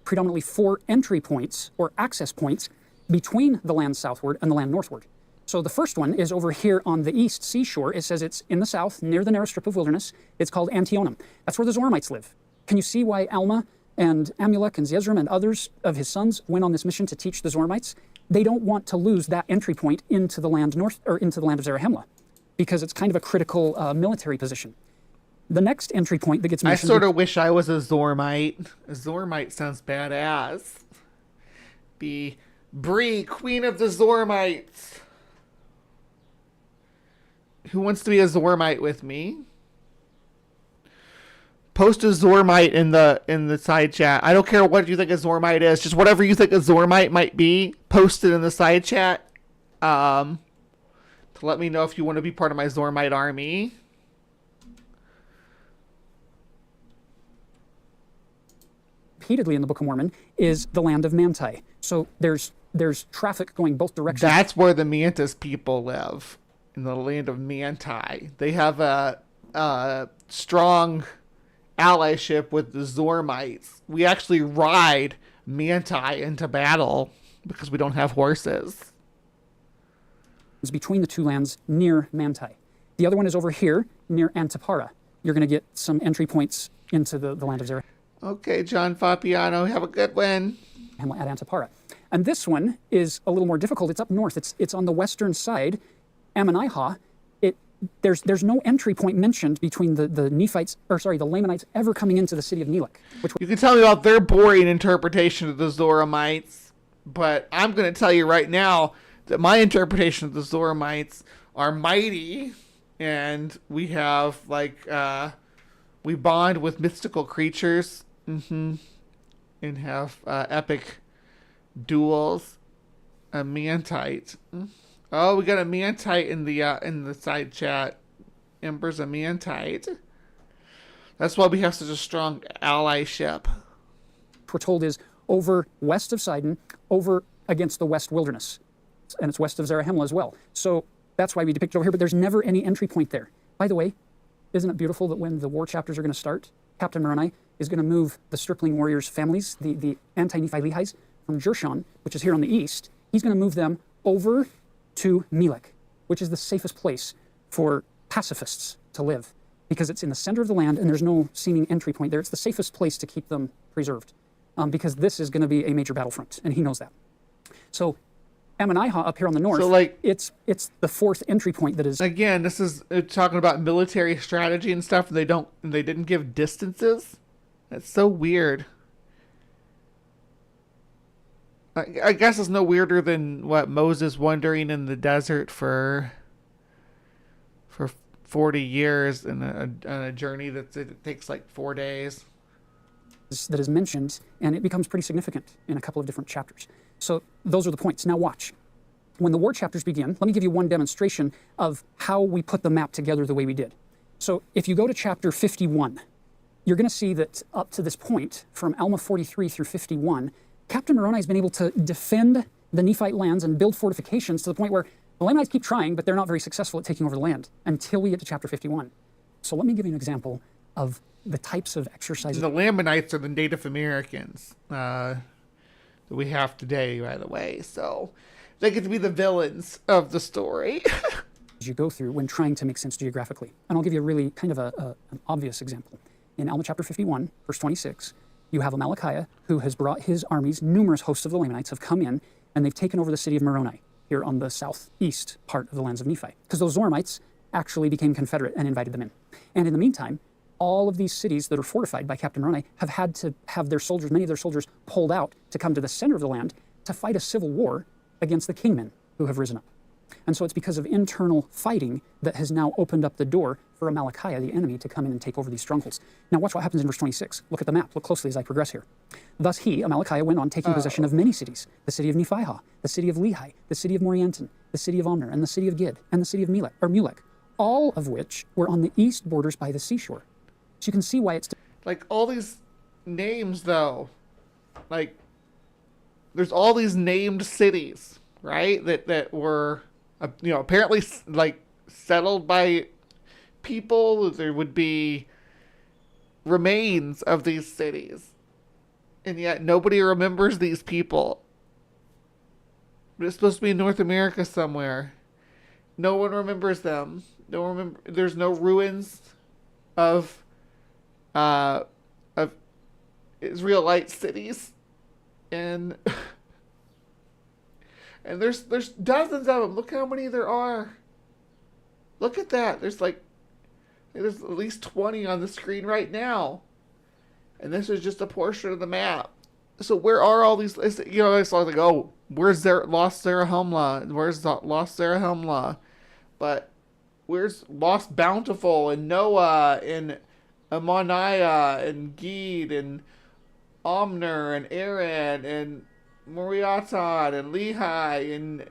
predominantly four entry points or access points between the land southward and the land northward. So the first one is over here on the east seashore. It says it's in the south, near the narrow strip of wilderness. It's called Antionum. That's where the Zoramites live. Can you see why Alma and Amulek and Zeezrom and others of his sons went on this mission to teach the Zoramites? They don't want to lose that entry point into the land into the land of Zarahemla, because it's kind of a critical military position. The next entry point that gets mentioned... I sort of wish I was a Zormite. A Zormite sounds badass. Be Bree, Queen of the Zormites. Who wants to be a Zormite with me? Post a Zormite in the side chat. I don't care what you think a Zormite is. Just whatever you think a Zormite might be, post it in the side chat. To let me know if you want to be part of my Zormite army. Repeatedly in the Book of Mormon is the land of Manti. So there's traffic going both directions. That's where the Mantis people live, in the land of Manti. They have a strong allyship with the Zormites. We actually ride Manti into battle because we don't have horses. It's between the two lands near Manti. The other one is over here near Antipara. You're going to get some entry points into the land of Zarahemla. Okay, John Fabiano, have a good one. At Antipara. And this one is a little more difficult. It's up north. It's on the western side. Ammonihah, there's no entry point mentioned between the Lamanites ever coming into the city of Nelik. You can tell me about their boring interpretation of the Zoramites, but I'm going to tell you right now that my interpretation of the Zoramites are mighty, and we have we bond with mystical creatures, and have epic duels. A Mantite. Oh, we got a Mantite in the side chat. Ember's a Mantite. That's why we have such a strong allyship. We're told is over west of Sidon, over against the west wilderness. And it's west of Zarahemla as well. So that's why we depict it over here, but there's never any entry point there. By the way, isn't it beautiful that when the war chapters are going to start, Captain Moroni is going to move the stripling warriors' families, the anti-Nephi Lehis, from Jershon, which is here on the east, he's going to move them over to Melek, which is the safest place for pacifists to live, because it's in the center of the land and there's no seeming entry point there. It's the safest place to keep them preserved, because this is going to be a major battlefront, and he knows that. So Ammonihah up here on the north, so it's the fourth entry point that is... Again, this is talking about military strategy and stuff, and they didn't give distances. That's so weird. I guess it's no weirder than what Moses wandering in the desert for 40 years in a journey that takes like 4 days. That is mentioned, and it becomes pretty significant in a couple of different chapters. So those are the points. Now watch. When the war chapters begin, let me give you one demonstration of how we put the map together the way we did. So if you go to chapter 51, you're going to see that up to this point, from Alma 43 through 51, Captain Moroni has been able to defend the Nephite lands and build fortifications to the point where the Lamanites keep trying, but they're not very successful at taking over the land until we get to chapter 51. So let me give you an example of the types of exercises. The Lamanites are the Native Americans that we have today, by the way. So they get to be the villains of the story. You go through when trying to make sense geographically. And I'll give you a really kind of an obvious example. In Alma chapter 51, verse 26, you have Amalickiah, who has brought his armies, numerous hosts of the Lamanites have come in, and they've taken over the city of Moroni, here on the southeast part of the lands of Nephi. Because those Zoramites actually became Confederate and invited them in. And in the meantime, all of these cities that are fortified by Captain Moroni have had to have their soldiers, many of their soldiers, pulled out to come to the center of the land to fight a civil war against the kingmen who have risen up. And so it's because of internal fighting that has now opened up the door for Amalickiah, the enemy, to come in and take over these strongholds. Now watch what happens in verse 26. Look at the map. Look closely as I progress here. Thus he, Amalickiah, went on taking possession of many cities, the city of Nephihah, the city of Lehi, the city of Morianton, the city of Omner, and the city of Gid, and the city of Mulek, all of which were on the east borders by the seashore. So you can see why it's... Like, all these names, though, like, there's all these named cities, right, that were, apparently, like, settled by people. There would be remains of these cities, and yet nobody remembers these people. But it's supposed to be in North America somewhere. No one remembers them. There's no ruins of Israelite cities, and there's dozens of them. Look how many there are. Look at that. There's at least 20 on the screen right now, and this is just a portion of the map. So where are all these? It's like, oh, where's Lost Zarahemla? Where's Lost Zarahemla? But where's Lost Bountiful and Noah and Amaniah and Gid and Omner and Aaron and Moriaton and Lehi and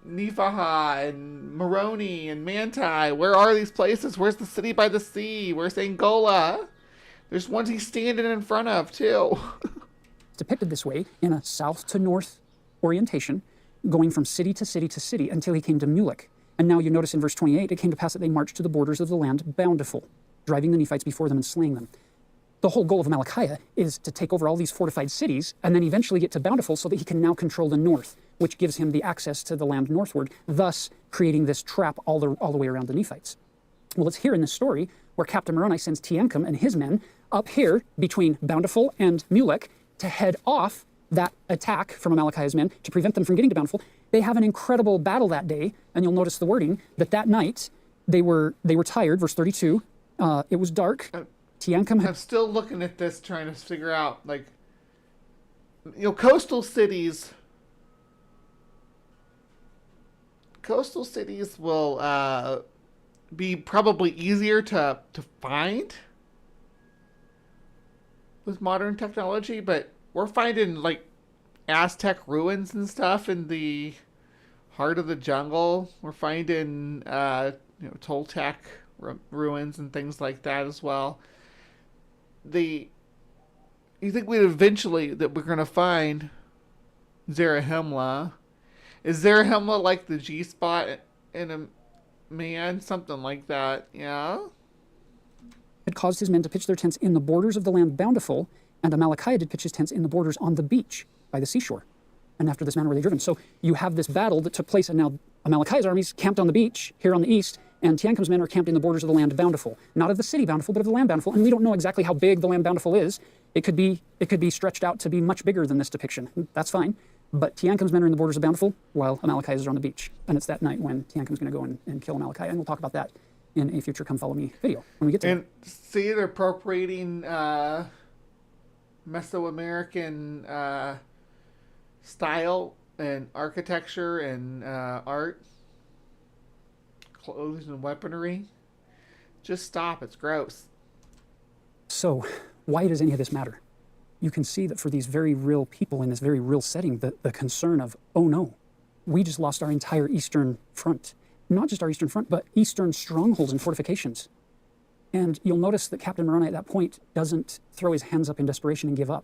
Nephihah and Moroni and Manti? Where are these places? Where's the city by the sea? Where's Angola? There's ones he's standing in front of, too. Depicted this way in a south to north orientation, going from city to city to city until he came to Mulek. And now you notice in verse 28, it came to pass that they marched to the borders of the land bountiful, driving the Nephites before them and slaying them. The whole goal of Amalickiah is to take over all these fortified cities and then eventually get to Bountiful so that he can now control the north, which gives him the access to the land northward, thus creating this trap all the way around the Nephites. Well, it's here in this story where Captain Moroni sends Teancum and his men up here between Bountiful and Mulek to head off that attack from Amalickiah's men to prevent them from getting to Bountiful. They have an incredible battle that day, and you'll notice the wording that night they were tired. Verse 32. It was dark. I'm still looking at this, trying to figure out, coastal cities will be probably easier to find with modern technology, but we're finding Aztec ruins and stuff in the heart of the jungle. We're finding Toltec ruins and things like that as well. You think we're going to find Zarahemla? Is Zarahemla like the G-spot in a man? Something like that, yeah? Had caused his men to pitch their tents in the borders of the land bountiful, and Amalickiah did pitch his tents in the borders on the beach by the seashore. And after this manner were they driven. So you have this battle that took place, and now Amalickiah's armies camped on the beach here on the east, and Teancum's men are camped in the borders of the land bountiful. Not of the city bountiful, but of the land bountiful. And we don't know exactly how big the land bountiful is. It could be stretched out to be much bigger than this depiction. That's fine. But Teancum's men are in the borders of bountiful, while Amalickiah's are on the beach. And it's that night when Teancum's going to go and kill Amalickiah. And we'll talk about that in a future Come Follow Me video when we get to it. And see, they're appropriating Mesoamerican style and architecture and art, clothes and weaponry. Just stop. It's gross. So why does any of this matter? You can see that for these very real people in this very real setting, the concern of, oh no, we just lost our entire eastern front. Not just our eastern front, but eastern strongholds and fortifications. And you'll notice that Captain Moroni at that point doesn't throw his hands up in desperation and give up.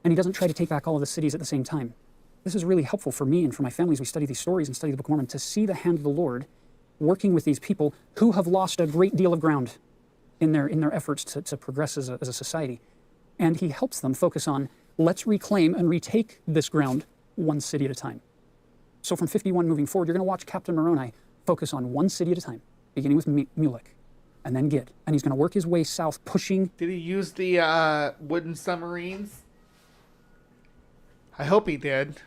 and he doesn't try to take back all of the cities at the same time. This is really helpful for me and for my family as we study these stories and study the Book of Mormon, to see the hand of the Lord working with these people who have lost a great deal of ground in their efforts to progress as a society. And he helps them focus on, let's reclaim and retake this ground one city at a time. So from 51 moving forward, you're going to watch Captain Moroni focus on one city at a time, beginning with Mulek, and then Gid. And he's going to work his way south, pushing... Did he use the wooden submarines? I hope he did.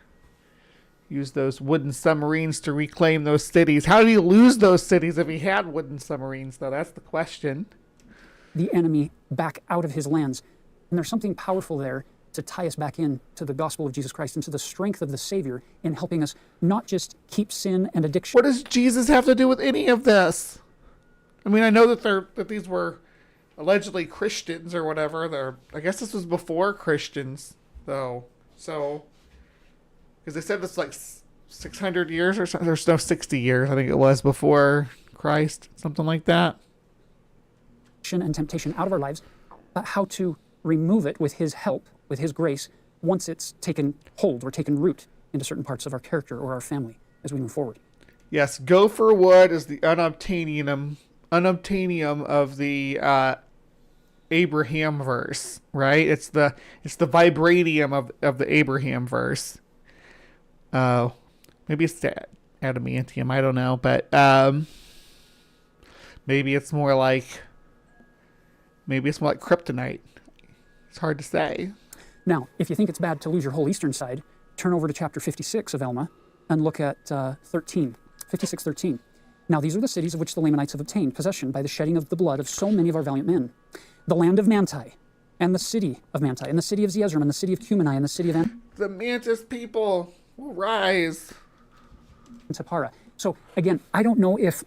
Use those wooden submarines to reclaim those cities. How did he lose those cities if he had wooden submarines, though? That's the question. The enemy back out of his lands. And there's something powerful there to tie us back in to the gospel of Jesus Christ and to the strength of the Savior in helping us not just keep sin and addiction. What does Jesus have to do with any of this? I mean, I know that these were allegedly Christians or whatever. I guess this was before Christians, though. So, because they said it's like 600 years or something. There's no 60 years, I think it was, before Christ, something like that. And temptation out of our lives, but how to remove it with his help, with his grace, once it's taken hold or taken root into certain parts of our character or our family as we move forward. Yes, gopher wood is the unobtainium of the Abraham verse, right? It's the vibranium of the Abraham verse. Maybe it's the adamantium, I don't know, but maybe it's more like kryptonite. It's hard to say. Now, if you think it's bad to lose your whole eastern side, turn over to chapter 56 of Elma and look at 56:13. Now, these are the cities of which the Lamanites have obtained possession by the shedding of the blood of so many of our valiant men. The land of Manti, and the city of Manti, and the city of Zeezrom, and the city of Cumeni, and the city of the Mantis people will rise. Antipara. So, again, I don't know if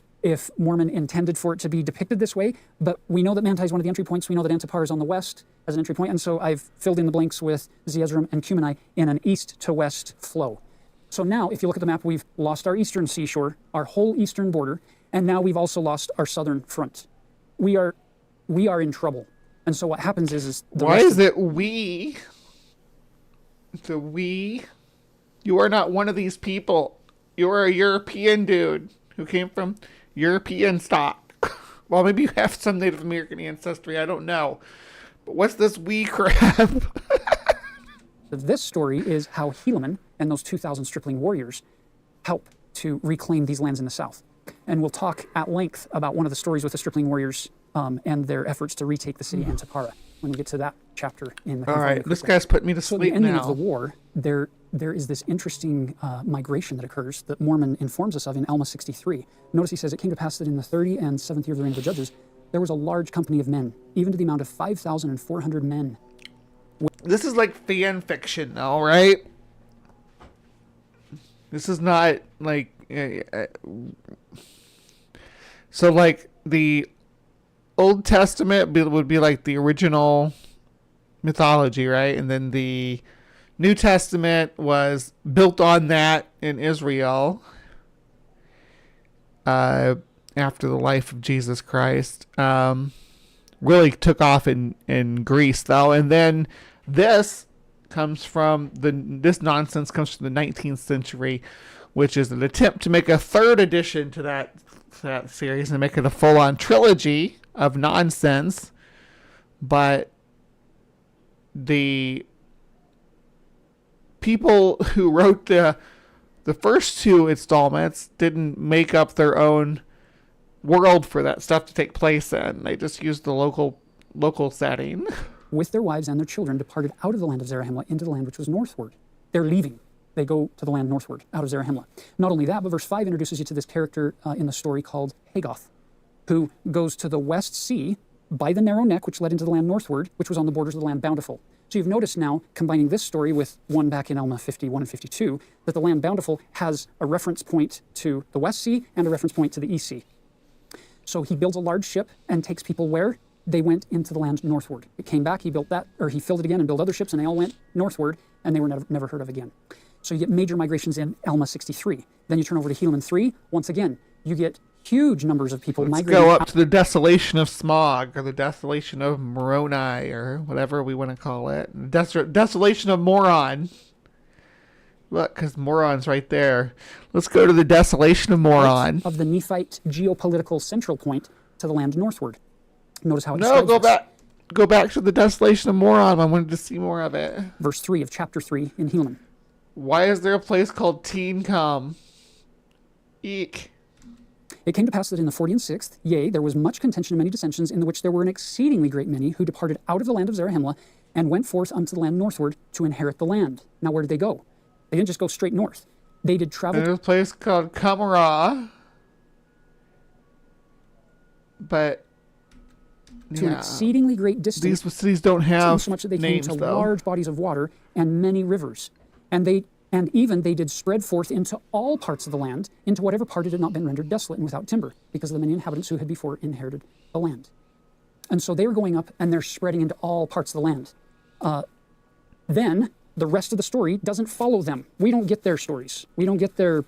Mormon intended for it to be depicted this way, but we know that Manti is one of the entry points. We know that Antipara is on the west as an entry point, and so I've filled in the blanks with Zeezrom and Cumeni in an east to west flow. So now, if you look at the map, we've lost our eastern seashore, our whole eastern border, and now we've also lost our southern front. We are in trouble. And so what happens is why is it we? The we? You are not one of these people. You are a European dude who came from European stock. Well, maybe you have some Native American ancestry. I don't know. But what's this we crap? This story is how Helaman and those 2,000 stripling warriors help to reclaim these lands in the south. And we'll talk at length about one of the stories with the stripling warriors and their efforts to retake the city of Antipara when we get to that chapter in the... All right, this guy's putting me to sleep now. So at the ending of the war, there is this interesting migration that occurs that Mormon informs us of in Alma 63. Notice he says, it came to pass that in the 37th year of the reign of the judges, there was a large company of men, even to the amount of 5,400 men. This is like fan fiction, though, right? This is not like... So, like, the Old Testament would be like the original mythology, right? And then the New Testament was built on that in Israel after the life of Jesus Christ. Really took off in Greece, though. And then this nonsense comes from the 19th century, which is an attempt to make a third edition to that series and make it a full-on trilogy of nonsense. But the people who wrote the first two installments didn't make up their own world for that stuff to take place in. They just used the local setting. With their wives and their children departed out of the land of Zarahemla into the land which was northward. They're leaving. They go to the land northward, out of Zarahemla. Not only that, but verse 5 introduces you to this character in the story called Hagoth, who goes to the West Sea by the narrow neck, which led into the land northward, which was on the borders of the land Bountiful. So you've noticed now, combining this story with one back in Alma 51 and 52, that the land Bountiful has a reference point to the West Sea and a reference point to the East Sea. So he builds a large ship and takes people where? They went into the land northward. It came back, he filled it again and built other ships, and they all went northward, and they were never heard of again. So you get major migrations in Alma 63. Then you turn over to Helaman 3. Once again, you get huge numbers of people Let's migrating go up to the desolation of Smog, or the desolation of Moroni, or whatever we want to call it. Desolation of Moron. Look, because Moron's right there. Let's go to the desolation of Moron. of the Nephite geopolitical central point to the land northward. Notice how it No, describes go this. back. Go back to the desolation of Moron. I wanted to see more of it. Verse 3 of chapter 3 in Helaman. Why is there a place called Teencom? Eek. It came to pass that in the 46th, yea, there was much contention and many dissensions, in the which there were an exceedingly great many who departed out of the land of Zarahemla and went forth unto the land northward to inherit the land. Now, where did they go? They didn't just go straight north. They did travel There's a place called Kamara. But to an exceedingly great distance. These cities don't have so much that they names, came to though. large bodies of water and many rivers. And even they did spread forth into all parts of the land, into whatever part it had not been rendered desolate and without timber, because of the many inhabitants who had before inherited the land. And so they were going up and they're spreading into all parts of the land. Then the rest of the story doesn't follow them. We don't get their stories. We don't get their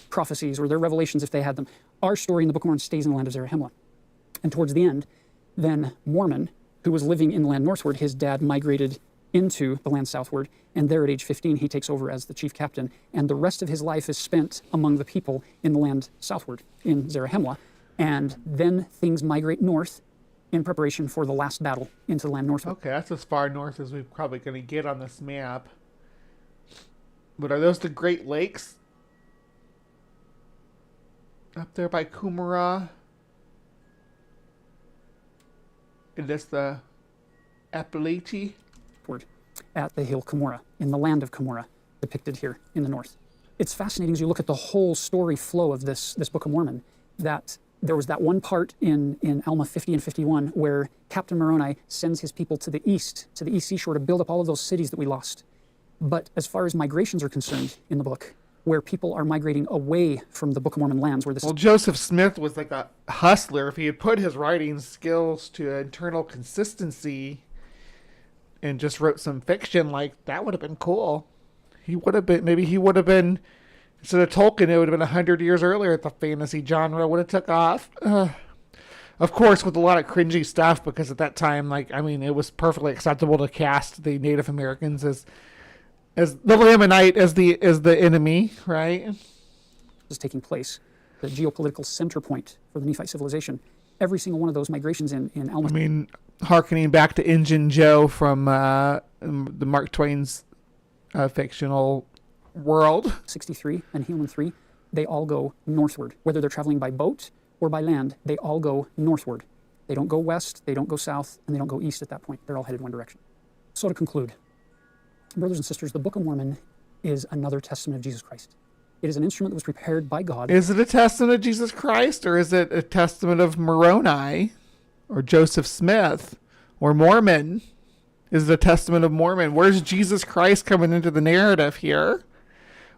prophecies or their revelations if they had them. Our story in the Book of Mormon stays in the land of Zarahemla. And towards the end, then Mormon, who was living in the land northward, his dad migrated into the land southward, and there at age 15 he takes over as the chief captain, and the rest of his life is spent among the people in the land southward, in Zarahemla, and then things migrate north in preparation for the last battle into the land northward. Okay, that's as far north as we're probably going to get on this map. But are those the Great Lakes? Up there by Coomera? Is this the Appalachia? At the hill Cumorah, in the land of Cumorah, depicted here in the north. It's fascinating as you look at the whole story flow of this Book of Mormon, that there was that one part in Alma 50 and 51 where Captain Moroni sends his people to the east seashore, to build up all of those cities that we lost. But as far as migrations are concerned in the book, where people are migrating away from the Book of Mormon lands, where this Well, Joseph Smith was like a hustler. If he had put his writing skills to internal consistency and just wrote some fiction, like, that would have been cool. Maybe he would have been, instead of Tolkien, it would have been 100 years earlier the fantasy genre would have took off. Of course, with a lot of cringy stuff, because at that time, it was perfectly acceptable to cast the Native Americans as the Lamanite as the enemy, right? is taking place, the geopolitical center point for the Nephite civilization. Every single one of those migrations in Alma. Harkening back to Injun Joe from the Mark Twain's fictional world. 63 and Helaman 3, they all go northward. Whether they're traveling by boat or by land, they all go northward. They don't go west, they don't go south, and they don't go east at that point. They're all headed one direction. So to conclude, brothers and sisters, the Book of Mormon is another testament of Jesus Christ. It is an instrument that was prepared by God. Is it a testament of Jesus Christ, or is it a testament of Moroni, or Joseph Smith, or Mormon? Is it a testament of Mormon? Where's Jesus Christ coming into the narrative here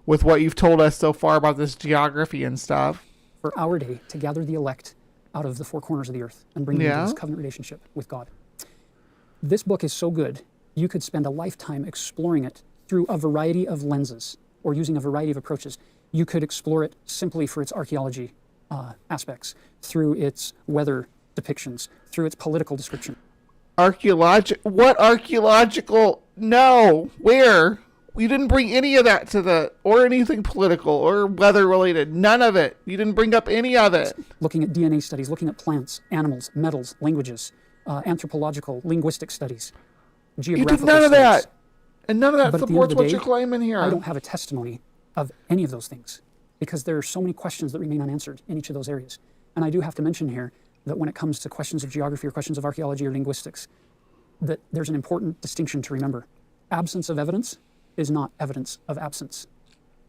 with what you've told us so far about this geography and stuff? For our day, to gather the elect out of the four corners of the earth and bring them into this covenant relationship with God. This book is so good, you could spend a lifetime exploring it through a variety of lenses or using a variety of approaches. You could explore it simply for its archaeology aspects, through its weather depictions, through its political description. What archaeological? No. Where? You didn't bring any of that or anything political or weather related. None of it. You didn't bring up any of it. Looking at DNA studies, looking at plants, animals, metals, languages, anthropological, linguistic studies, geographical You did none of studies. that. And none of that But at the end supports of the what day, you're claiming here. I don't have a testimony of any of those things because there are so many questions that remain unanswered in each of those areas. And I do have to mention here that when it comes to questions of geography or questions of archaeology or linguistics, that there's an important distinction to remember. Absence of evidence is not evidence of absence.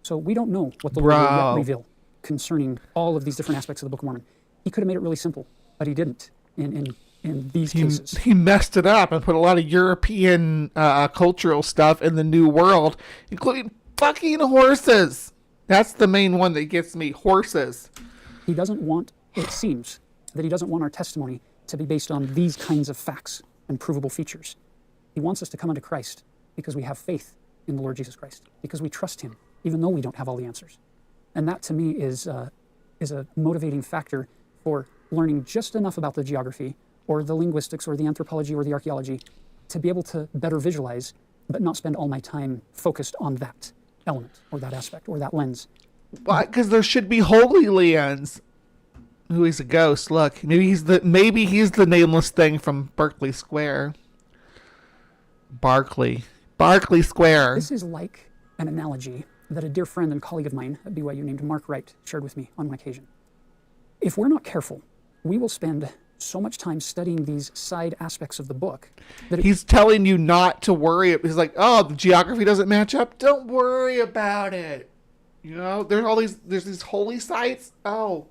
So we don't know what the Lord will yet reveal concerning all of these different aspects of the Book of Mormon. He could have made it really simple, but he didn't in these cases. He messed it up and put a lot of European cultural stuff in the New World, including fucking horses. That's the main one that gets me, horses. He doesn't want, it seems, that he doesn't want our testimony to be based on these kinds of facts and provable features. He wants us to come unto Christ because we have faith in the Lord Jesus Christ, because we trust him, even though we don't have all the answers. And that to me is is a motivating factor for learning just enough about the geography or the linguistics or the anthropology or the archaeology to be able to better visualize, but not spend all my time focused on that element or that aspect or that lens. Because there should be Holy Lands. Who he's a ghost. Look, maybe he's the Nameless-Thing from Berkeley Square. Berkeley Square. This is like an analogy that a dear friend and colleague of mine at BYU named Mark Wright shared with me on one occasion. If we're not careful, we will spend so much time studying these side aspects of the book that he's telling you not to worry. He's like, oh, the geography doesn't match up. Don't worry about it. You know, there's these holy sites. Oh,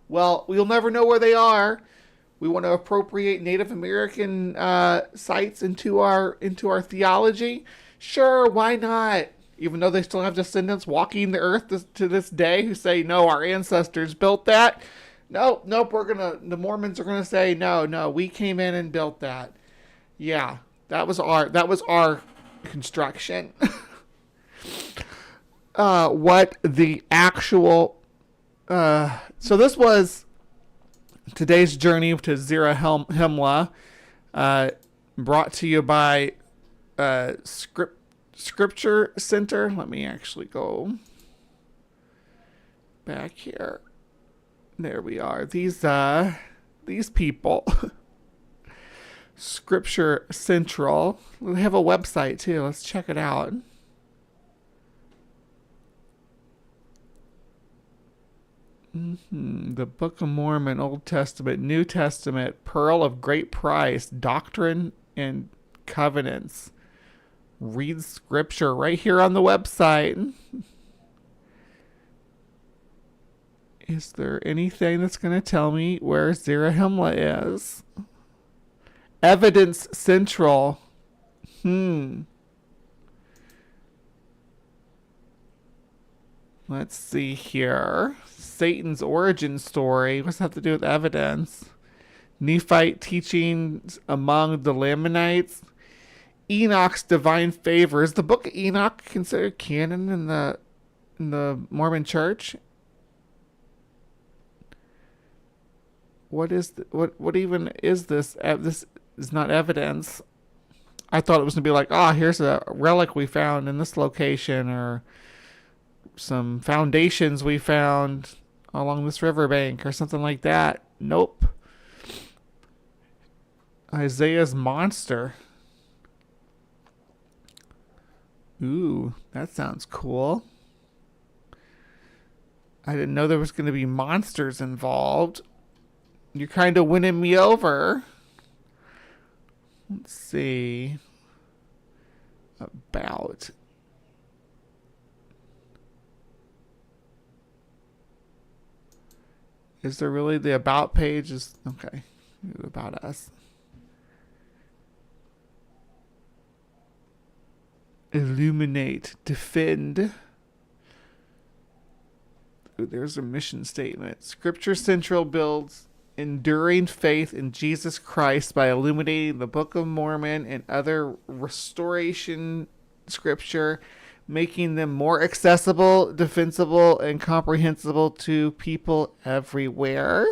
well, we'll never know where they are. We want to appropriate Native American sites into our theology. Sure, why not? Even though they still have descendants walking the earth to this day who say, no, our ancestors built that. Nope, the Mormons are gonna say, no, we came in and built that. Yeah, that was our construction. What the actual so this was today's journey to Zarahemla, brought to you by Scripture Center. Let me actually go back here. There we are. These people. Scripture Central. They have a website too. Let's check it out. The Book of Mormon, Old Testament, New Testament, Pearl of Great Price, Doctrine and Covenants. Read Scripture right here on the website. Is there anything that's going to tell me where Zarahemla is? Evidence Central. Let's see here. Satan's origin story. What's that have to do with evidence? Nephite teachings among the Lamanites. Enoch's divine favor. Is the book of Enoch considered canon in the Mormon Church? What even is this? This is not evidence. I thought it was going to be like, here's a relic we found in this location, or some foundations we found along this riverbank, or something like that. Nope. Isaiah's monster. Ooh, that sounds cool. I didn't know there was going to be monsters involved. You're kind of winning me over. Let's see. About. Is there really the about page? Okay. About us. Illuminate. Defend. Ooh, there's a mission statement. Scripture Central builds enduring faith in Jesus Christ by illuminating the Book of Mormon and other restoration scripture, making them more accessible, defensible, and comprehensible to people everywhere.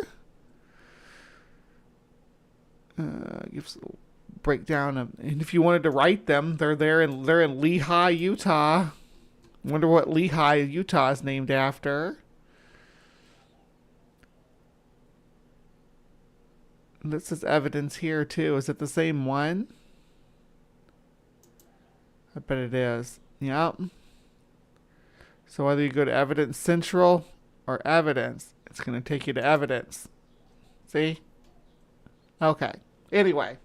Gives a little breakdown of, and if you wanted to write them, they're in Lehi, Utah. Wonder what Lehi, Utah is named after. This is evidence here too. Is it the same one? I bet it is. Yep. So whether you go to Evidence Central or Evidence, it's going to take you to Evidence. See? Okay. Anyway.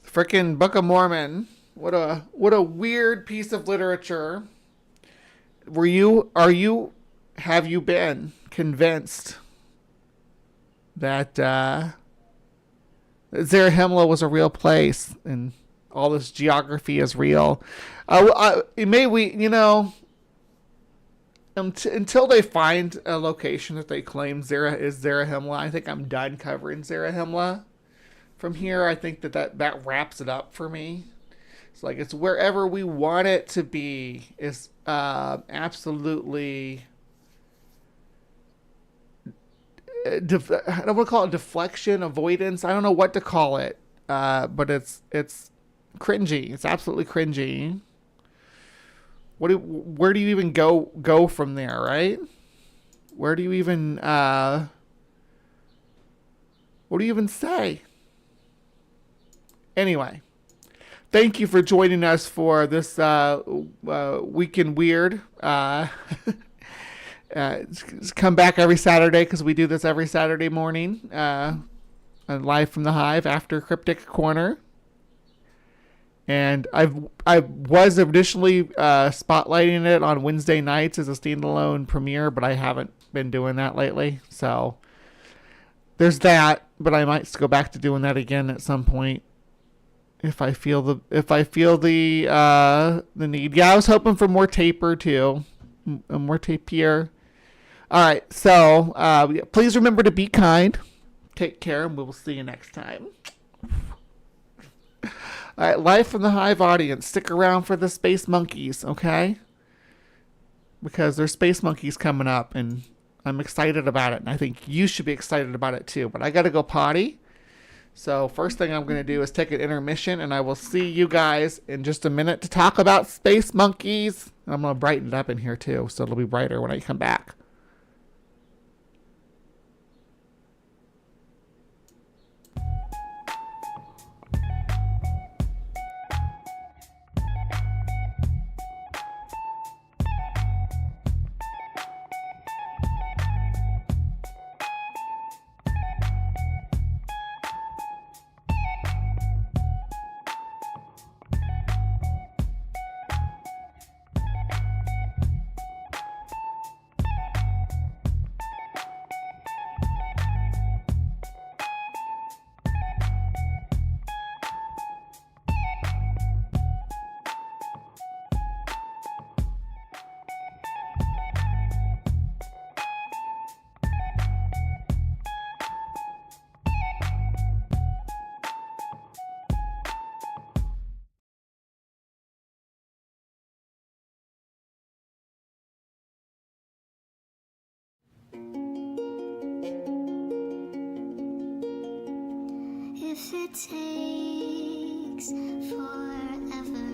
Frickin' Book of Mormon. What a weird piece of literature. Have you been convinced that Zarahemla was a real place and all this geography is real? Until they find a location that they claim is Zarahemla, I think I'm done covering Zarahemla. From here, I think that wraps it up for me. It's like it's wherever we want it to be. It's absolutely I don't want to call it deflection, avoidance. I don't know what to call it. But it's cringy. It's absolutely cringy. Where do you even go from there, right? Where do you even what do you even say? Anyway, thank you for joining us for this Week in Weird. Come back every Saturday because we do this every Saturday morning, live from the Hive after Cryptic Corner. And I was initially spotlighting it on Wednesday nights as a standalone premiere, but I haven't been doing that lately. So there's that, but I might go back to doing that again at some point if I feel the need. Yeah, I was hoping for more taper too, more tapier. All right, so please remember to be kind. Take care, and we will see you next time. All right, live from the Hive audience. Stick around for the Space Monkeys, okay? Because there's Space Monkeys coming up, and I'm excited about it, and I think you should be excited about it too. But I got to go potty. So first thing I'm going to do is take an intermission, and I will see you guys in just a minute to talk about Space Monkeys. And I'm going to brighten it up in here too, so it'll be brighter when I come back. If it takes forever,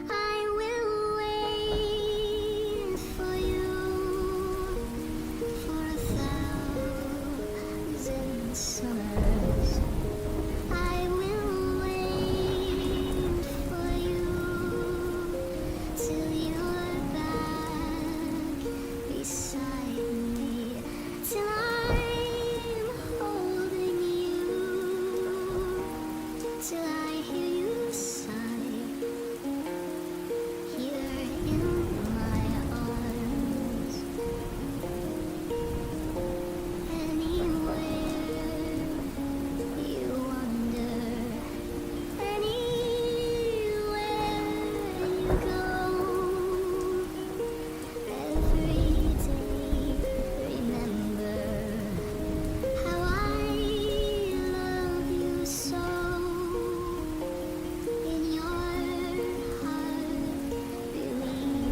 I will wait for you for 1,000 summers. I will wait for you till you're back beside me, till I'm holding you, till I hear you sigh here in my arms. Anywhere you wander, anywhere you go, every day remember how I love you so. In your heart, believe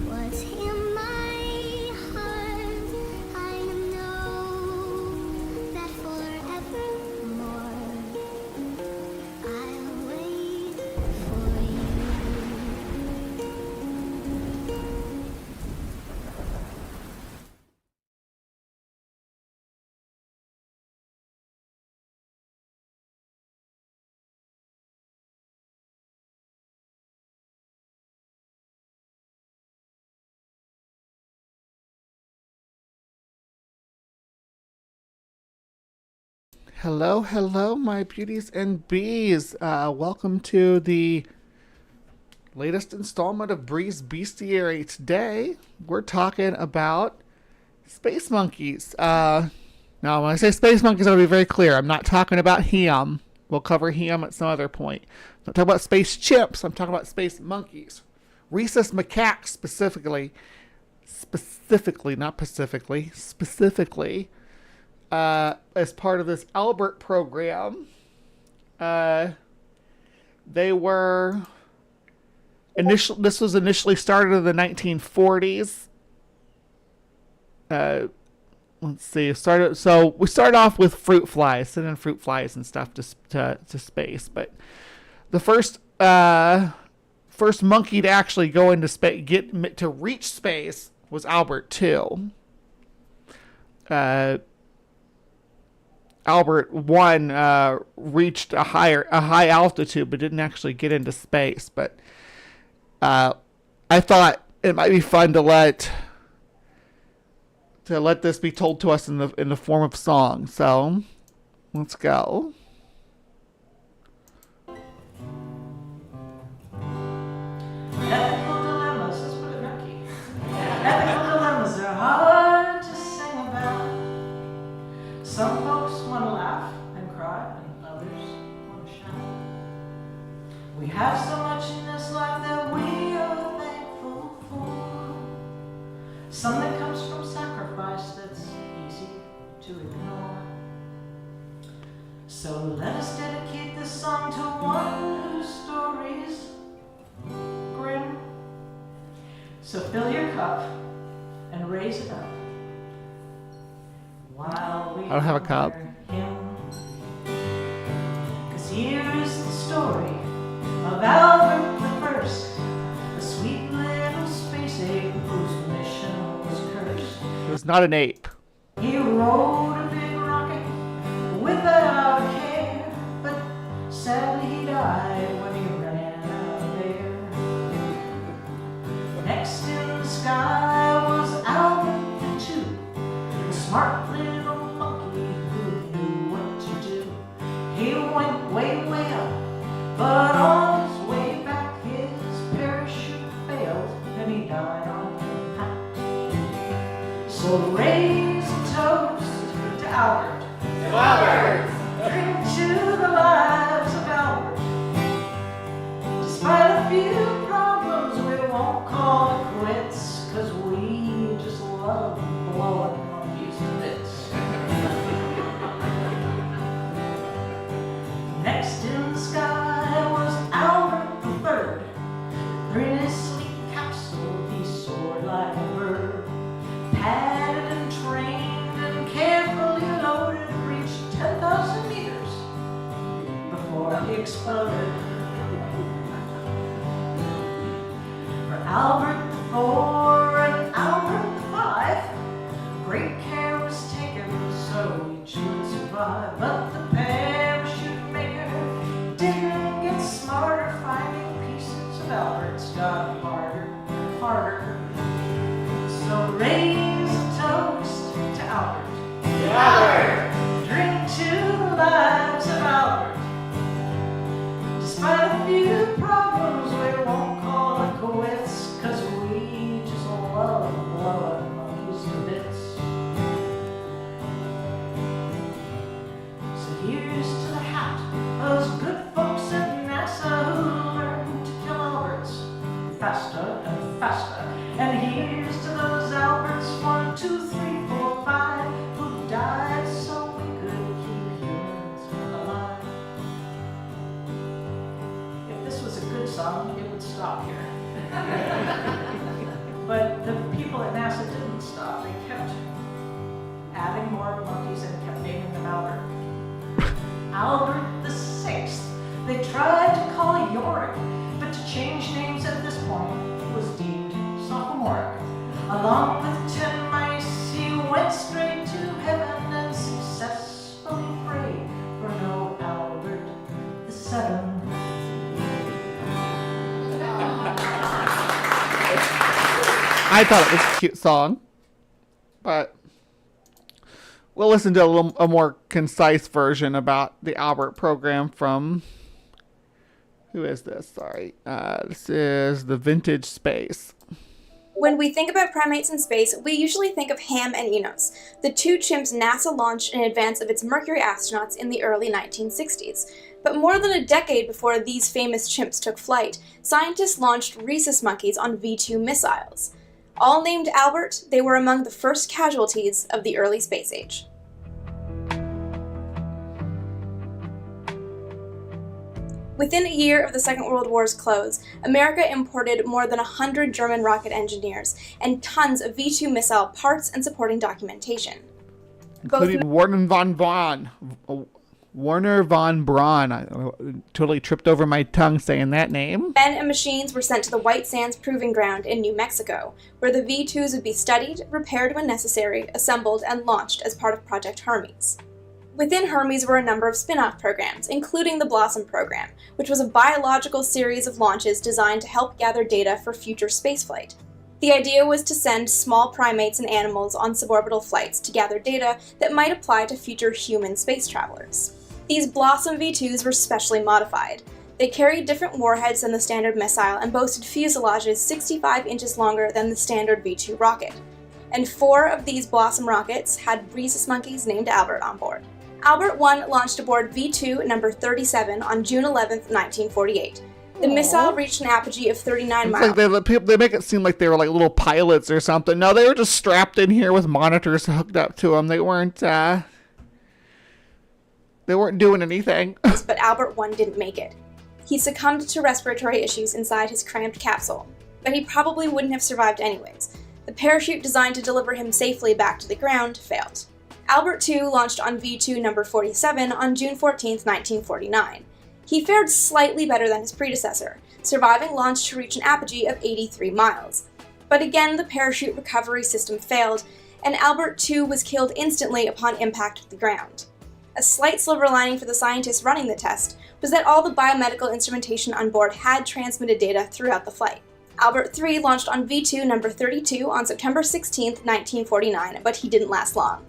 what's in my heart. I know that forevermore I'll wait for you. Hello, my beauties and bees. Welcome to the latest installment of Bree's Bestiary. Today, we're talking about Space Monkeys. Now, when I say Space Monkeys, I'll be very clear. I'm not talking about him. We'll cover him at some other point. I'm not talking about space chimps. I'm talking about space monkeys. Rhesus macaques specifically, not pacifically, specifically. As part of this Albert program, they were this was initially started in the 1940s. let's see. So we started off with fruit flies, sending fruit flies and stuff to space. But the first monkey to actually go into space, reach space, was Albert 2. Albert 1 reached a high altitude, but didn't actually get into space. But I thought it might be fun to let this be told to us in the form of song. So let's go. Ethical dilemmas, let's put it murky. Ethical dilemmas are hard to sing about. Some folks want to laugh and cry, and others want to shout. We have so much in this life that we are thankful for. Some that comes from sacrifice that's easy to ignore. So let us dedicate this song to one whose stories grim. So fill your cup and raise it up while we I don't have a cup. him. 'Cause here is the story of Albert the First, a sweet little space ape whose mission was cursed. It was not an ape. He rode a big rocket without a care, but sadly he died when he ran out of air. Next in the sky was Albert the Two, a smart little monkey who knew what to do. He went way, way up, but on his way back his parachute failed and he died on impact. So raise a toast to Albert. To Albert! Drink to the lives of Albert. Despite a few problems, we won't call it quits, 'cause we just love blowing monkeys to bits. Next in the sky was Albert the Third. In his sleep capsule he soared like a bird. Padded and trained and carefully loaded, reached 10,000 meters before he exploded. For Albert the Four and Albert the Five, great care was taken so each would survive. But the parachute maker didn't get smarter, finding pieces of Albert's got harder and harder. So raise a toast to Albert. To Albert! Drink to the lives of Albert. Despite a few problems, we won't call it quits, 'cause we just love blowing monkeys to bits. So here's to the hat, those good folks at NASA who learned to kill Alberts faster and faster. And here's to those Alberts 1, 2, 3, 4, 5 who died so we could keep humans alive. If this was a good song, it would stop here. But the people at NASA didn't stop. They kept adding more monkeys and kept naming them Albert. Albert the Sixth. They tried to call Yorick, but to change names at this point was deemed sophomoric. Along with 10 mice, he went straight to heaven and successfully prayed for no Albert the Seventh. I thought it was a cute song, but we'll listen to a more concise version about the Albert program from, who is this? Sorry. This is the Vintage Space. When we think about primates in space, we usually think of Ham and Enos, the two chimps NASA launched in advance of its Mercury astronauts in the early 1960s. But more than a decade before these famous chimps took flight, scientists launched rhesus monkeys on V-2 missiles. All named Albert, they were among the first casualties of the early space age. Within a year of the Second World War's close, America imported more than 100 German rocket engineers and tons of V-2 missile parts and supporting documentation. including Warner von Braun. Warner von Braun. I totally tripped over my tongue saying that name. Men and machines were sent to the White Sands Proving Ground in New Mexico, where the V2s would be studied, repaired when necessary, assembled, and launched as part of Project Hermes. Within Hermes were a number of spin-off programs, including the Blossom program, which was a biological series of launches designed to help gather data for future spaceflight. The idea was to send small primates and animals on suborbital flights to gather data that might apply to future human space travelers. These Blossom V2s were specially modified. They carried different warheads than the standard missile and boasted fuselages 65 inches longer than the standard V2 rocket. And 4 of these Blossom rockets had rhesus monkeys named Albert on board. Albert 1 launched aboard V2 number 37 on June 11, 1948. The missile reached an apogee of 39 miles. Like they make it seem like they were like little pilots or something. No, they were just strapped in here with monitors hooked up to them. They weren't doing anything. But Albert 1 didn't make it. He succumbed to respiratory issues inside his cramped capsule, but he probably wouldn't have survived anyways. The parachute designed to deliver him safely back to the ground failed. Albert 2 launched on V2 number 47 on June 14, 1949. He fared slightly better than his predecessor, surviving launch to reach an apogee of 83 miles. But again, the parachute recovery system failed, and Albert 2 was killed instantly upon impact with the ground. A slight silver lining for the scientists running the test was that all the biomedical instrumentation on board had transmitted data throughout the flight. Albert 3 launched on V2 number 32 on September 16, 1949, but he didn't last long.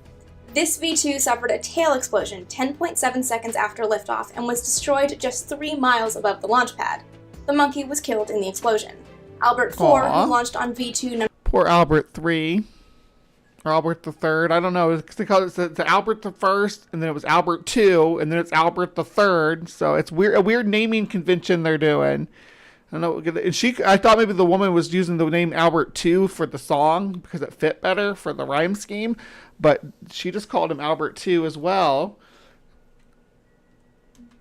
This V2 suffered a tail explosion 10.7 seconds after liftoff and was destroyed just 3 miles above the launch pad. The monkey was killed in the explosion. Albert 4, who launched on V2 number... Poor Albert 3. Or Albert the Third. I don't know. It's the Albert the First, and then it was Albert 2, and then it's Albert the Third. So it's a weird naming convention they're doing. I don't know. And I thought maybe the woman was using the name Albert 2 for the song because it fit better for the rhyme scheme, but she just called him Albert 2 as well.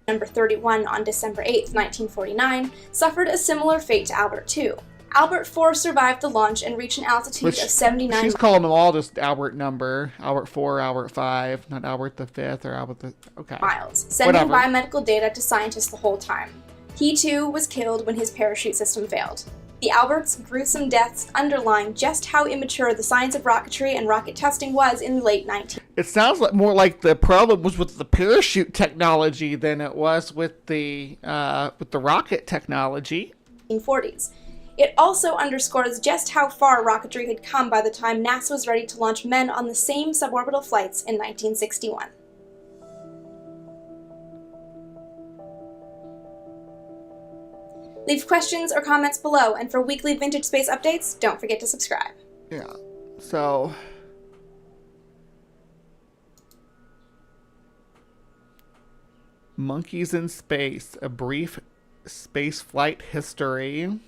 Number 31 on December 8, 1949, suffered a similar fate to Albert 2. Albert 4 survived the launch and reached an altitude of 79 She's calling them all just Albert number. Albert 4, Albert 5, not Albert the 5th or Albert the... Okay. miles, sending biomedical data to scientists the whole time. He too was killed when his parachute system failed. The Alberts' gruesome deaths underline just how immature the science of rocketry and rocket testing was in the late 19th. It sounds more like the problem was with the parachute technology than it was with the rocket technology. 1940s. It also underscores just how far rocketry had come by the time NASA was ready to launch men on the same suborbital flights in 1961. Leave questions or comments below, and for weekly vintage space updates, don't forget to subscribe. Yeah, so... Monkeys in Space, a brief space flight history.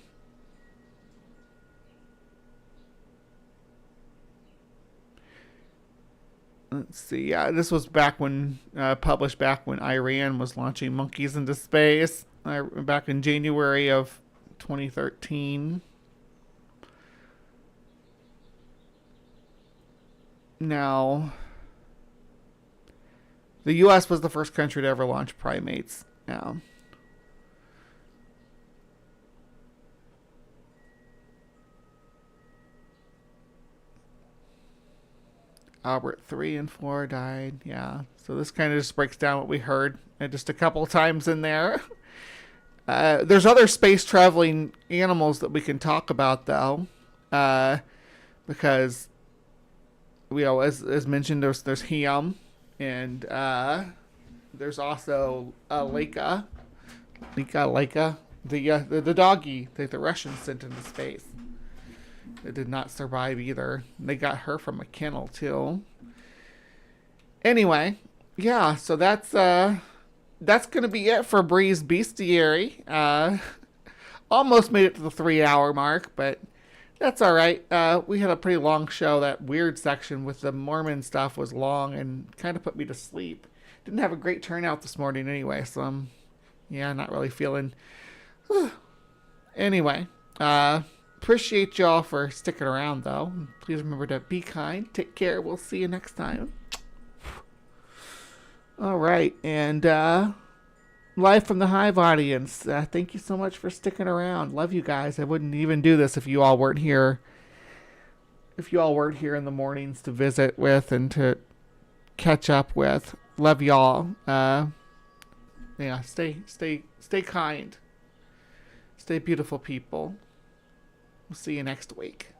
Let's see. Yeah, this was back when published back when Iran was launching monkeys into space. Back in January of 2013. Now, the U.S. was the first country to ever launch primates. Now, Albert 3 and 4 died. Yeah, so this kind of just breaks down what we heard just a couple times in there. There's other space traveling animals that we can talk about, though, because as mentioned, there's Hiam, and there's also Laika, the doggy that the Russians sent into space. It did not survive either. They got her from a kennel too. Anyway, yeah, so that's gonna be it for Bree's Bestiary. Almost made it to the 3-hour mark, but that's all right. We had a pretty long show. That weird section with the Mormon stuff was long and kind of put me to sleep. Didn't have a great turnout this morning anyway, so I'm not really feeling. Anyway, appreciate y'all for sticking around though. Please remember to be kind, take care. We'll see you next time. All right, and live from the Hive audience. Thank you so much for sticking around. Love you guys. I wouldn't even do this if you all weren't here. If you all weren't here in the mornings to visit with and to catch up with. Love y'all. Yeah, stay kind. Stay beautiful, people. We'll see you next week.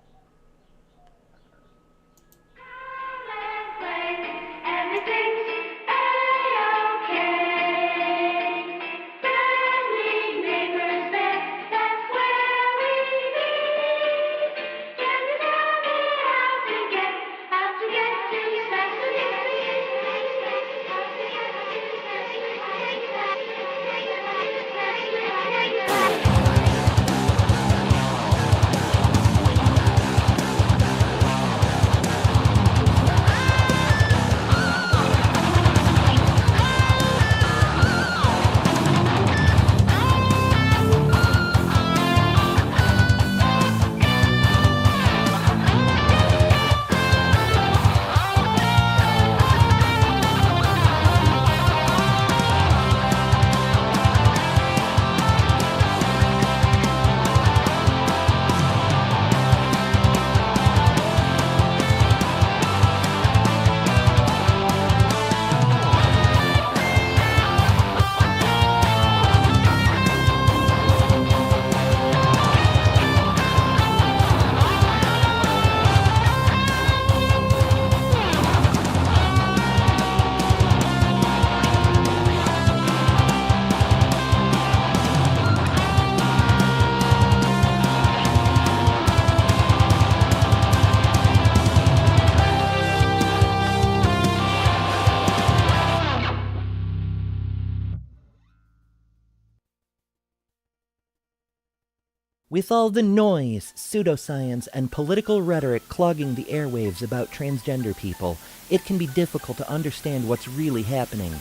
With all the noise, pseudoscience, and political rhetoric clogging the airwaves about transgender people, it can be difficult to understand what's really happening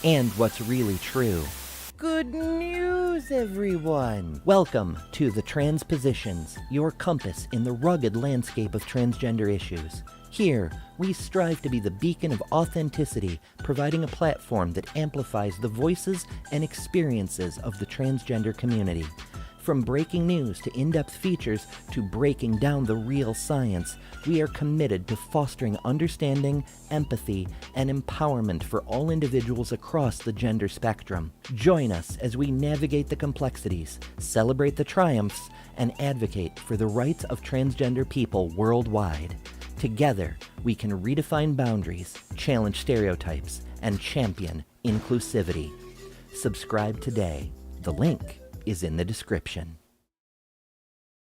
and what's really true. Good news, everyone! Welcome to The Transpositions, your compass in the rugged landscape of transgender issues. Here, we strive to be the beacon of authenticity, providing a platform that amplifies the voices and experiences of the transgender community. From breaking news to in-depth features to breaking down the real science, we are committed to fostering understanding, empathy, and empowerment for all individuals across the gender spectrum. Join us as we navigate the complexities, celebrate the triumphs, and advocate for the rights of transgender people worldwide. Together, we can redefine boundaries, challenge stereotypes, and champion inclusivity. Subscribe today. The link is in the description.